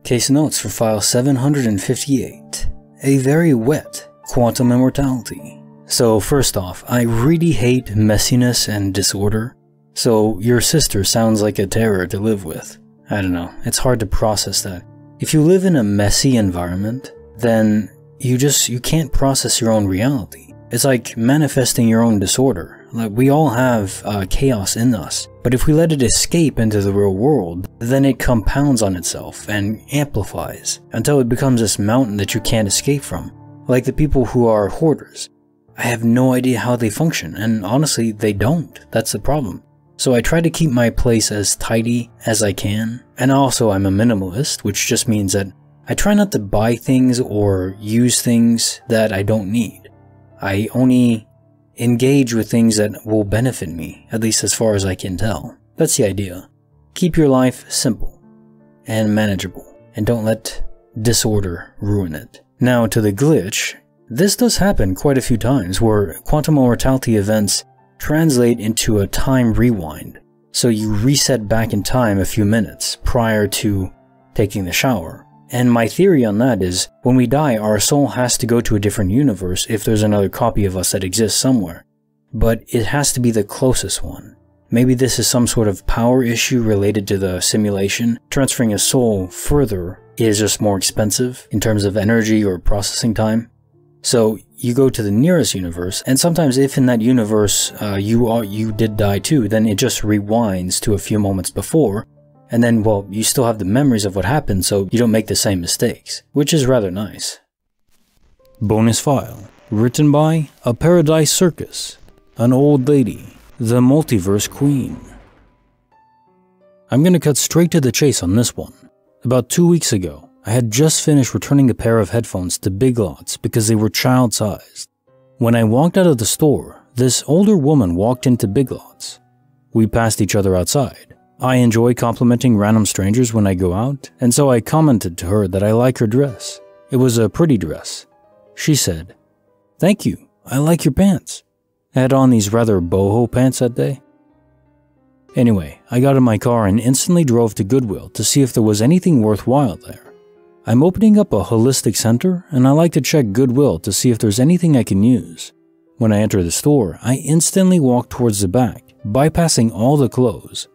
Case notes for file 758. A very wet quantum immortality. So first off, I really hate messiness and disorder, so your sister sounds like a terror to live with. I don't know, it's hard to process that. If you live in a messy environment, then you can't process your own reality. It's like manifesting your own disorder. Like, we all have chaos in us, but if we let it escape into the real world, then it compounds on itself and amplifies until it becomes this mountain that you can't escape from. Like the people who are hoarders. I have no idea how they function, and honestly, they don't. That's the problem. So I try to keep my place as tidy as I can, and also I'm a minimalist, which just means that I try not to buy things or use things that I don't need. I only engage with things that will benefit me, at least as far as I can tell. That's the idea. Keep your life simple and manageable, and don't let disorder ruin it. Now to the glitch. This does happen quite a few times where quantum immortality events translate into a time rewind. So you reset back in time a few minutes prior to taking the shower. And my theory on that is, when we die, our soul has to go to a different universe if there's another copy of us that exists somewhere. But it has to be the closest one. Maybe this is some sort of power issue related to the simulation. Transferring a soul further is just more expensive in terms of energy or processing time. So you go to the nearest universe, and sometimes if in that universe you did die too, then it just rewinds to a few moments before, and then, well, you still have the memories of what happened, so you don't make the same mistakes, which is rather nice. Bonus file, written by A Paradise Circus, an old lady, the multiverse queen. I'm gonna cut straight to the chase on this one. About 2 weeks ago, I had just finished returning a pair of headphones to Big Lots because they were child-sized. When I walked out of the store, this older woman walked into Big Lots. We passed each other outside. I enjoy complimenting random strangers when I go out, and so I commented to her that I like her dress. It was a pretty dress. She said, "Thank you, I like your pants." I had on these rather boho pants that day. Anyway, I got in my car and instantly drove to Goodwill to see if there was anything worthwhile there. I'm opening up a holistic center, and I like to check Goodwill to see if there's anything I can use. When I enter the store, I instantly walk towards the back, bypassing all the clothes.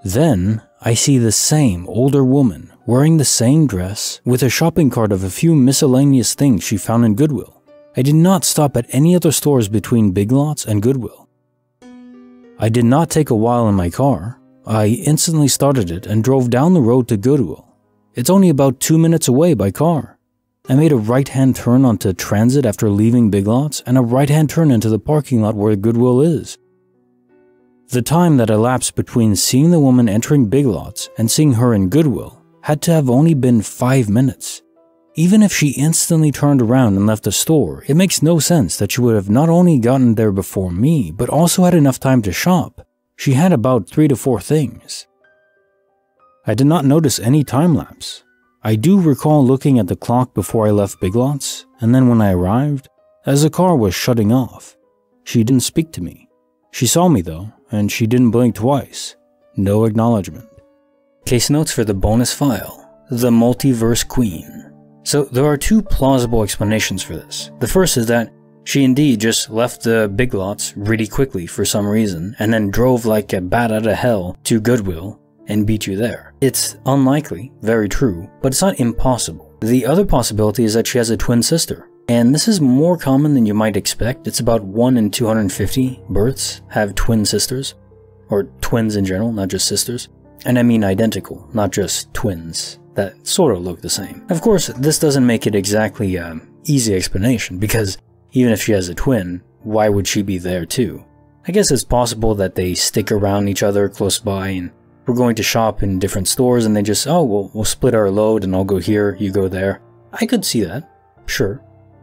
Then, I see the same older woman wearing the same dress with a shopping cart of a few miscellaneous things she found in Goodwill. I did not stop at any other stores between Big Lots and Goodwill. I did not take a while in my car. I instantly started it and drove down the road to Goodwill. It's only about 2 minutes away by car. I made a right-hand turn onto Transit after leaving Big Lots and a right-hand turn into the parking lot where Goodwill is. The time that elapsed between seeing the woman entering Big Lots and seeing her in Goodwill had to have only been 5 minutes. Even if she instantly turned around and left the store, it makes no sense that she would have not only gotten there before me, but also had enough time to shop. She had about 3 to 4 things. I did not notice any time lapse. I do recall looking at the clock before I left Big Lots, and then when I arrived, as the car was shutting off. She didn't speak to me. She saw me though, and she didn't blink twice. No acknowledgement. Case notes for the bonus file, the Multiverse Queen. So there are 2 plausible explanations for this. The first is that she indeed just left the Big Lots really quickly for some reason, and then drove like a bat out of hell to Goodwill and beat you there. It's unlikely, very true, but it's not impossible. The other possibility is that she has a twin sister, and this is more common than you might expect. It's about 1 in 250 births have twin sisters, or twins in general, not just sisters. And I mean identical, not just twins that sort of look the same. Of course, this doesn't make it exactly an easy explanation, because even if she has a twin, why would she be there too? I guess it's possible that they stick around each other close by and we're going to shop in different stores and they just, oh, well, we'll split our load and I'll go here, you go there. I could see that, sure.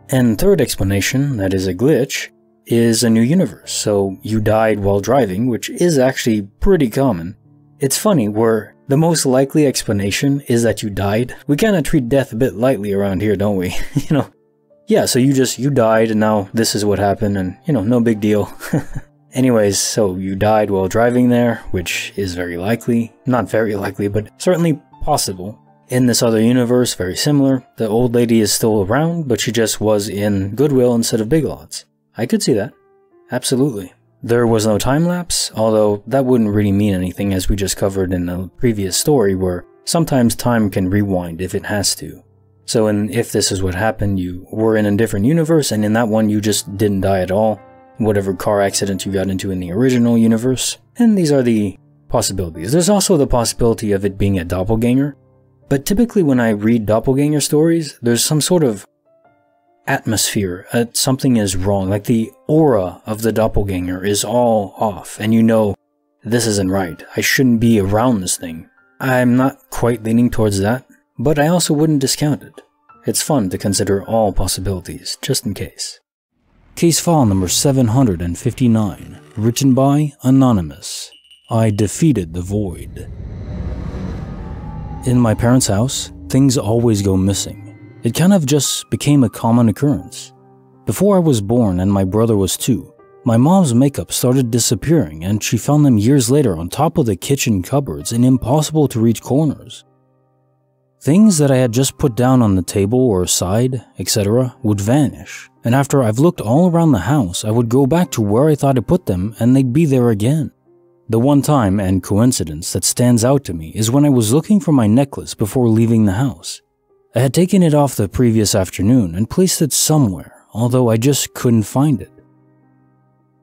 And third explanation, that is a glitch, is a new universe. So you died while driving, which is actually pretty common. It's funny, where the most likely explanation is that you died. We kind of treat death a bit lightly around here, don't we? Yeah, so you died and now this is what happened and, no big deal. Anyways, so you died while driving there, which is very likely. Not very likely, but certainly possible. In this other universe, very similar. The old lady is still around, but she just was in Goodwill instead of Big Lots. I could see that. Absolutely. There was no time lapse, although that wouldn't really mean anything, as we just covered in the previous story, where sometimes time can rewind if it has to. So if this is what happened, you were in a different universe, and in that one you just didn't die at all. Whatever car accident you got into in the original universe. And these are the possibilities. There's also the possibility of it being a doppelganger. But typically when I read doppelganger stories, there's some sort of atmosphere. Something is wrong. Like the aura of the doppelganger is all off. And this isn't right. I shouldn't be around this thing. I'm not quite leaning towards that. But I also wouldn't discount it. It's fun to consider all possibilities, just in case. Case file number 759, written by Anonymous. I defeated the void. In my parents' house, things always go missing. It kind of just became a common occurrence. Before I was born and my brother was 2, my mom's makeup started disappearing and she found them years later on top of the kitchen cupboards in impossible to reach corners. Things that I had just put down on the table or side, etc. would vanish, and after I've looked all around the house, I would go back to where I thought I put them and they'd be there again. The one time and coincidence that stands out to me is when I was looking for my necklace before leaving the house. I had taken it off the previous afternoon and placed it somewhere, although I just couldn't find it.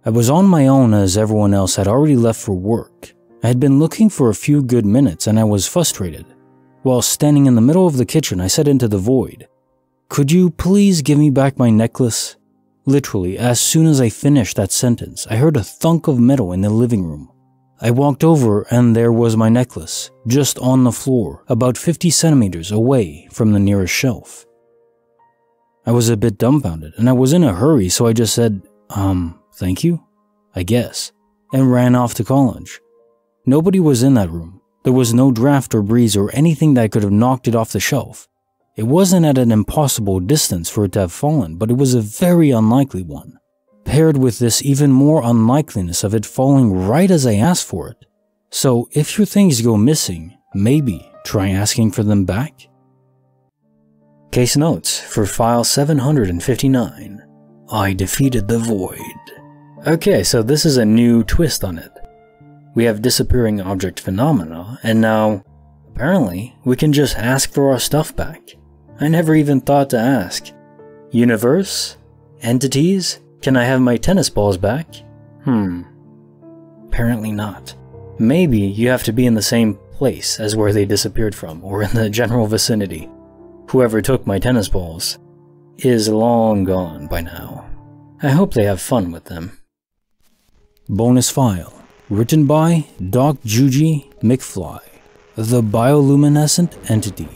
I was on my own as everyone else had already left for work. I had been looking for a few good minutes and I was frustrated. While standing in the middle of the kitchen, I said into the void, "Could you please give me back my necklace?" Literally, as soon as I finished that sentence, I heard a thunk of metal in the living room. I walked over and there was my necklace, just on the floor, about 50 centimeters away from the nearest shelf. I was a bit dumbfounded, and I was in a hurry, so I just said, thank you, I guess, and ran off to college. Nobody was in that room. There was no draft or breeze or anything that could have knocked it off the shelf. It wasn't at an impossible distance for it to have fallen, but it was a very unlikely one. Paired with this even more unlikeliness of it falling right as I asked for it. So if your things go missing, maybe try asking for them back? Case notes for file 759. I defeated the void. Okay, so this is a new twist on it. We have disappearing object phenomena, and now, apparently, we can just ask for our stuff back. I never even thought to ask. Universe? Entities? Can I have my tennis balls back? Apparently not. Maybe you have to be in the same place as where they disappeared from, or in the general vicinity. Whoever took my tennis balls is long gone by now. I hope they have fun with them. Bonus file. Written by Doc Juji McFly, the Bioluminescent Entity.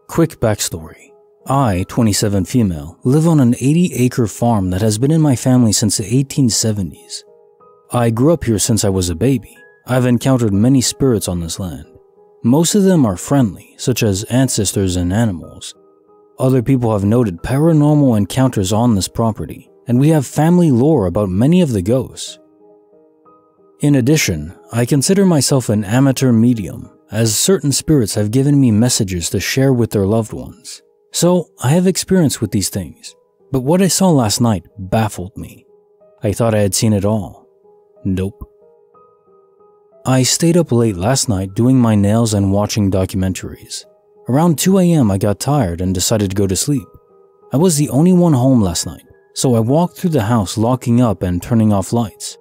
Quick backstory. I, 27 female, live on an 80-acre farm that has been in my family since the 1870s. I grew up here since I was a baby. I've encountered many spirits on this land. Most of them are friendly, such as ancestors and animals. Other people have noted paranormal encounters on this property, and we have family lore about many of the ghosts. In addition, I consider myself an amateur medium, as certain spirits have given me messages to share with their loved ones. So, I have experience with these things, but what I saw last night baffled me. I thought I had seen it all. Nope. I stayed up late last night doing my nails and watching documentaries. Around 2 a.m. I got tired and decided to go to sleep. I was the only one home last night, so I walked through the house locking up and turning off lights.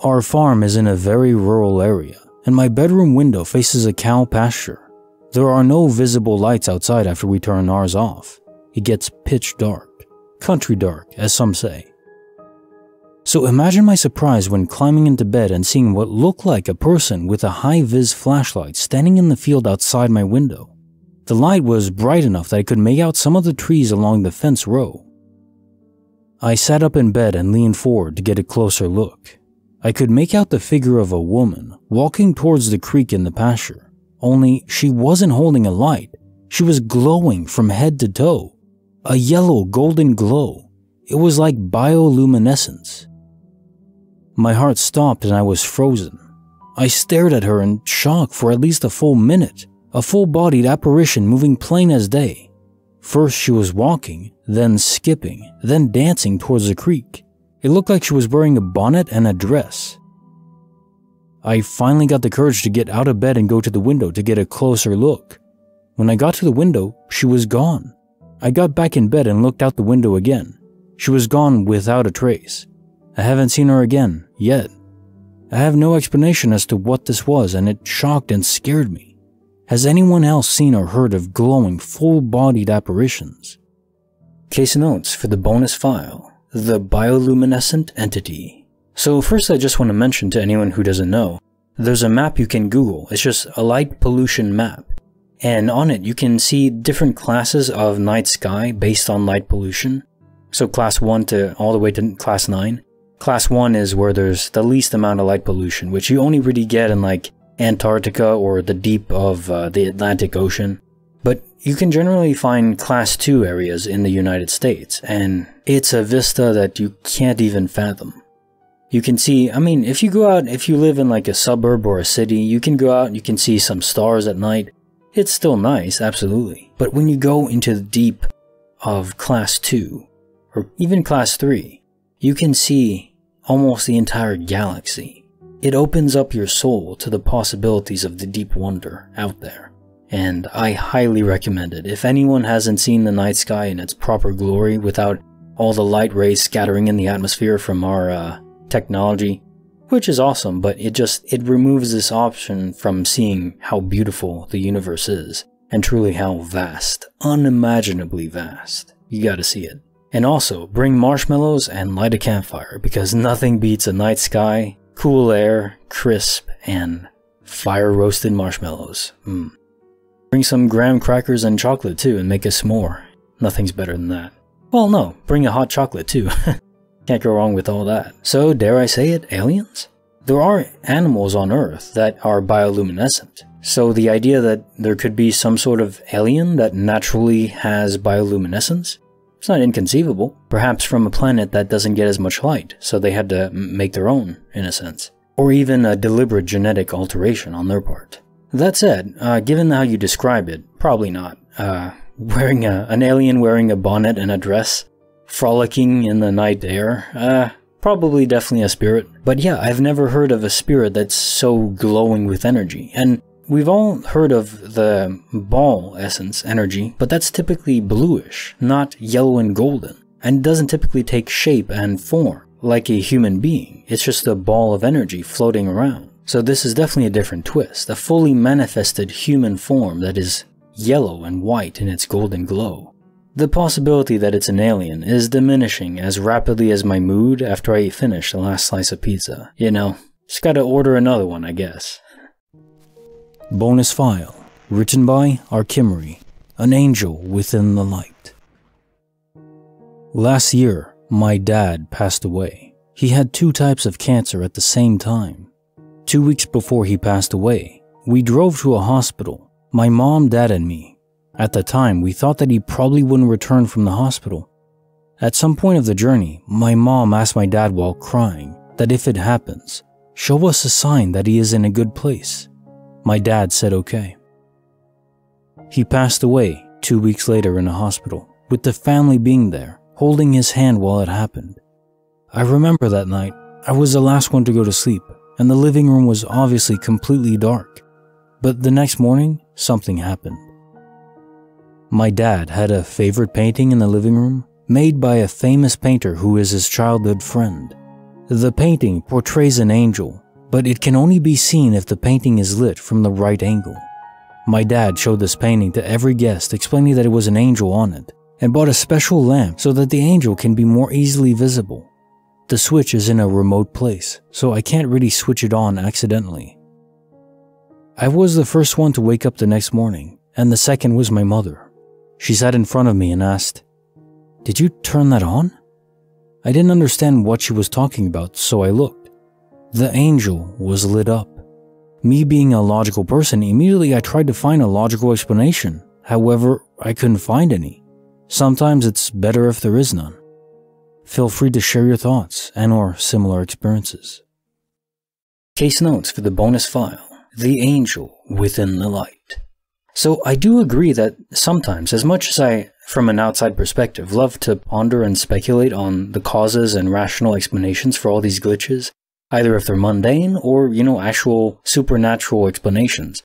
Our farm is in a very rural area, and my bedroom window faces a cow pasture. There are no visible lights outside after we turn ours off. It gets pitch dark. Country dark, as some say. So imagine my surprise when climbing into bed and seeing what looked like a person with a high-vis flashlight standing in the field outside my window. The light was bright enough that I could make out some of the trees along the fence row. I sat up in bed and leaned forward to get a closer look. I could make out the figure of a woman walking towards the creek in the pasture, only she wasn't holding a light. She was glowing from head to toe. A yellow golden glow. It was like bioluminescence. My heart stopped and I was frozen. I stared at her in shock for at least a full minute, a full-bodied apparition moving plain as day. First she was walking, then skipping, then dancing towards the creek. It looked like she was wearing a bonnet and a dress. I finally got the courage to get out of bed and go to the window to get a closer look. When I got to the window, she was gone. I got back in bed and looked out the window again. She was gone without a trace. I haven't seen her again, yet. I have no explanation as to what this was, and it shocked and scared me. Has anyone else seen or heard of glowing, full-bodied apparitions? Case notes for the bonus file, the bioluminescent entity. So first I just want to mention to anyone who doesn't know, there's a map you can Google. It's just a light pollution map. And on it you can see different classes of night sky based on light pollution. So class 1 to all the way to class 9. Class 1 is where there's the least amount of light pollution, which you only really get in like Antarctica or the deep of the Atlantic Ocean. But you can generally find class 2 areas in the United States, and it's a vista that you can't even fathom. You can see, I mean, if you go out, if you live in like a suburb or a city, you can go out and you can see some stars at night. It's still nice, absolutely. But when you go into the deep of class 2, or even class 3, you can see almost the entire galaxy. It opens up your soul to the possibilities of the deep wonder out there. And I highly recommend it. If anyone hasn't seen the night sky in its proper glory without all the light rays scattering in the atmosphere from our technology, which is awesome, but it removes this option from seeing how beautiful the universe is, and truly how vast, unimaginably vast. You gotta see it. And also, bring marshmallows and light a campfire, because nothing beats a night sky, cool air, crisp, and fire-roasted marshmallows. Bring some graham crackers and chocolate too, and make a s'more. Nothing's better than that. Well, no, bring a hot chocolate too. Can't go wrong with all that. So, dare I say it, aliens? There are animals on Earth that are bioluminescent. So the idea that there could be some sort of alien that naturally has bioluminescence, it's not inconceivable. Perhaps from a planet that doesn't get as much light, so they had to make their own, in a sense. Or even a deliberate genetic alteration on their part. That said, given how you describe it, probably not. An alien wearing a bonnet and a dress, frolicking in the night air, probably definitely a spirit. But yeah, I've never heard of a spirit that's so glowing with energy. And we've all heard of the ball essence energy, but that's typically bluish, not yellow and golden. And it doesn't typically take shape and form like a human being. It's just a ball of energy floating around. So this is definitely a different twist, a fully manifested human form that is yellow and white in its golden glow. The possibility that it's an alien is diminishing as rapidly as my mood after I finish the last slice of pizza. You know, just gotta order another one, I guess. Bonus file, written by Arkimri, an angel within the light. Last year, my dad passed away. He had 2 types of cancer at the same time. 2 weeks before he passed away, we drove to a hospital, my mom, dad, and me. At the time, we thought that he probably wouldn't return from the hospital. At some point of the journey, my mom asked my dad while crying that if it happens, show us a sign that he is in a good place. My dad said okay. He passed away 2 weeks later in a hospital, with the family being there, holding his hand while it happened. I remember that night, I was the last one to go to sleep, and the living room was obviously completely dark. But the next morning, something happened. My dad had a favorite painting in the living room, made by a famous painter who is his childhood friend. The painting portrays an angel, but it can only be seen if the painting is lit from the right angle. My dad showed this painting to every guest, explaining that it was an angel on it, and bought a special lamp so that the angel can be more easily visible. The switch is in a remote place, so I can't really switch it on accidentally. I was the first one to wake up the next morning, and the second was my mother. She sat in front of me and asked, "Did you turn that on?" I didn't understand what she was talking about, so I looked. The angel was lit up. Me being a logical person, immediately I tried to find a logical explanation. However, I couldn't find any. Sometimes it's better if there is none. Feel free to share your thoughts and/or similar experiences. Case notes for the bonus file, The Angel Within the Light. So I do agree that sometimes, as much as I, from an outside perspective, love to ponder and speculate on the causes and rational explanations for all these glitches, either if they're mundane or, actual supernatural explanations.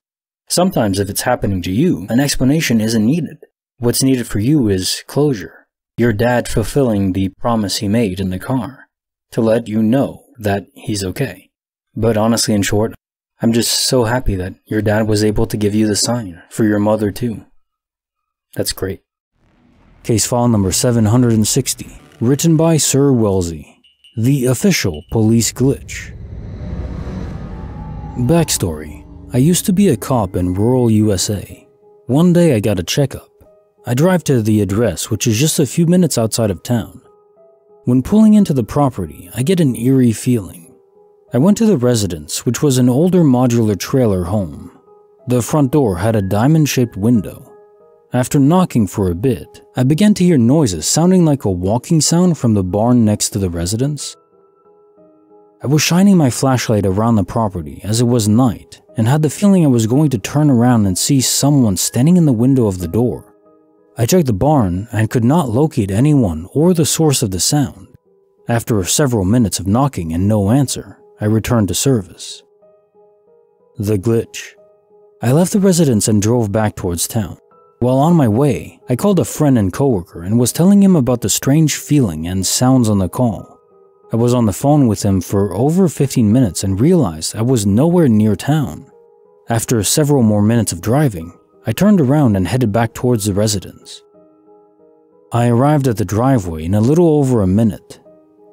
Sometimes if it's happening to you, an explanation isn't needed. What's needed for you is closure. Your dad fulfilling the promise he made in the car, to let you know that he's okay. But honestly, in short, I'm just so happy that your dad was able to give you the sign for your mother too. That's great. Case file number 760, written by Sir Wellesley, The Official Police Glitch. Backstory: I used to be a cop in rural USA. One day I got a checkup. I drive to the address, which is just a few minutes outside of town. When pulling into the property, I get an eerie feeling. I went to the residence, which was an older modular trailer home. The front door had a diamond-shaped window. After knocking for a bit, I began to hear noises sounding like a walking sound from the barn next to the residence. I was shining my flashlight around the property as it was night and had the feeling I was going to turn around and see someone standing in the window of the door. I checked the barn and could not locate anyone or the source of the sound. After several minutes of knocking and no answer, I returned to service. The glitch. I left the residence and drove back towards town. While on my way, I called a friend and coworker and was telling him about the strange feeling and sounds on the call. I was on the phone with him for over 15 minutes and realized I was nowhere near town. After several more minutes of driving, I turned around and headed back towards the residence. I arrived at the driveway in a little over a minute,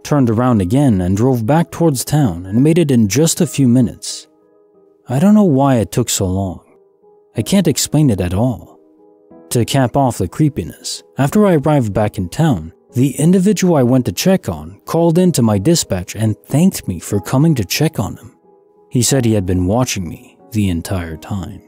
turned around again and drove back towards town and made it in just a few minutes. I don't know why it took so long. I can't explain it at all. To cap off the creepiness, after I arrived back in town, the individual I went to check on called into my dispatch and thanked me for coming to check on him. He said he had been watching me the entire time.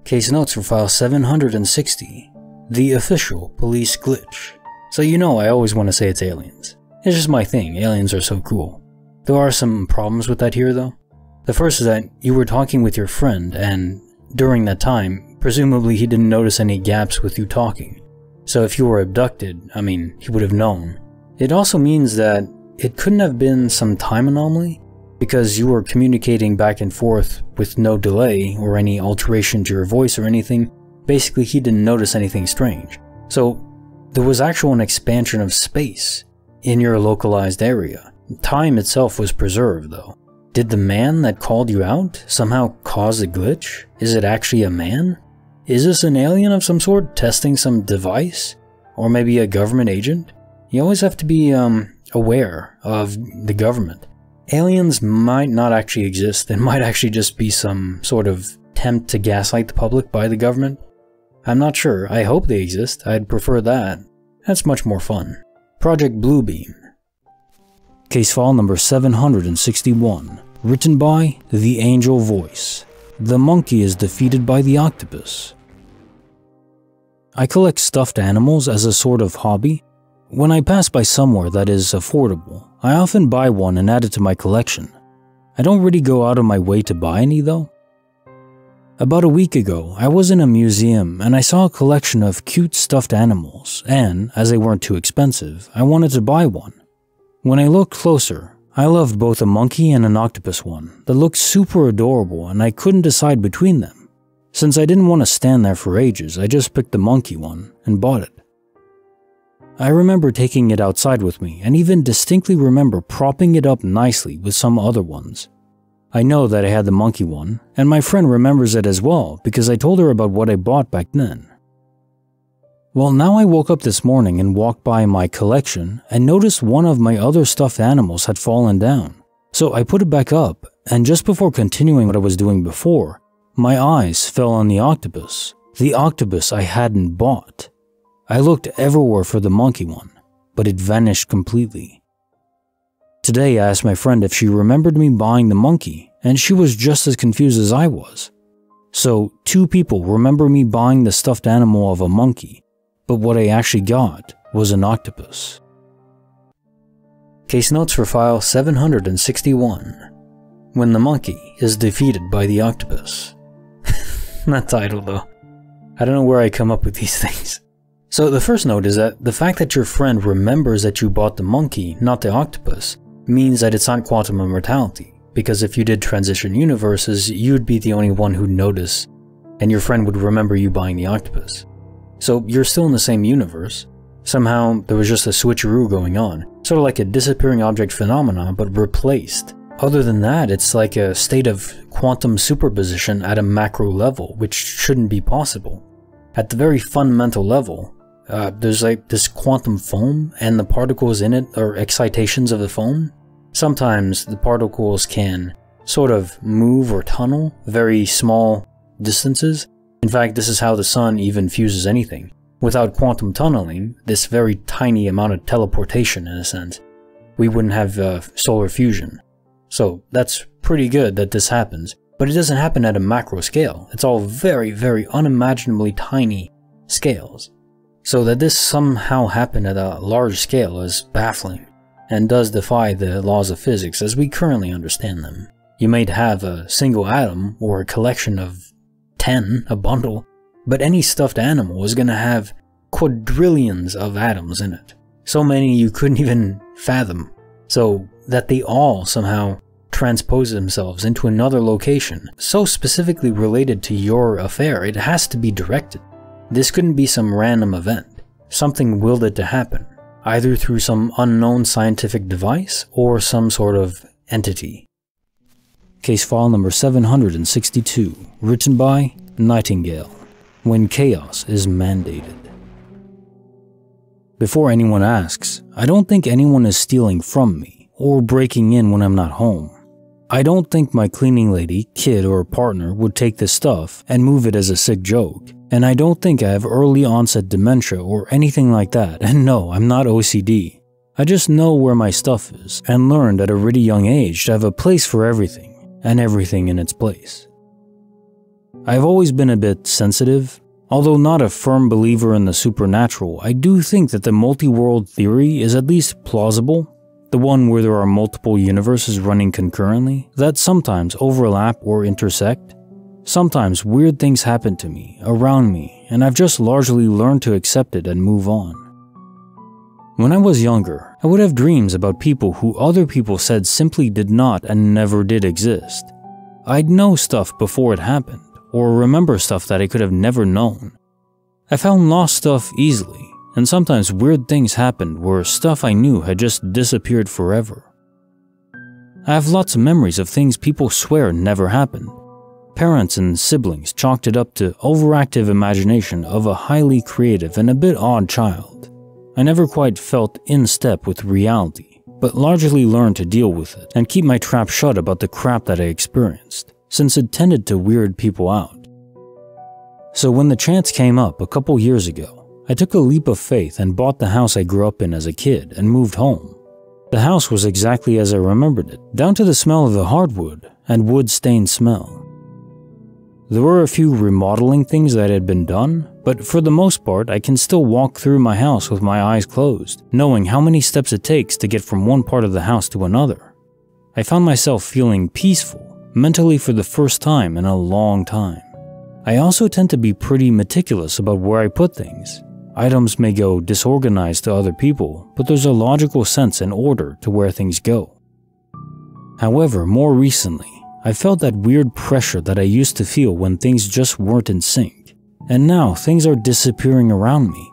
Case notes for file 760, The Official Police Glitch. So I always want to say it's aliens. It's just my thing, aliens are so cool. There are some problems with that here though. The first is that you were talking with your friend and during that time, presumably he didn't notice any gaps with you talking. So if you were abducted, he would have known. It also means that it couldn't have been some time anomaly, because you were communicating back and forth with no delay or any alteration to your voice or anything. Basically, he didn't notice anything strange. So there was actually an expansion of space in your localized area. Time itself was preserved though. Did the man that called you out somehow cause a glitch? Is it actually a man? Is this an alien of some sort testing some device? Or maybe a government agent? You always have to be aware of the government. Aliens might not actually exist. It might actually just be some sort of attempt to gaslight the public by the government. I'm not sure. I hope they exist. I'd prefer that. That's much more fun. Project Bluebeam. Case file number 761, written by The Angel Voice. The monkey is defeated by the octopus. I collect stuffed animals as a sort of hobby. When I pass by somewhere that is affordable, I often buy one and add it to my collection. I don't really go out of my way to buy any though. About a week ago, I was in a museum and I saw a collection of cute stuffed animals and, as they weren't too expensive, I wanted to buy one. When I looked closer, I loved both a monkey and an octopus one that looked super adorable and I couldn't decide between them. Since I didn't want to stand there for ages, I just picked the monkey one and bought it. I remember taking it outside with me and even distinctly remember propping it up nicely with some other ones. I know that I had the monkey one, and my friend remembers it as well because I told her about what I bought back then. Well, now I woke up this morning and walked by my collection and noticed one of my other stuffed animals had fallen down. So I put it back up, and just before continuing what I was doing before, my eyes fell on the octopus I hadn't bought. I looked everywhere for the monkey one, but it vanished completely. Today I asked my friend if she remembered me buying the monkey, and she was just as confused as I was. So 2 people remember me buying the stuffed animal of a monkey, but what I actually got was an octopus. Case notes for file 761. When the monkey is defeated by the octopus. That title though. I don't know where I come up with these things. So the first note is that the fact that your friend remembers that you bought the monkey, not the octopus, means that it's not quantum immortality. Because if you did transition universes, you'd be the only one who'd notice, and your friend would remember you buying the octopus. So you're still in the same universe. Somehow there was just a switcheroo going on, sort of like a disappearing object phenomenon, but replaced. Other than that, it's like a state of quantum superposition at a macro level, which shouldn't be possible. At the very fundamental level, there's like this quantum foam, and the particles in it are excitations of the foam. Sometimes the particles can sort of move or tunnel very small distances. In fact, this is how the sun even fuses anything. Without quantum tunneling, this very tiny amount of teleportation in a sense, we wouldn't have solar fusion. So that's pretty good that this happens, but it doesn't happen at a macro scale. It's all very, very unimaginably tiny scales. So that this somehow happened at a large scale is baffling, and does defy the laws of physics as we currently understand them. You might have a single atom or a collection of 10, a bundle, but any stuffed animal is going to have quadrillions of atoms in it. So many you couldn't even fathom. So that they all somehow transpose themselves into another location, so specifically related to your affair, it has to be directed. This couldn't be some random event. Something willed it to happen, either through some unknown scientific device or some sort of entity. Case file number 762, written by Nightingale, When Chaos is Mandated. Before anyone asks, I don't think anyone is stealing from me or breaking in when I'm not home. I don't think my cleaning lady, kid, or partner would take this stuff and move it as a sick joke. And I don't think I have early onset dementia or anything like that, and no, I'm not OCD. I just know where my stuff is, and learned at a really young age to have a place for everything, and everything in its place. I've always been a bit sensitive. Although not a firm believer in the supernatural, I do think that the multi-world theory is at least plausible. The one where there are multiple universes running concurrently, that sometimes overlap or intersect. Sometimes weird things happen to me, around me, and I've just largely learned to accept it and move on. When I was younger, I would have dreams about people who other people said simply did not and never did exist. I'd know stuff before it happened, or remember stuff that I could have never known. I found lost stuff easily, and sometimes weird things happened where stuff I knew had just disappeared forever. I have lots of memories of things people swear never happened. Parents and siblings chalked it up to overactive imagination of a highly creative and a bit odd child. I never quite felt in step with reality, but largely learned to deal with it and keep my trap shut about the crap that I experienced, since it tended to weird people out. So when the chance came up a couple years ago, I took a leap of faith and bought the house I grew up in as a kid and moved home. The house was exactly as I remembered it, down to the smell of the hardwood and wood-stained smell. There were a few remodeling things that had been done, but for the most part I can still walk through my house with my eyes closed, knowing how many steps it takes to get from one part of the house to another. I found myself feeling peaceful, mentally for the first time in a long time. I also tend to be pretty meticulous about where I put things. Items may go disorganized to other people, but there's a logical sense and order to where things go. However, more recently, I felt that weird pressure that I used to feel when things just weren't in sync, and now things are disappearing around me.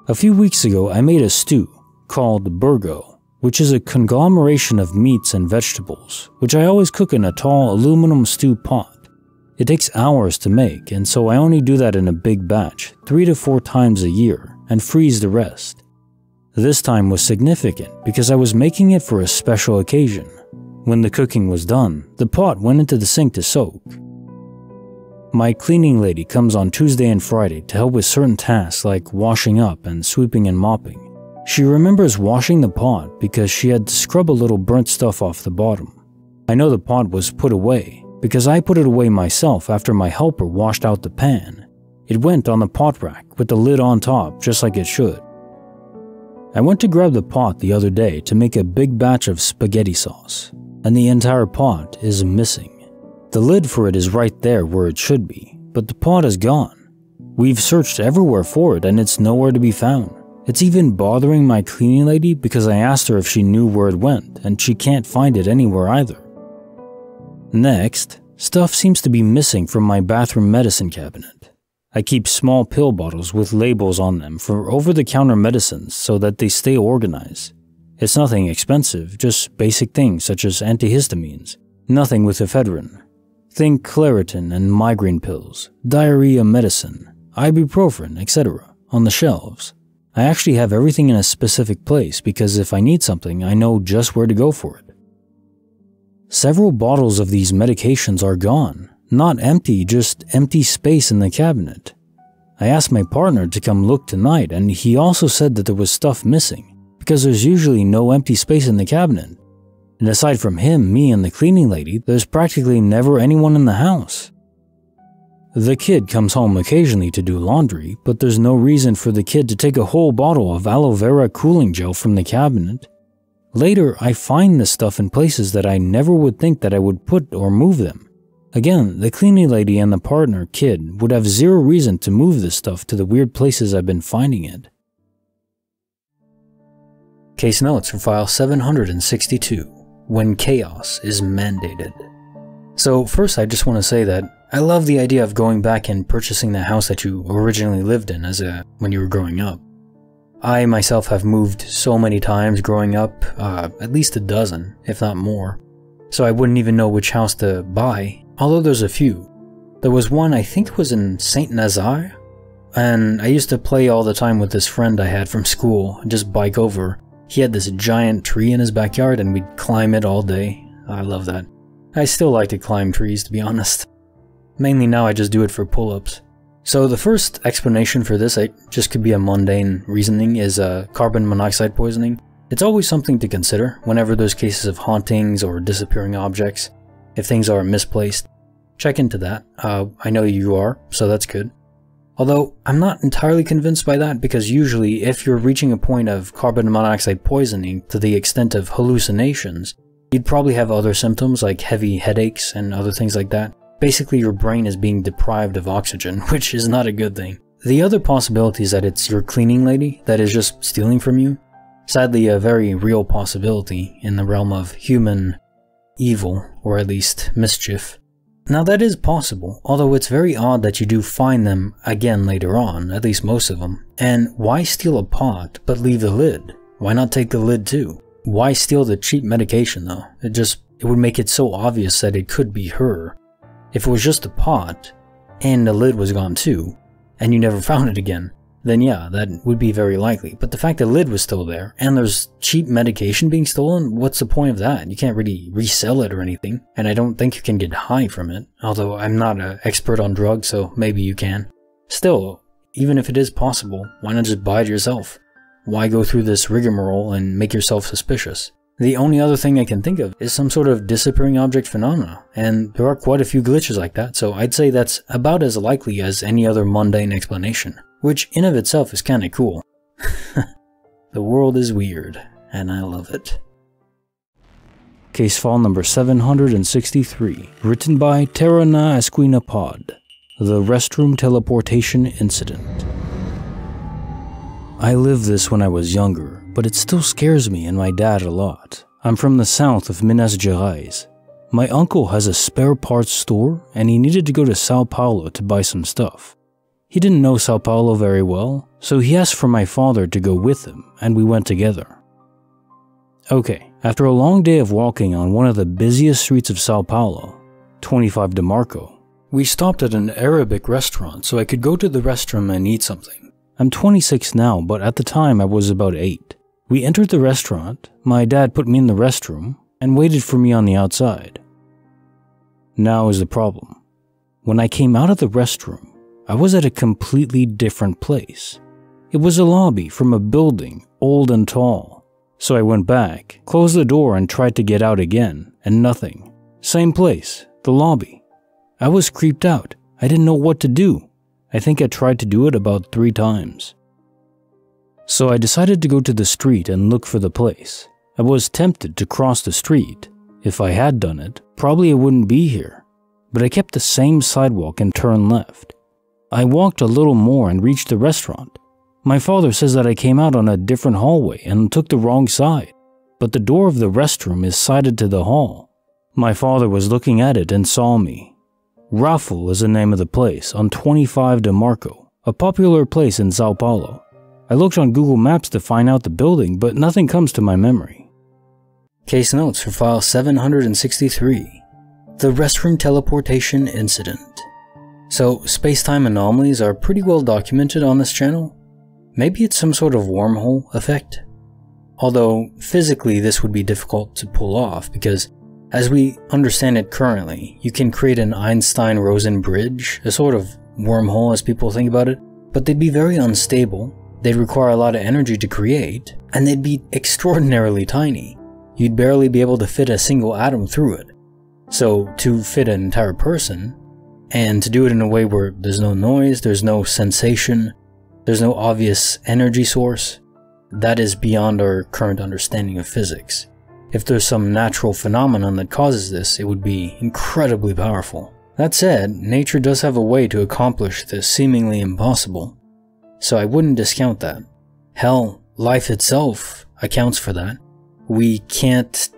A few weeks ago, I made a stew called burgo, which is a conglomeration of meats and vegetables, which I always cook in a tall aluminum stew pot. It takes hours to make, and so I only do that in a big batch, 3 to 4 times a year, and freeze the rest. This time was significant because I was making it for a special occasion. When the cooking was done, the pot went into the sink to soak. My cleaning lady comes on Tuesday and Friday to help with certain tasks like washing up and sweeping and mopping. She remembers washing the pot because she had to scrub a little burnt stuff off the bottom. I know the pot was put away because I put it away myself after my helper washed out the pan. It went on the pot rack with the lid on top just like it should. I went to grab the pot the other day to make a big batch of spaghetti sauce, and the entire pot is missing. The lid for it is right there where it should be, but the pot is gone. We've searched everywhere for it and it's nowhere to be found. It's even bothering my cleaning lady because I asked her if she knew where it went and she can't find it anywhere either. Next, stuff seems to be missing from my bathroom medicine cabinet. I keep small pill bottles with labels on them for over-the-counter medicines so that they stay organized. It's nothing expensive, just basic things such as antihistamines, nothing with ephedrine. Think Claritin and migraine pills, diarrhea medicine, ibuprofen, etc. on the shelves. I actually have everything in a specific place because if I need something, I know just where to go for it. Several bottles of these medications are gone. Not empty, just empty space in the cabinet. I asked my partner to come look tonight and he also said that there was stuff missing because there's usually no empty space in the cabinet. And aside from him, me and the cleaning lady, there's practically never anyone in the house. The kid comes home occasionally to do laundry, but there's no reason for the kid to take a whole bottle of aloe vera cooling gel from the cabinet. Later, I find this stuff in places that I never would think that I would put or move them. Again, the cleaning lady and the partner, kid, would have zero reason to move this stuff to the weird places I've been finding it. Case notes for file 762, when chaos is mandated. So first I just want to say that I love the idea of going back and purchasing the house that you originally lived in when you were growing up. I myself have moved so many times growing up, at least a dozen, if not more. So I wouldn't even know which house to buy, although there's a few. There was one I think was in Saint Nazaire, and I used to play all the time with this friend I had from school and just bike over. He had this giant tree in his backyard and we'd climb it all day. I love that. I still like to climb trees, to be honest. Mainly now I just do it for pull-ups. So the first explanation for this, just could be a mundane reasoning, is carbon monoxide poisoning. It's always something to consider whenever there's cases of hauntings or disappearing objects. If things are misplaced, check into that. I know you are, so that's good. Although, I'm not entirely convinced by that because usually if you're reaching a point of carbon monoxide poisoning to the extent of hallucinations, you'd probably have other symptoms like heavy headaches and other things like that. Basically, your brain is being deprived of oxygen, which is not a good thing. The other possibility is that it's your cleaning lady that is just stealing from you. Sadly, a very real possibility in the realm of human evil, or at least mischief. Now that is possible, although it's very odd that you do find them again later on, at least most of them. And why steal a pot but leave the lid? Why not take the lid too? Why steal the cheap medication though? It would make it so obvious that it could be her. If it was just a pot, and the lid was gone too, and you never found it again, then yeah, that would be very likely. But the fact the lid was still there, and there's cheap medication being stolen, what's the point of that? You can't really resell it or anything, and I don't think you can get high from it, although I'm not an expert on drugs, so maybe you can. Still, even if it is possible, why not just buy it yourself? Why go through this rigmarole and make yourself suspicious? The only other thing I can think of is some sort of disappearing object phenomena, and there are quite a few glitches like that, so I'd say that's about as likely as any other mundane explanation, which in of itself is kinda cool. The world is weird, and I love it. Case file number 763, written by Terana Esquina Pod, The Restroom Teleportation Incident. I lived this when I was younger, but it still scares me and my dad a lot. I'm from the south of Minas Gerais. My uncle has a spare parts store and he needed to go to Sao Paulo to buy some stuff. He didn't know Sao Paulo very well, so he asked for my father to go with him and we went together. Okay, after a long day of walking on one of the busiest streets of Sao Paulo, 25 de Marco, we stopped at an Arabic restaurant so I could go to the restroom and eat something. I'm 26 now, but at the time I was about 8. We entered the restaurant, my dad put me in the restroom, and waited for me on the outside. Now is the problem. When I came out of the restroom, I was at a completely different place. It was a lobby from a building, old and tall. So I went back, closed the door and tried to get out again, and nothing. Same place, the lobby. I was creeped out. I didn't know what to do. I think I tried to do it about 3 times. So I decided to go to the street and look for the place. I was tempted to cross the street. If I had done it, probably I wouldn't be here. But I kept the same sidewalk and turned left. I walked a little more and reached the restaurant. My father says that I came out on a different hallway and took the wrong side, but the door of the restroom is sided to the hall. My father was looking at it and saw me. Raffle is the name of the place on 25 de Marco, a popular place in Sao Paulo. I looked on Google Maps to find out the building, but nothing comes to my memory. Case notes for file 763. The restroom teleportation incident. So, space-time anomalies are pretty well documented on this channel. Maybe it's some sort of wormhole effect. Although, physically this would be difficult to pull off because, as we understand it currently, you can create an Einstein-Rosen bridge, a sort of wormhole as people think about it, but they'd be very unstable, they'd require a lot of energy to create, and they'd be extraordinarily tiny. You'd barely be able to fit a single atom through it. So, to fit an entire person, and to do it in a way where there's no noise, there's no sensation, there's no obvious energy source, that is beyond our current understanding of physics. If there's some natural phenomenon that causes this, it would be incredibly powerful. That said, nature does have a way to accomplish this seemingly impossible, so I wouldn't discount that. Hell, life itself accounts for that. We can't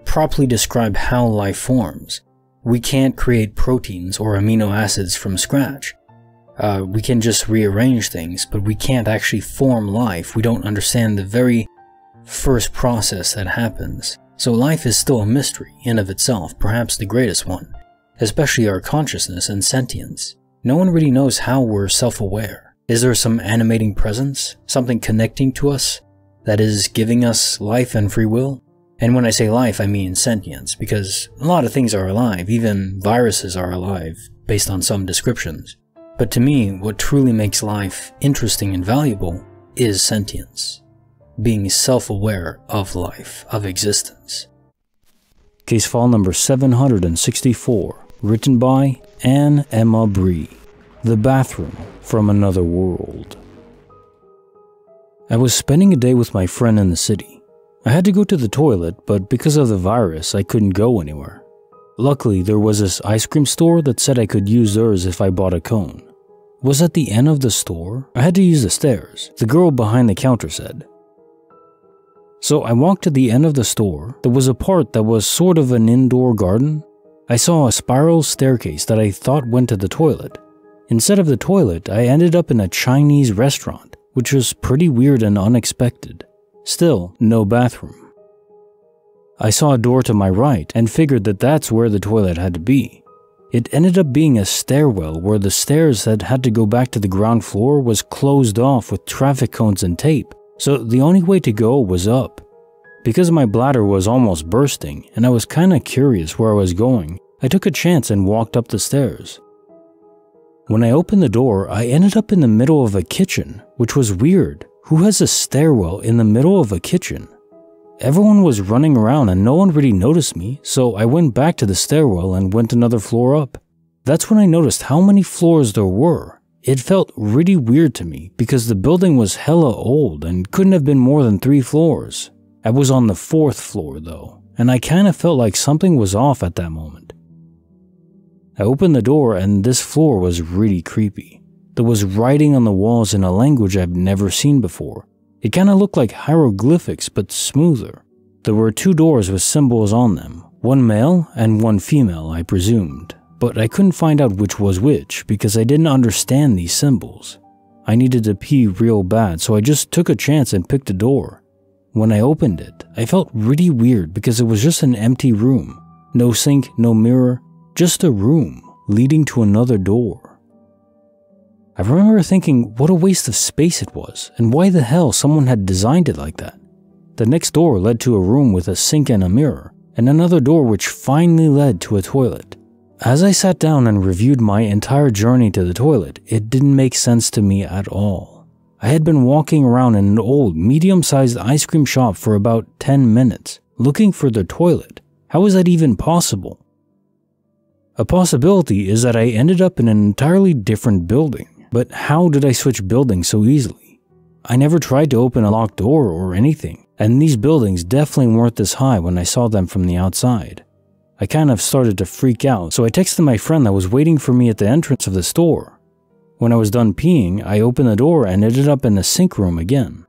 properly describe how life forms. We can't create proteins or amino acids from scratch. We can just rearrange things, but we can't actually form life. We don't understand the very first process that happens. So life is still a mystery in of itself, perhaps the greatest one, especially our consciousness and sentience. No one really knows how we're self-aware. Is there some animating presence, something connecting to us that is giving us life and free will? And when I say life, I mean sentience, because a lot of things are alive, even viruses are alive, based on some descriptions. But to me, what truly makes life interesting and valuable is sentience. Being self-aware of life, of existence. Case file number 764, written by Anne Emma Bree. The Bathroom from Another World. I was spending a day with my friend in the city. I had to go to the toilet, but because of the virus, I couldn't go anywhere. Luckily, there was this ice cream store that said I could use theirs if I bought a cone. It was at the end of the store. I had to use the stairs, the girl behind the counter said. So I walked to the end of the store. There was a part that was sort of an indoor garden. I saw a spiral staircase that I thought went to the toilet. Instead of the toilet, I ended up in a Chinese restaurant, which was pretty weird and unexpected. Still, no bathroom. I saw a door to my right and figured that that's where the toilet had to be. It ended up being a stairwell where the stairs that had to go back to the ground floor was closed off with traffic cones and tape, so the only way to go was up. Because my bladder was almost bursting and I was kinda curious where I was going, I took a chance and walked up the stairs. When I opened the door, I ended up in the middle of a kitchen, which was weird. Who has a stairwell in the middle of a kitchen? Everyone was running around and no one really noticed me, so I went back to the stairwell and went another floor up. That's when I noticed how many floors there were. It felt really weird to me because the building was hella old and couldn't have been more than 3 floors. I was on the 4th floor though, and I kinda felt like something was off at that moment. I opened the door and this floor was really creepy. There was writing on the walls in a language I've never seen before. It kinda looked like hieroglyphics but smoother. There were 2 doors with symbols on them, one male and one female, I presumed. But I couldn't find out which was which because I didn't understand these symbols. I needed to pee real bad, so I just took a chance and picked a door. When I opened it, I felt really weird because it was just an empty room. No sink, no mirror, just a room leading to another door. I remember thinking what a waste of space it was, and why the hell someone had designed it like that. The next door led to a room with a sink and a mirror, and another door which finally led to a toilet. As I sat down and reviewed my entire journey to the toilet, it didn't make sense to me at all. I had been walking around in an old, medium-sized ice cream shop for about 10 minutes, looking for the toilet. How was that even possible? A possibility is that I ended up in an entirely different building. But how did I switch buildings so easily? I never tried to open a locked door or anything, and these buildings definitely weren't this high when I saw them from the outside. I kind of started to freak out, so I texted my friend that was waiting for me at the entrance of the store. When I was done peeing, I opened the door and ended up in the sink room again.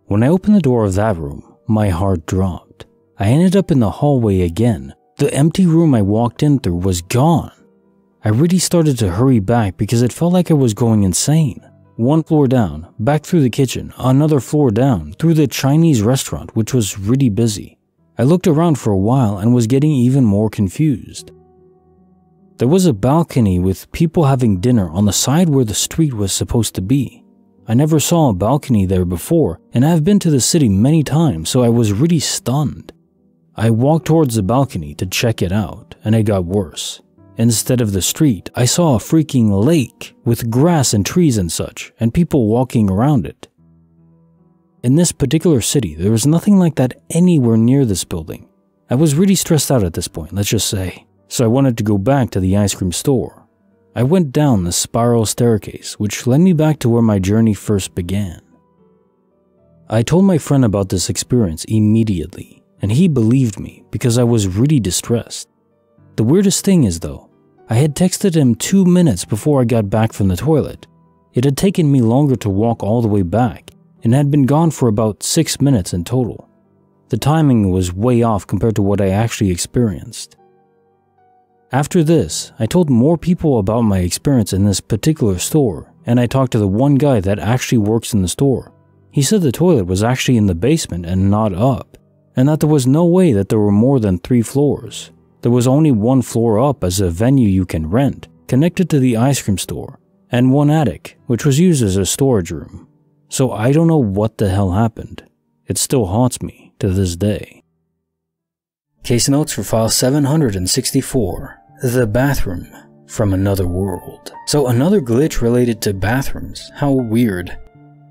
When I opened the door of that room, my heart dropped. I ended up in the hallway again. The empty room I walked in through was gone. I really started to hurry back because it felt like I was going insane. One floor down, back through the kitchen, another floor down, through the Chinese restaurant, which was really busy. I looked around for a while and was getting even more confused. There was a balcony with people having dinner on the side where the street was supposed to be. I never saw a balcony there before, and I've been to the city many times, so I was really stunned. I walked towards the balcony to check it out, and it got worse. Instead of the street, I saw a freaking lake with grass and trees and such, and people walking around it. In this particular city, there was nothing like that anywhere near this building. I was really stressed out at this point, let's just say, so I wanted to go back to the ice cream store. I went down the spiral staircase, which led me back to where my journey first began. I told my friend about this experience immediately, and he believed me because I was really distressed. The weirdest thing is though, I had texted him 2 minutes before I got back from the toilet. It had taken me longer to walk all the way back, and had been gone for about 6 minutes in total. The timing was way off compared to what I actually experienced. After this, I told more people about my experience in this particular store, and I talked to the one guy that actually works in the store. He said the toilet was actually in the basement and not up, and that there was no way that there were more than 3 floors. There was only 1 floor up as a venue you can rent, connected to the ice cream store, and 1 attic, which was used as a storage room. So I don't know what the hell happened. It still haunts me to this day. Case notes for file 764, The Bathroom from Another World. So another glitch related to bathrooms. How weird.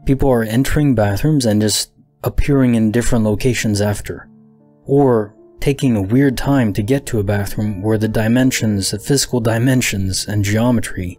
People are entering bathrooms and just appearing in different locations after. Or taking a weird time to get to a bathroom where the dimensions, the physical dimensions and geometry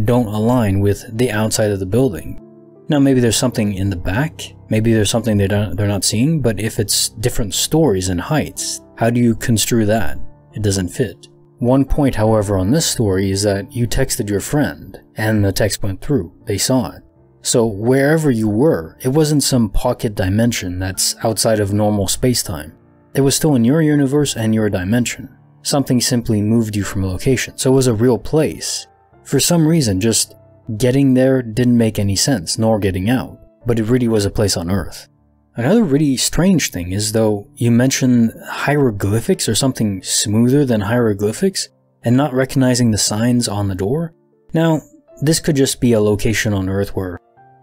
don't align with the outside of the building. Now maybe there's something in the back, maybe there's something they're not seeing, but if it's different stories and heights, how do you construe that? It doesn't fit. One point, however, on this story is that you texted your friend, and the text went through, they saw it. So wherever you were, it wasn't some pocket dimension that's outside of normal space-time. It was still in your universe and your dimension. Something simply moved you from a location, so it was a real place. For some reason, just getting there didn't make any sense, nor getting out, but it really was a place on Earth. Another really strange thing is though you mentioned hieroglyphics or something smoother than hieroglyphics and not recognizing the signs on the door. Now, this could just be a location on Earth where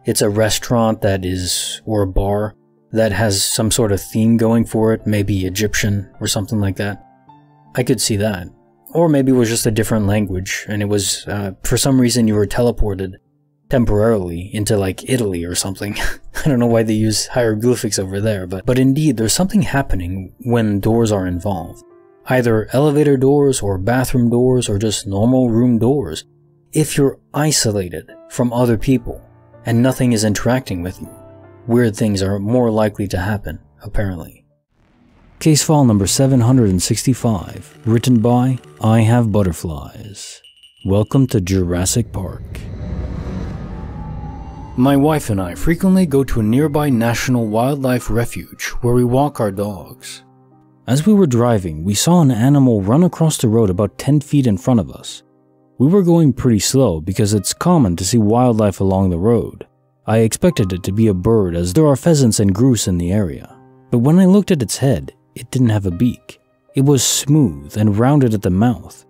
it's a restaurant that is, or a bar that has some sort of theme going for it, maybe Egyptian or something like that. I could see that. Or maybe it was just a different language and it was, for some reason you were teleported temporarily into like Italy or something. I don't know why they use hieroglyphics over there, but indeed there's something happening when doors are involved. Either elevator doors or bathroom doors or just normal room doors. If you're isolated from other people and nothing is interacting with you, weird things are more likely to happen, apparently. Case file number 765, written by I Have Butterflies. Welcome to Jurassic Park. My wife and I frequently go to a nearby national wildlife refuge where we walk our dogs. As we were driving, we saw an animal run across the road about 10 feet in front of us. We were going pretty slow because it's common to see wildlife along the road. I expected it to be a bird as there are pheasants and grouse in the area. But when I looked at its head, it didn't have a beak. It was smooth and rounded at the mouth.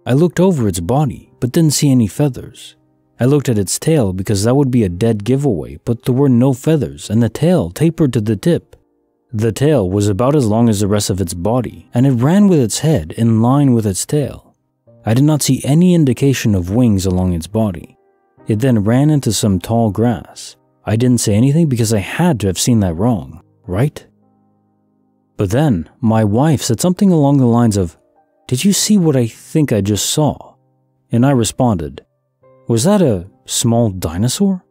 I looked over its body, but didn't see any feathers. I looked at its tail because that would be a dead giveaway, but there were no feathers and the tail tapered to the tip. The tail was about as long as the rest of its body, and it ran with its head in line with its tail. I did not see any indication of wings along its body. It then ran into some tall grass. I didn't say anything because I had to have seen that wrong, right? But then, my wife said something along the lines of, "Did you see what I think I just saw?" And I responded, Was that a small dinosaur?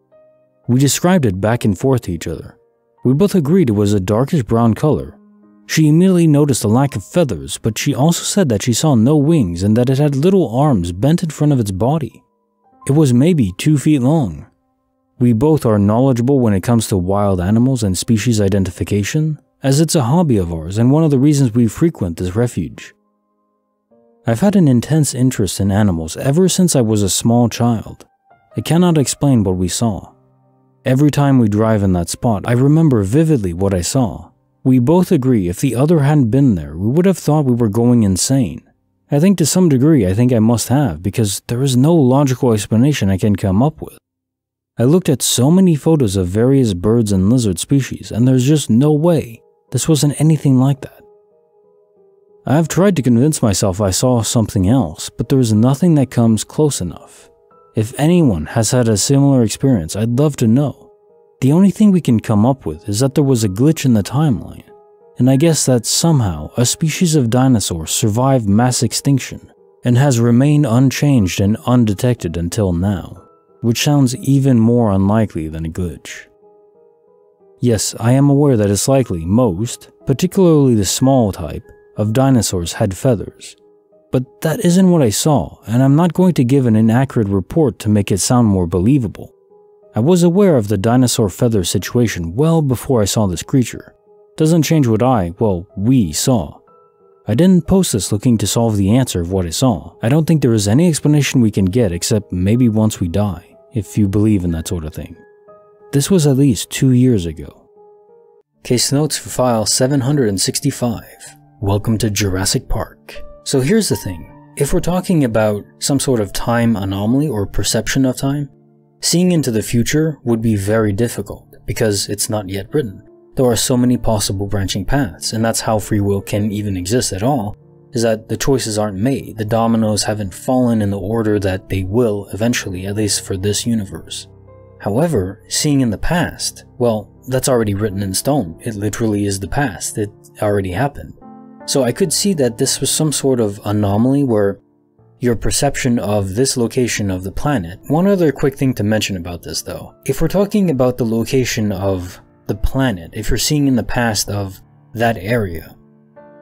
We described it back and forth to each other. We both agreed it was a darkish brown color. She immediately noticed a lack of feathers, but she also said that she saw no wings and that it had little arms bent in front of its body. It was maybe 2 feet long. We both are knowledgeable when it comes to wild animals and species identification, as it's a hobby of ours and one of the reasons we frequent this refuge. I've had an intense interest in animals ever since I was a small child. I cannot explain what we saw. Every time we drive in that spot, I remember vividly what I saw. We both agree if the other hadn't been there, we would have thought we were going insane. I think to some degree I must have, because there is no logical explanation I can come up with. I looked at so many photos of various birds and lizard species, and there's just no way this wasn't anything like that. I have tried to convince myself I saw something else, but there is nothing that comes close enough. If anyone has had a similar experience, I'd love to know. The only thing we can come up with is that there was a glitch in the timeline, and I guess that somehow a species of dinosaur survived mass extinction and has remained unchanged and undetected until now, which sounds even more unlikely than a glitch. Yes, I am aware that it's likely most, particularly the small type, of dinosaurs had feathers. But that isn't what I saw, and I'm not going to give an inaccurate report to make it sound more believable. I was aware of the dinosaur feather situation well before I saw this creature. Doesn't change what we saw. I didn't post this looking to solve the answer of what I saw. I don't think there is any explanation we can get except maybe once we die, if you believe in that sort of thing. This was at least 2 years ago. Case notes for file 765. Welcome to Jurassic Park. So here's the thing. If we're talking about some sort of time anomaly or perception of time, seeing into the future would be very difficult because it's not yet written. There are so many possible branching paths, and that's how free will can even exist at all, is that the choices aren't made. The dominoes haven't fallen in the order that they will eventually, at least for this universe. However, seeing in the past, well, that's already written in stone. It literally is the past. It already happened. So I could see that this was some sort of anomaly where your perception of this location of the planet. One other quick thing to mention about this though. If we're talking about the location of the planet, if you're seeing in the past of that area,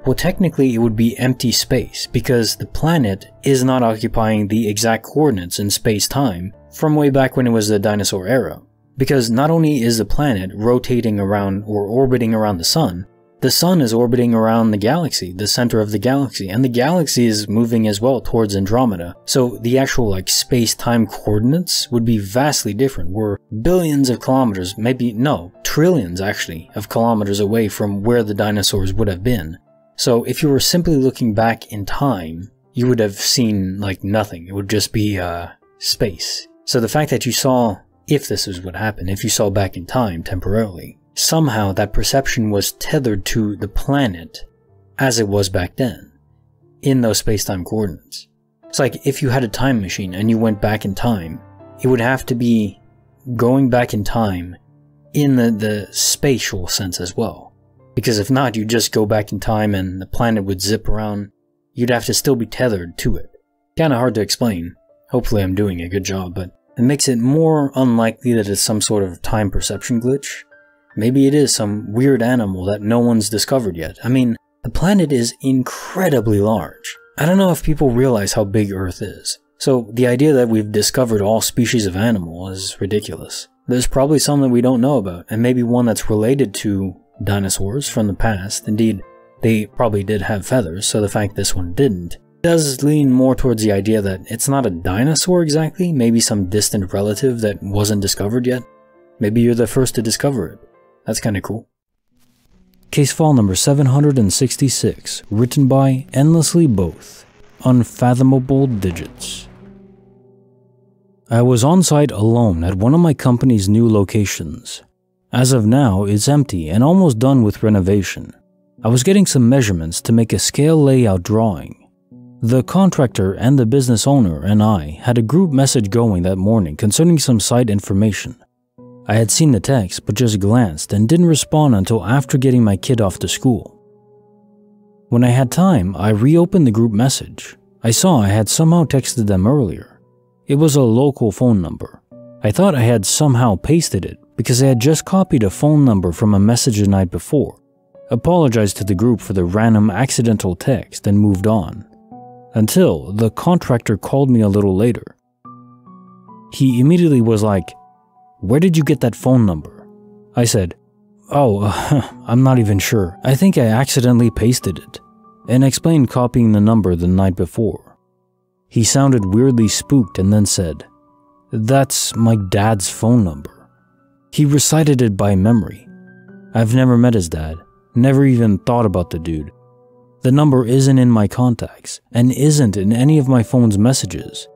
well technically it would be empty space because the planet is not occupying the exact coordinates in space-time from way back when it was the dinosaur era. Because not only is the planet rotating around or orbiting around the sun is orbiting around the galaxy, the center of the galaxy, and the galaxy is moving as well towards Andromeda. So the actual space-time coordinates would be vastly different. We're billions of kilometers, trillions actually, of kilometers away from where the dinosaurs would have been. So if you were simply looking back in time, you would have seen nothing. It would just be space. So the fact that you saw, if this is what happened, if you saw back in time temporarily, somehow that perception was tethered to the planet as it was back then, in those space-time coordinates. It's like if you had a time machine and you went back in time, it would have to be going back in time in the spatial sense as well. Because if not, you just go back in time and the planet would zip around. You'd have to still be tethered to it. Kinda hard to explain. Hopefully I'm doing a good job, but it makes it more unlikely that it's some sort of time perception glitch. Maybe it is some weird animal that no one's discovered yet. I mean, the planet is incredibly large. I don't know if people realize how big Earth is. So the idea that we've discovered all species of animal is ridiculous. There's probably some that we don't know about, and maybe one that's related to dinosaurs from the past. Indeed, they probably did have feathers, so the fact this one didn't does lean more towards the idea that it's not a dinosaur exactly, maybe some distant relative that wasn't discovered yet. Maybe you're the first to discover it. That's kinda cool. Case file number 766, written by Endlessly Both, Unfathomable Digits. I was on site alone at one of my company's new locations. As of now, it's empty and almost done with renovation. I was getting some measurements to make a scale layout drawing. The contractor and the business owner and I had a group message going that morning concerning some site information. I had seen the text but just glanced and didn't respond until after getting my kid off to school. When I had time, I reopened the group message. I saw I had somehow texted them earlier. It was a local phone number. I thought I had somehow pasted it because I had just copied a phone number from a message the night before, apologized to the group for the random accidental text, and moved on. Until the contractor called me a little later. He immediately was like, "Where did you get that phone number?" I said, I'm not even sure. I think I accidentally pasted it," and explained copying the number the night before. He sounded weirdly spooked and then said, "That's my dad's phone number." He recited it by memory. I've never met his dad, never even thought about the dude. The number isn't in my contacts, and isn't in any of my phone's messages.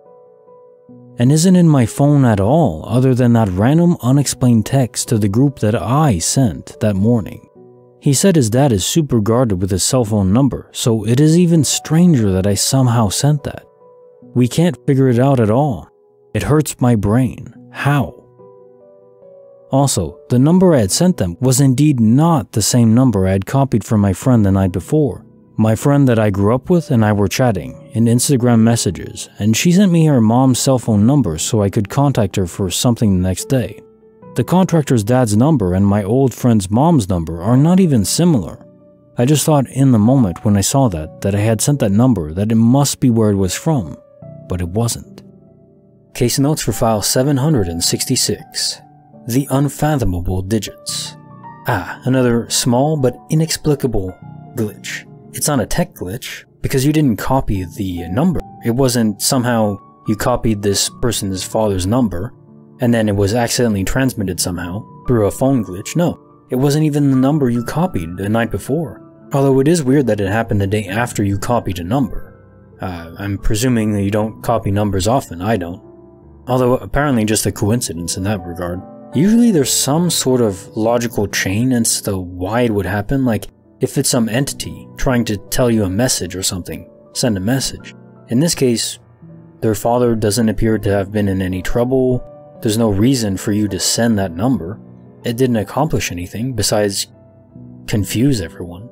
And isn't in my phone at all, other than that random unexplained text to the group that I sent that morning. He said his dad is super guarded with his cell phone number, so it is even stranger that I somehow sent that. We can't figure it out at all. It hurts my brain. How? Also, the number I had sent them was indeed not the same number I had copied from my friend the night before. My friend that I grew up with and I were chatting in Instagram messages, and she sent me her mom's cell phone number so I could contact her for something the next day. The contractor's dad's number and my old friend's mom's number are not even similar. I just thought in the moment when I saw that I had sent that number, that it must be where it was from, but it wasn't. Case notes for file 766. The Unfathomable Digits. Another small but inexplicable glitch. It's not a tech glitch, because you didn't copy the number. It wasn't somehow you copied this person's father's number, and then it was accidentally transmitted somehow through a phone glitch. No, it wasn't even the number you copied the night before. Although it is weird that it happened the day after you copied a number. I'm presuming that you don't copy numbers often. I don't. Although apparently just a coincidence in that regard. Usually there's some sort of logical chain as to why it would happen, like if it's some entity trying to tell you a message or something, send a message. In this case, their father doesn't appear to have been in any trouble. There's no reason for you to send that number. It didn't accomplish anything besides confuse everyone.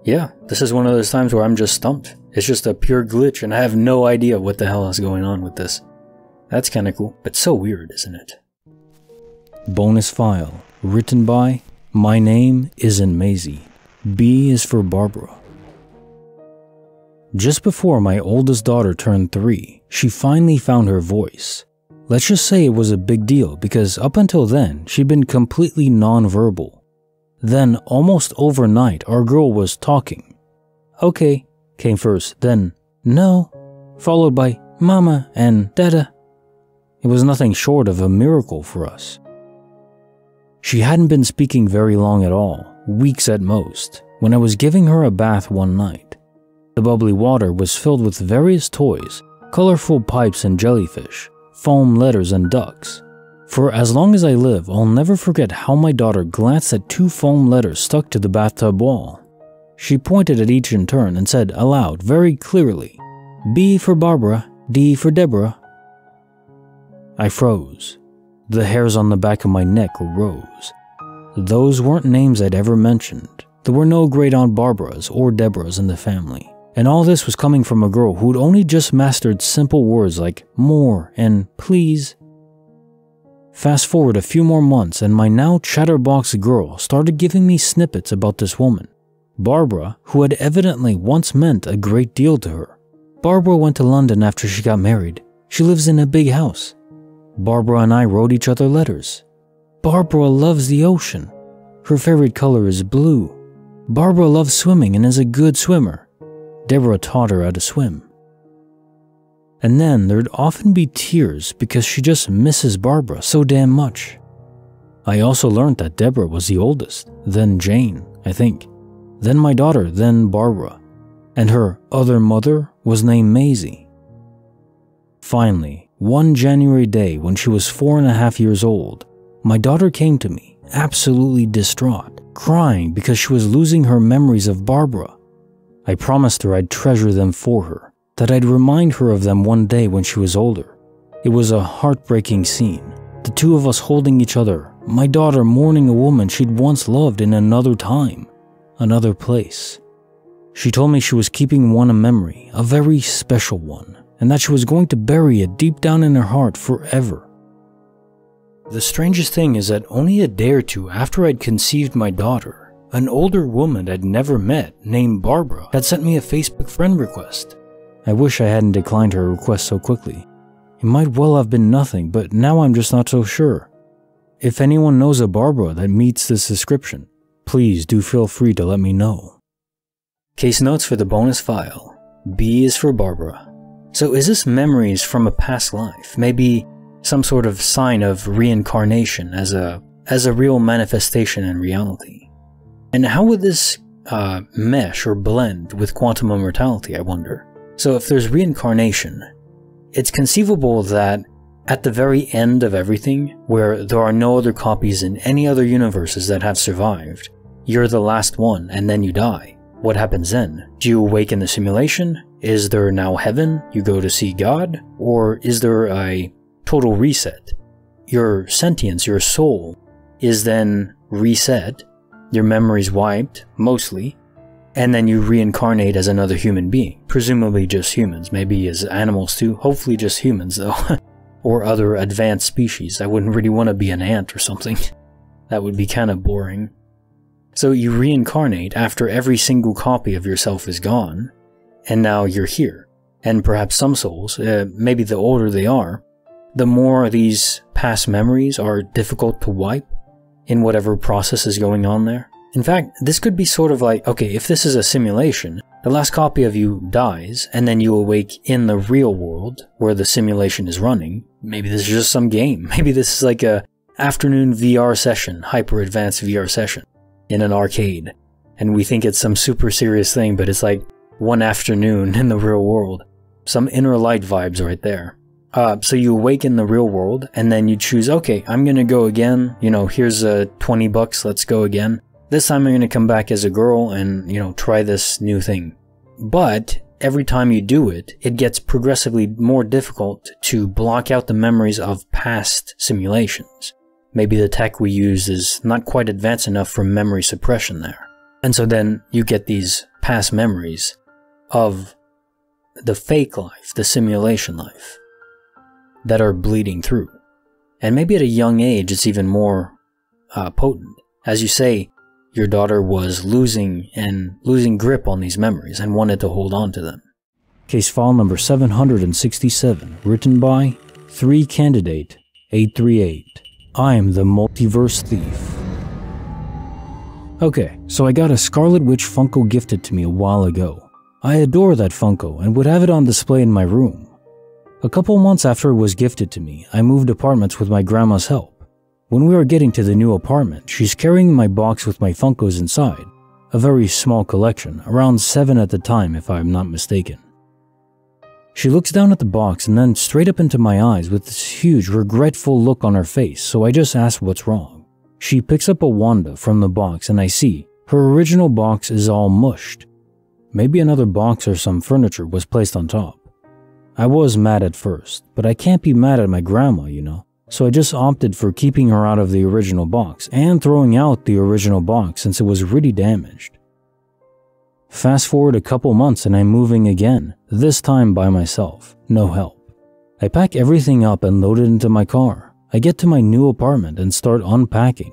Yeah, this is one of those times where I'm just stumped. It's just a pure glitch and I have no idea what the hell is going on with this. That's kinda cool, but so weird, isn't it? Bonus file, written by My Name Isn't Maisie. B is for Barbara. Just before my oldest daughter turned 3, she finally found her voice. Let's just say it was a big deal because up until then, she'd been completely non-verbal. Then, almost overnight, our girl was talking. Okay came first, then no, followed by mama and dada. It was nothing short of a miracle for us. She hadn't been speaking very long at all, weeks at most, when I was giving her a bath one night. The bubbly water was filled with various toys, colorful pipes and jellyfish, foam letters and ducks. For as long as I live, I'll never forget how my daughter glanced at 2 foam letters stuck to the bathtub wall. She pointed at each in turn and said aloud very clearly, B for Barbara, D for Deborah. I froze. The hairs on the back of my neck rose. Those weren't names I'd ever mentioned. There were no great-aunt Barbaras or Deborahs in the family. And all this was coming from a girl who'd only just mastered simple words like more and please. Fast forward a few more months and my now chatterbox girl started giving me snippets about this woman. Barbara, who had evidently once meant a great deal to her. Barbara went to London after she got married. She lives in a big house. Barbara and I wrote each other letters. Barbara loves the ocean. Her favorite color is blue. Barbara loves swimming and is a good swimmer. Deborah taught her how to swim. And then there'd often be tears because she just misses Barbara so damn much. I also learned that Deborah was the oldest, then Jane, I think, then my daughter, then Barbara, and her other mother was named Maisie. Finally, one January day when she was 4.5 years old, my daughter came to me, absolutely distraught, crying because she was losing her memories of Barbara. I promised her I'd treasure them for her, that I'd remind her of them one day when she was older. It was a heartbreaking scene, the 2 of us holding each other, my daughter mourning a woman she'd once loved in another time, another place. She told me she was keeping one a memory, a very special one, and that she was going to bury it deep down in her heart forever. The strangest thing is that only a day or two after I'd conceived my daughter, an older woman I'd never met named Barbara had sent me a Facebook friend request. I wish I hadn't declined her request so quickly. It might well have been nothing, but now I'm just not so sure. If anyone knows a Barbara that meets this description, please do feel free to let me know. Case notes for the bonus file. B is for Barbara. So is this memories from a past life? Maybe some sort of sign of reincarnation as a real manifestation in reality? And how would this mesh or blend with quantum immortality, I wonder? So if there's reincarnation, it's conceivable that at the very end of everything, where there are no other copies in any other universes that have survived, you're the last one and then you die. What happens then? Do you awake in the simulation? Is there now heaven? You go to see God? Or is there a total reset? Your sentience, your soul, is then reset, your memories wiped, mostly, and then you reincarnate as another human being, presumably just humans, maybe as animals too, hopefully just humans though, or other advanced species. I wouldn't really want to be an ant or something. That would be kind of boring. So you reincarnate after every single copy of yourself is gone, and now you're here. And perhaps some souls, maybe the older they are, the more these past memories are difficult to wipe in whatever process is going on there. In fact, this could be sort of like, okay, if this is a simulation, the last copy of you dies, and then you awake in the real world where the simulation is running. Maybe this is just some game. Maybe this is like a afternoon VR session, hyper advanced VR session in an arcade. And we think it's some super serious thing, but it's like one afternoon in the real world. Some Inner Light vibes right there. So you awake in the real world, and then you choose, okay, I'm gonna go again. You know, here's $20, let's go again. This time I'm gonna come back as a girl and, try this new thing. But every time you do it, it gets progressively more difficult to block out the memories of past simulations. Maybe the tech we use is not quite advanced enough for memory suppression there. And so then you get these past memories of the fake life, the simulation life, that are bleeding through. And maybe at a young age it's even more potent. As you say, your daughter was losing grip on these memories and wanted to hold on to them. Case file number 767, written by 3Candidate 838. I'm the Multiverse Thief. Okay, so I got a Scarlet Witch Funko gifted to me a while ago. I adore that Funko and would have it on display in my room. A couple months after it was gifted to me, I moved apartments with my grandma's help. When we were getting to the new apartment, she's carrying my box with my Funkos inside. A very small collection, around 7 at the time if I'm not mistaken. She looks down at the box and then straight up into my eyes with this huge, regretful look on her face, so I just ask what's wrong. She picks up a Wanda from the box and I see her original box is all mushed. Maybe another box or some furniture was placed on top. I was mad at first, but I can't be mad at my grandma, so I just opted for keeping her out of the original box and throwing out the original box since it was really damaged. Fast forward a couple months and I'm moving again, this time by myself, no help. I pack everything up and load it into my car. I get to my new apartment and start unpacking.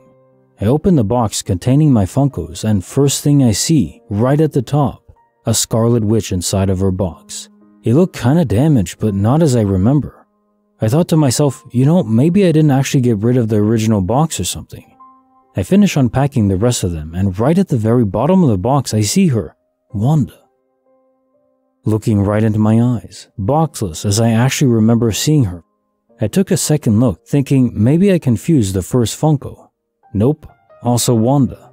I open the box containing my Funkos and first thing I see, right at the top, a Scarlet Witch inside of her box. It looked kinda damaged, but not as I remember. I thought to myself, maybe I didn't actually get rid of the original box or something. I finish unpacking the rest of them, and right at the very bottom of the box I see her, Wanda. Looking right into my eyes, boxless as I actually remember seeing her. I took a second look, thinking maybe I confused the first Funko. Nope, also Wanda.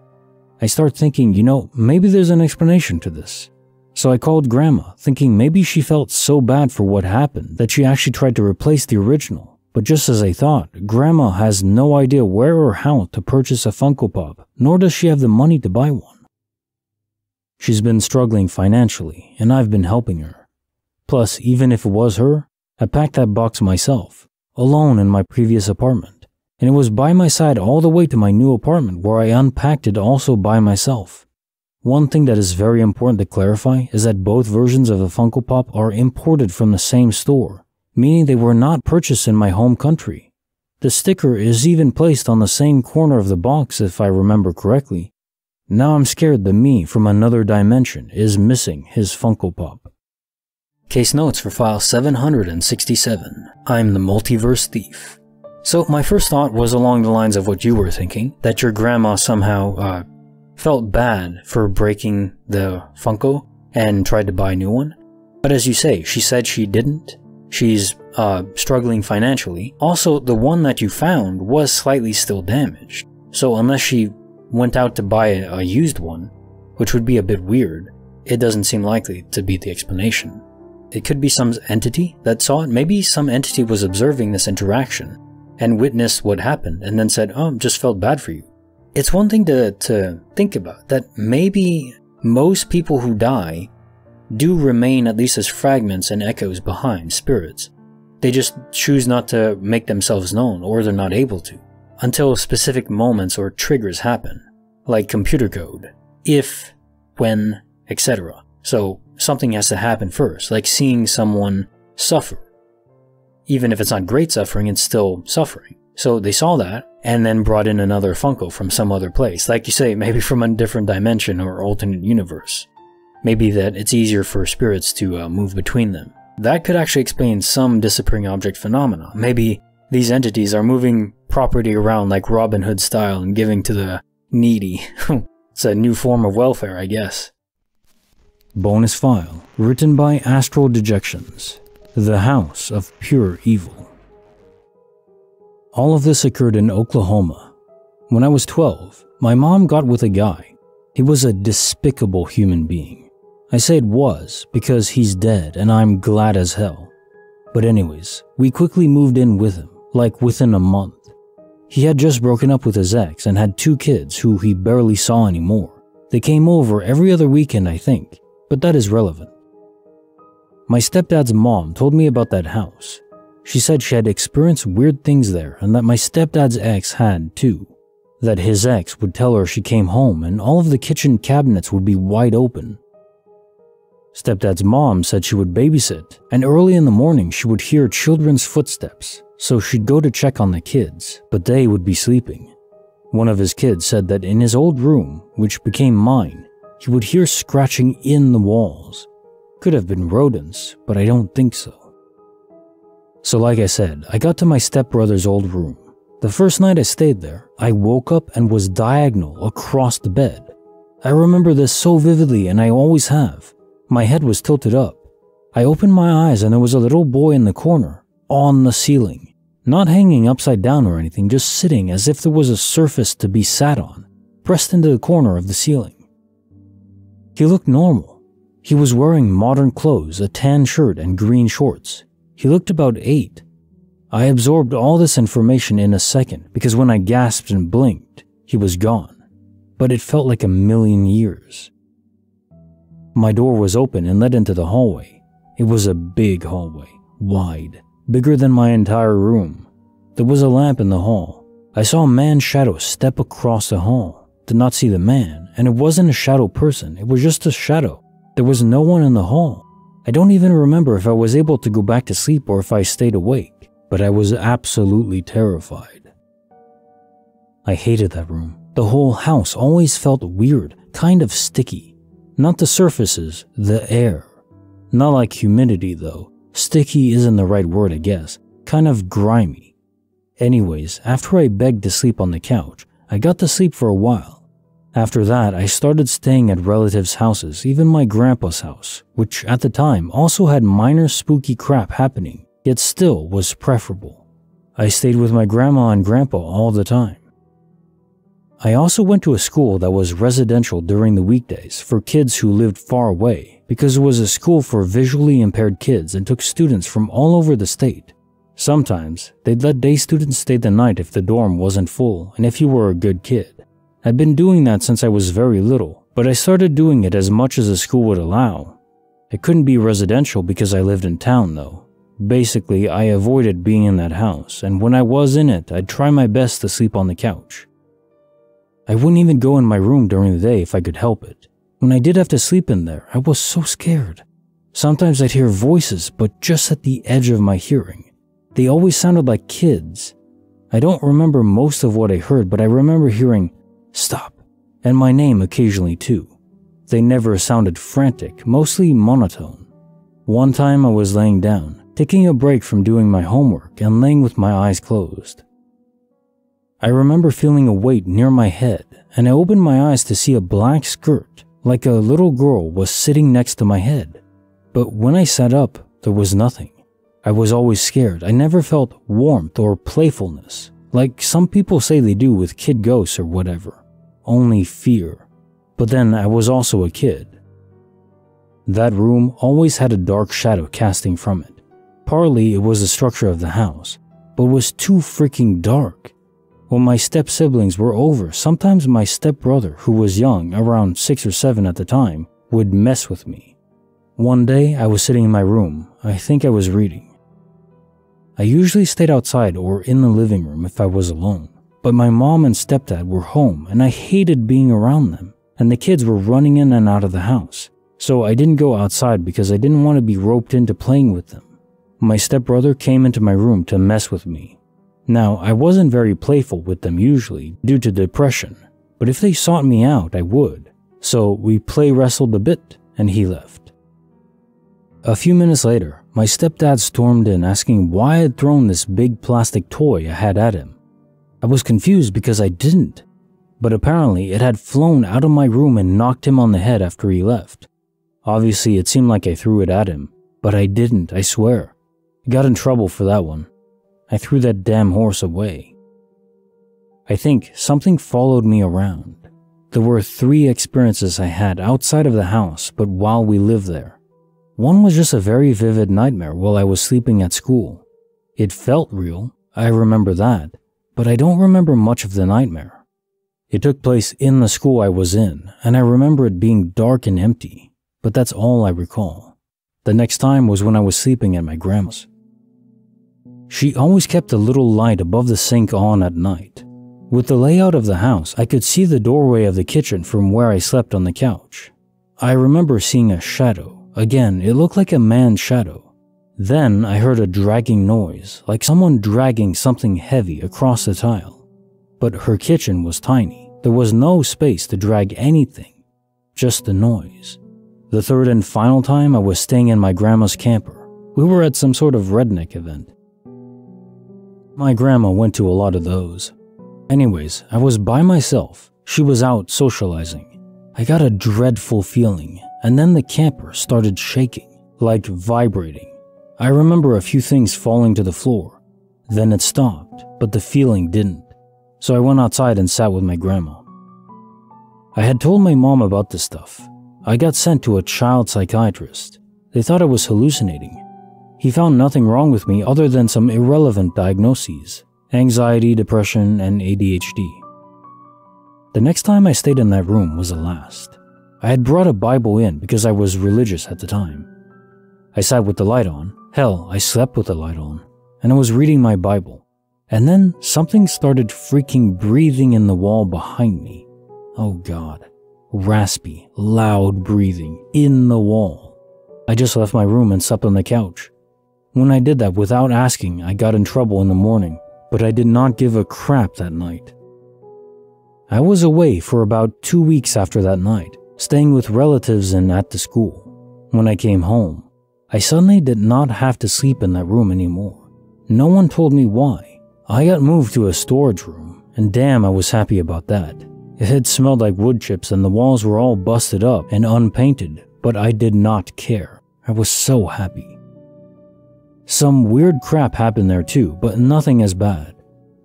I start thinking, maybe there's an explanation to this. So I called Grandma, thinking maybe she felt so bad for what happened that she actually tried to replace the original. But just as I thought, Grandma has no idea where or how to purchase a Funko Pop, nor does she have the money to buy one. She's been struggling financially, and I've been helping her. Plus, even if it was her, I packed that box myself, alone in my previous apartment, and it was by my side all the way to my new apartment where I unpacked it also by myself. One thing that is very important to clarify is that both versions of the Funko Pop are imported from the same store, meaning they were not purchased in my home country. The sticker is even placed on the same corner of the box if I remember correctly. Now I'm scared that me from another dimension is missing his Funko Pop. Case notes for file 767. I'm the Multiverse Thief. So my first thought was along the lines of what you were thinking, that your grandma somehow felt bad for breaking the Funko and tried to buy a new one. But as you say, she said she didn't. She's struggling financially. Also, the one that you found was slightly still damaged. So unless she went out to buy a used one, which would be a bit weird, it doesn't seem likely to be the explanation. It could be some entity that saw it. Maybe some entity was observing this interaction and witnessed what happened and then said, oh, just felt bad for you. It's one thing to think about, that maybe most people who die do remain at least as fragments and echoes behind, spirits. They just choose not to make themselves known, or they're not able to, until specific moments or triggers happen, like computer code, if, when, etc. So something has to happen first, like seeing someone suffer. Even if it's not great suffering, it's still suffering. So they saw that, and then brought in another Funko from some other place. Like you say, maybe from a different dimension or alternate universe. Maybe that it's easier for spirits to move between them. That could actually explain some disappearing object phenomena. Maybe these entities are moving property around like Robin Hood style and giving to the needy. It's a new form of welfare, I guess. Bonus file, written by Astral Dejections. The House of Pure Evil. All of this occurred in Oklahoma. When I was 12, my mom got with a guy. He was a despicable human being. I say it was because he's dead and I'm glad as hell. But anyways, we quickly moved in with him, like within a month. He had just broken up with his ex and had 2 kids who he barely saw anymore. They came over every other weekend, I think, but that is relevant. My stepdad's mom told me about that house. She said she had experienced weird things there and that my stepdad's ex had too. That his ex would tell her she came home and all of the kitchen cabinets would be wide open. Stepdad's mom said she would babysit, and early in the morning she would hear children's footsteps, so she'd go to check on the kids, but they would be sleeping. One of his kids said that in his old room, which became mine, he would hear scratching in the walls. Could have been rodents, but I don't think so. So like I said, I got to my stepbrother's old room. The first night I stayed there, I woke up and was diagonal across the bed. I remember this so vividly, and I always have. My head was tilted up. I opened my eyes and there was a little boy in the corner, on the ceiling. Not hanging upside down or anything, just sitting as if there was a surface to be sat on, pressed into the corner of the ceiling. He looked normal. He was wearing modern clothes, a tan shirt and green shorts. He looked about 8. I absorbed all this information in a second because when I gasped and blinked, he was gone. But it felt like a million years. My door was open and led into the hallway. It was a big hallway, wide, bigger than my entire room. There was a lamp in the hall. I saw a man's shadow step across the hall. Did not see the man, and it wasn't a shadow person, it was just a shadow. There was no one in the hall. I don't even remember if I was able to go back to sleep or if I stayed awake, but I was absolutely terrified. I hated that room. The whole house always felt weird, kind of sticky. Not the surfaces, the air. Not like humidity though. Sticky isn't the right word, I guess. Kind of grimy. Anyways, after I begged to sleep on the couch, I got to sleep for a while. After that, I started staying at relatives' houses, even my grandpa's house, which at the time also had minor spooky crap happening, yet still was preferable. I stayed with my grandma and grandpa all the time. I also went to a school that was residential during the weekdays for kids who lived far away, because it was a school for visually impaired kids and took students from all over the state. Sometimes, they'd let day students stay the night if the dorm wasn't full and if you were a good kid. I'd been doing that since I was very little, but I started doing it as much as the school would allow. It couldn't be residential because I lived in town though. Basically, I avoided being in that house, and when I was in it, I'd try my best to sleep on the couch. I wouldn't even go in my room during the day if I could help it. When I did have to sleep in there, I was so scared. Sometimes I'd hear voices, but just at the edge of my hearing. They always sounded like kids. I don't remember most of what I heard, but I remember hearing, "Stop," and my name occasionally too. They never sounded frantic, mostly monotone. One time I was laying down, taking a break from doing my homework and laying with my eyes closed. I remember feeling a weight near my head, and I opened my eyes to see a black skirt, like a little girl, was sitting next to my head. But when I sat up, there was nothing. I was always scared. I never felt warmth or playfulness, like some people say they do with kid ghosts or whatever. Only fear. But then I was also a kid. That room always had a dark shadow casting from it. Partly it was the structure of the house, but was too freaking dark. When my step-siblings were over, sometimes my step-brother, who was young, around 6 or 7 at the time, would mess with me. One day, I was sitting in my room. I think I was reading. I usually stayed outside or in the living room if I was alone, but my mom and stepdad were home and I hated being around them, and the kids were running in and out of the house, so I didn't go outside because I didn't want to be roped into playing with them. My stepbrother came into my room to mess with me. Now, I wasn't very playful with them usually due to depression, but if they sought me out, I would. So we play wrestled a bit and he left. A few minutes later, my stepdad stormed in asking why I had thrown this big plastic toy I had at him. I was confused because I didn't, but apparently it had flown out of my room and knocked him on the head after he left. Obviously, it seemed like I threw it at him, but I didn't, I swear. I got in trouble for that one. I threw that damn horse away. I think something followed me around. There were 3 experiences I had outside of the house, but while we lived there. One was just a very vivid nightmare while I was sleeping at school. It felt real, I remember that, but I don't remember much of the nightmare. It took place in the school I was in, and I remember it being dark and empty, but that's all I recall. The next time was when I was sleeping at my grandma's. She always kept a little light above the sink on at night. With the layout of the house, I could see the doorway of the kitchen from where I slept on the couch. I remember seeing a shadow. Again, it looked like a man's shadow. Then I heard a dragging noise, like someone dragging something heavy across the tile. But her kitchen was tiny. There was no space to drag anything, just the noise. The third and final time I was staying in my grandma's camper. We were at some sort of redneck event. My grandma went to a lot of those. Anyways, I was by myself. She was out socializing. I got a dreadful feeling, and then the camper started shaking, like vibrating. I remember a few things falling to the floor. Then it stopped, but the feeling didn't. So I went outside and sat with my grandma. I had told my mom about this stuff. I got sent to a child psychiatrist. They thought I was hallucinating. He found nothing wrong with me other than some irrelevant diagnoses, anxiety, depression, and ADHD. The next time I stayed in that room was the last. I had brought a Bible in because I was religious at the time. I sat with the light on. Hell, I slept with the light on. And I was reading my Bible. And then something started freaking breathing in the wall behind me. Oh God. Raspy, loud breathing in the wall. I just left my room and slept on the couch. When I did that without asking, I got in trouble in the morning, but I did not give a crap that night. I was away for about 2 weeks after that night, staying with relatives and at the school. When I came home, I suddenly did not have to sleep in that room anymore. No one told me why. I got moved to a storage room, and damn, I was happy about that. It had smelled like wood chips and the walls were all busted up and unpainted, but I did not care. I was so happy. Some weird crap happened there too, but nothing as bad.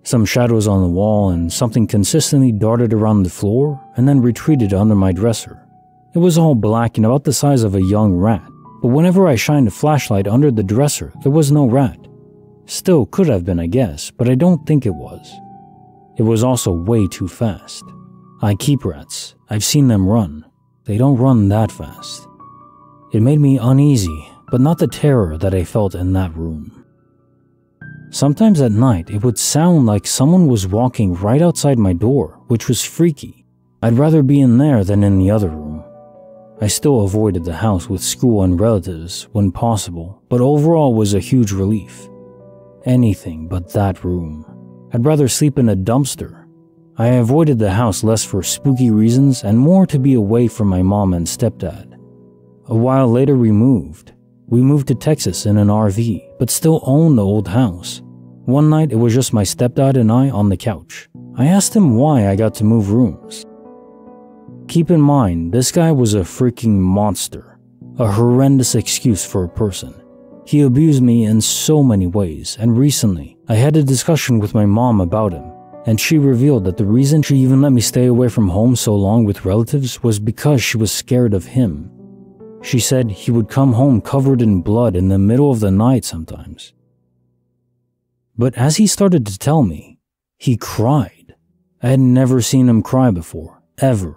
Some shadows on the wall and something consistently darted around the floor and then retreated under my dresser. It was all black and about the size of a young rat, but whenever I shined a flashlight under the dresser, there was no rat. Still could have been, I guess, but I don't think it was. It was also way too fast. I keep rats. I've seen them run. They don't run that fast. It made me uneasy, but not the terror that I felt in that room. Sometimes at night, it would sound like someone was walking right outside my door, which was freaky. I'd rather be in there than in the other room. I still avoided the house with school and relatives when possible, but overall was a huge relief. Anything but that room. I'd rather sleep in a dumpster. I avoided the house less for spooky reasons and more to be away from my mom and stepdad. A while later we moved. We moved to Texas in an RV, but still owned the old house. One night it was just my stepdad and I on the couch. I asked him why I got to move rooms. Keep in mind, this guy was a freaking monster. A horrendous excuse for a person. He abused me in so many ways, and recently, I had a discussion with my mom about him, and she revealed that the reason she even let me stay away from home so long with relatives was because she was scared of him. She said he would come home covered in blood in the middle of the night sometimes. But as he started to tell me, he cried. I had never seen him cry before, ever.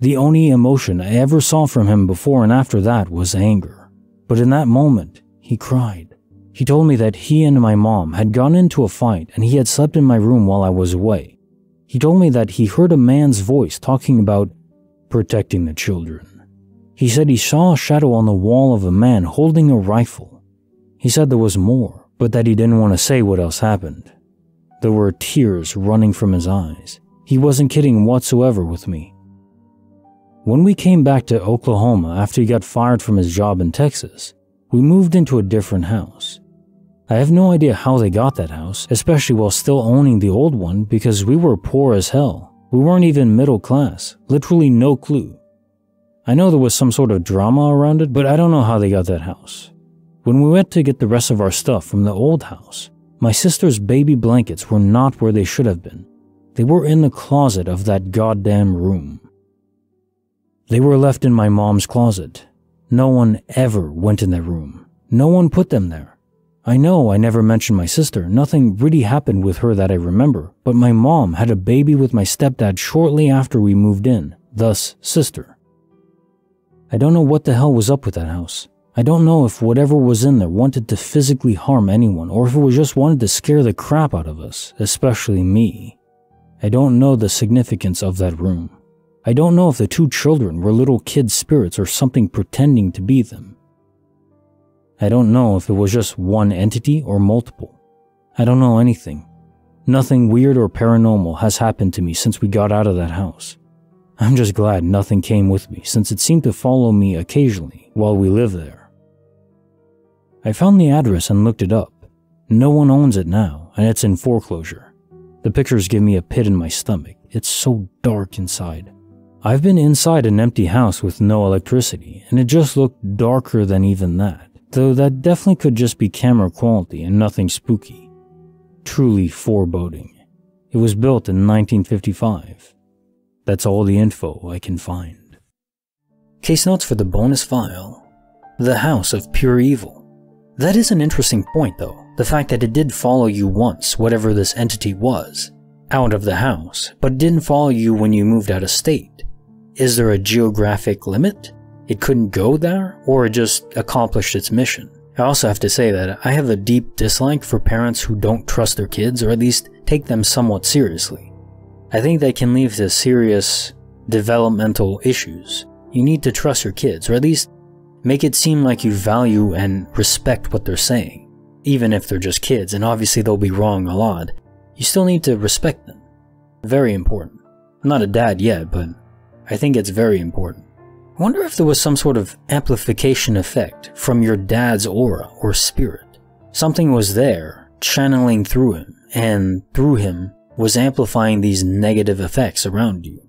The only emotion I ever saw from him before and after that was anger. But in that moment, he cried. He told me that he and my mom had gotten into a fight and he had slept in my room while I was away. He told me that he heard a man's voice talking about protecting the children. He said he saw a shadow on the wall of a man holding a rifle. He said there was more, but that he didn't want to say what else happened. There were tears running from his eyes. He wasn't kidding whatsoever with me. When we came back to Oklahoma after he got fired from his job in Texas, we moved into a different house. I have no idea how they got that house, especially while still owning the old one, because we were poor as hell. We weren't even middle class, literally no clue. I know there was some sort of drama around it, but I don't know how they got that house. When we went to get the rest of our stuff from the old house, my sister's baby blankets were not where they should have been. They were in the closet of that goddamn room. They were left in my mom's closet. No one ever went in that room. No one put them there. I know I never mentioned my sister. Nothing really happened with her that I remember, but my mom had a baby with my stepdad shortly after we moved in, thus sister. I don't know what the hell was up with that house. I don't know if whatever was in there wanted to physically harm anyone or if it was just wanted to scare the crap out of us, especially me. I don't know the significance of that room. I don't know if the two children were little kid spirits or something pretending to be them. I don't know if it was just one entity or multiple. I don't know anything. Nothing weird or paranormal has happened to me since we got out of that house. I'm just glad nothing came with me since it seemed to follow me occasionally while we lived there. I found the address and looked it up. No one owns it now, and it's in foreclosure. The pictures give me a pit in my stomach. It's so dark inside. I've been inside an empty house with no electricity, and it just looked darker than even that, though that definitely could just be camera quality and nothing spooky. Truly foreboding. It was built in 1955. That's all the info I can find. Case notes for the bonus file. The House of Pure Evil. That is an interesting point though, the fact that it did follow you once, whatever this entity was, out of the house, but didn't follow you when you moved out of state. Is there a geographic limit? It couldn't go there, or it just accomplished its mission? I also have to say that I have a deep dislike for parents who don't trust their kids, or at least take them somewhat seriously. I think that can lead to serious developmental issues. You need to trust your kids, or at least make it seem like you value and respect what they're saying. Even if they're just kids, and obviously they'll be wrong a lot, you still need to respect them. Very important. I'm not a dad yet, but I think it's very important. I wonder if there was some sort of amplification effect from your dad's aura or spirit. Something was there, channeling through him, and through him was amplifying these negative effects around you.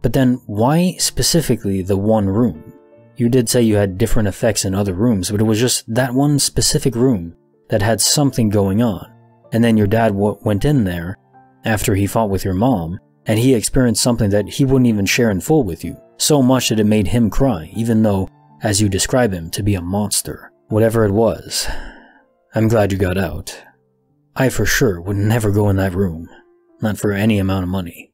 But then why specifically the one room? You did say you had different effects in other rooms, but it was just that one specific room that had something going on. And then your dad went in there after he fought with your mom, and he experienced something that he wouldn't even share in full with you, so much that it made him cry, even though, as you describe him, to be a monster. Whatever it was, I'm glad you got out. I for sure would never go in that room, not for any amount of money.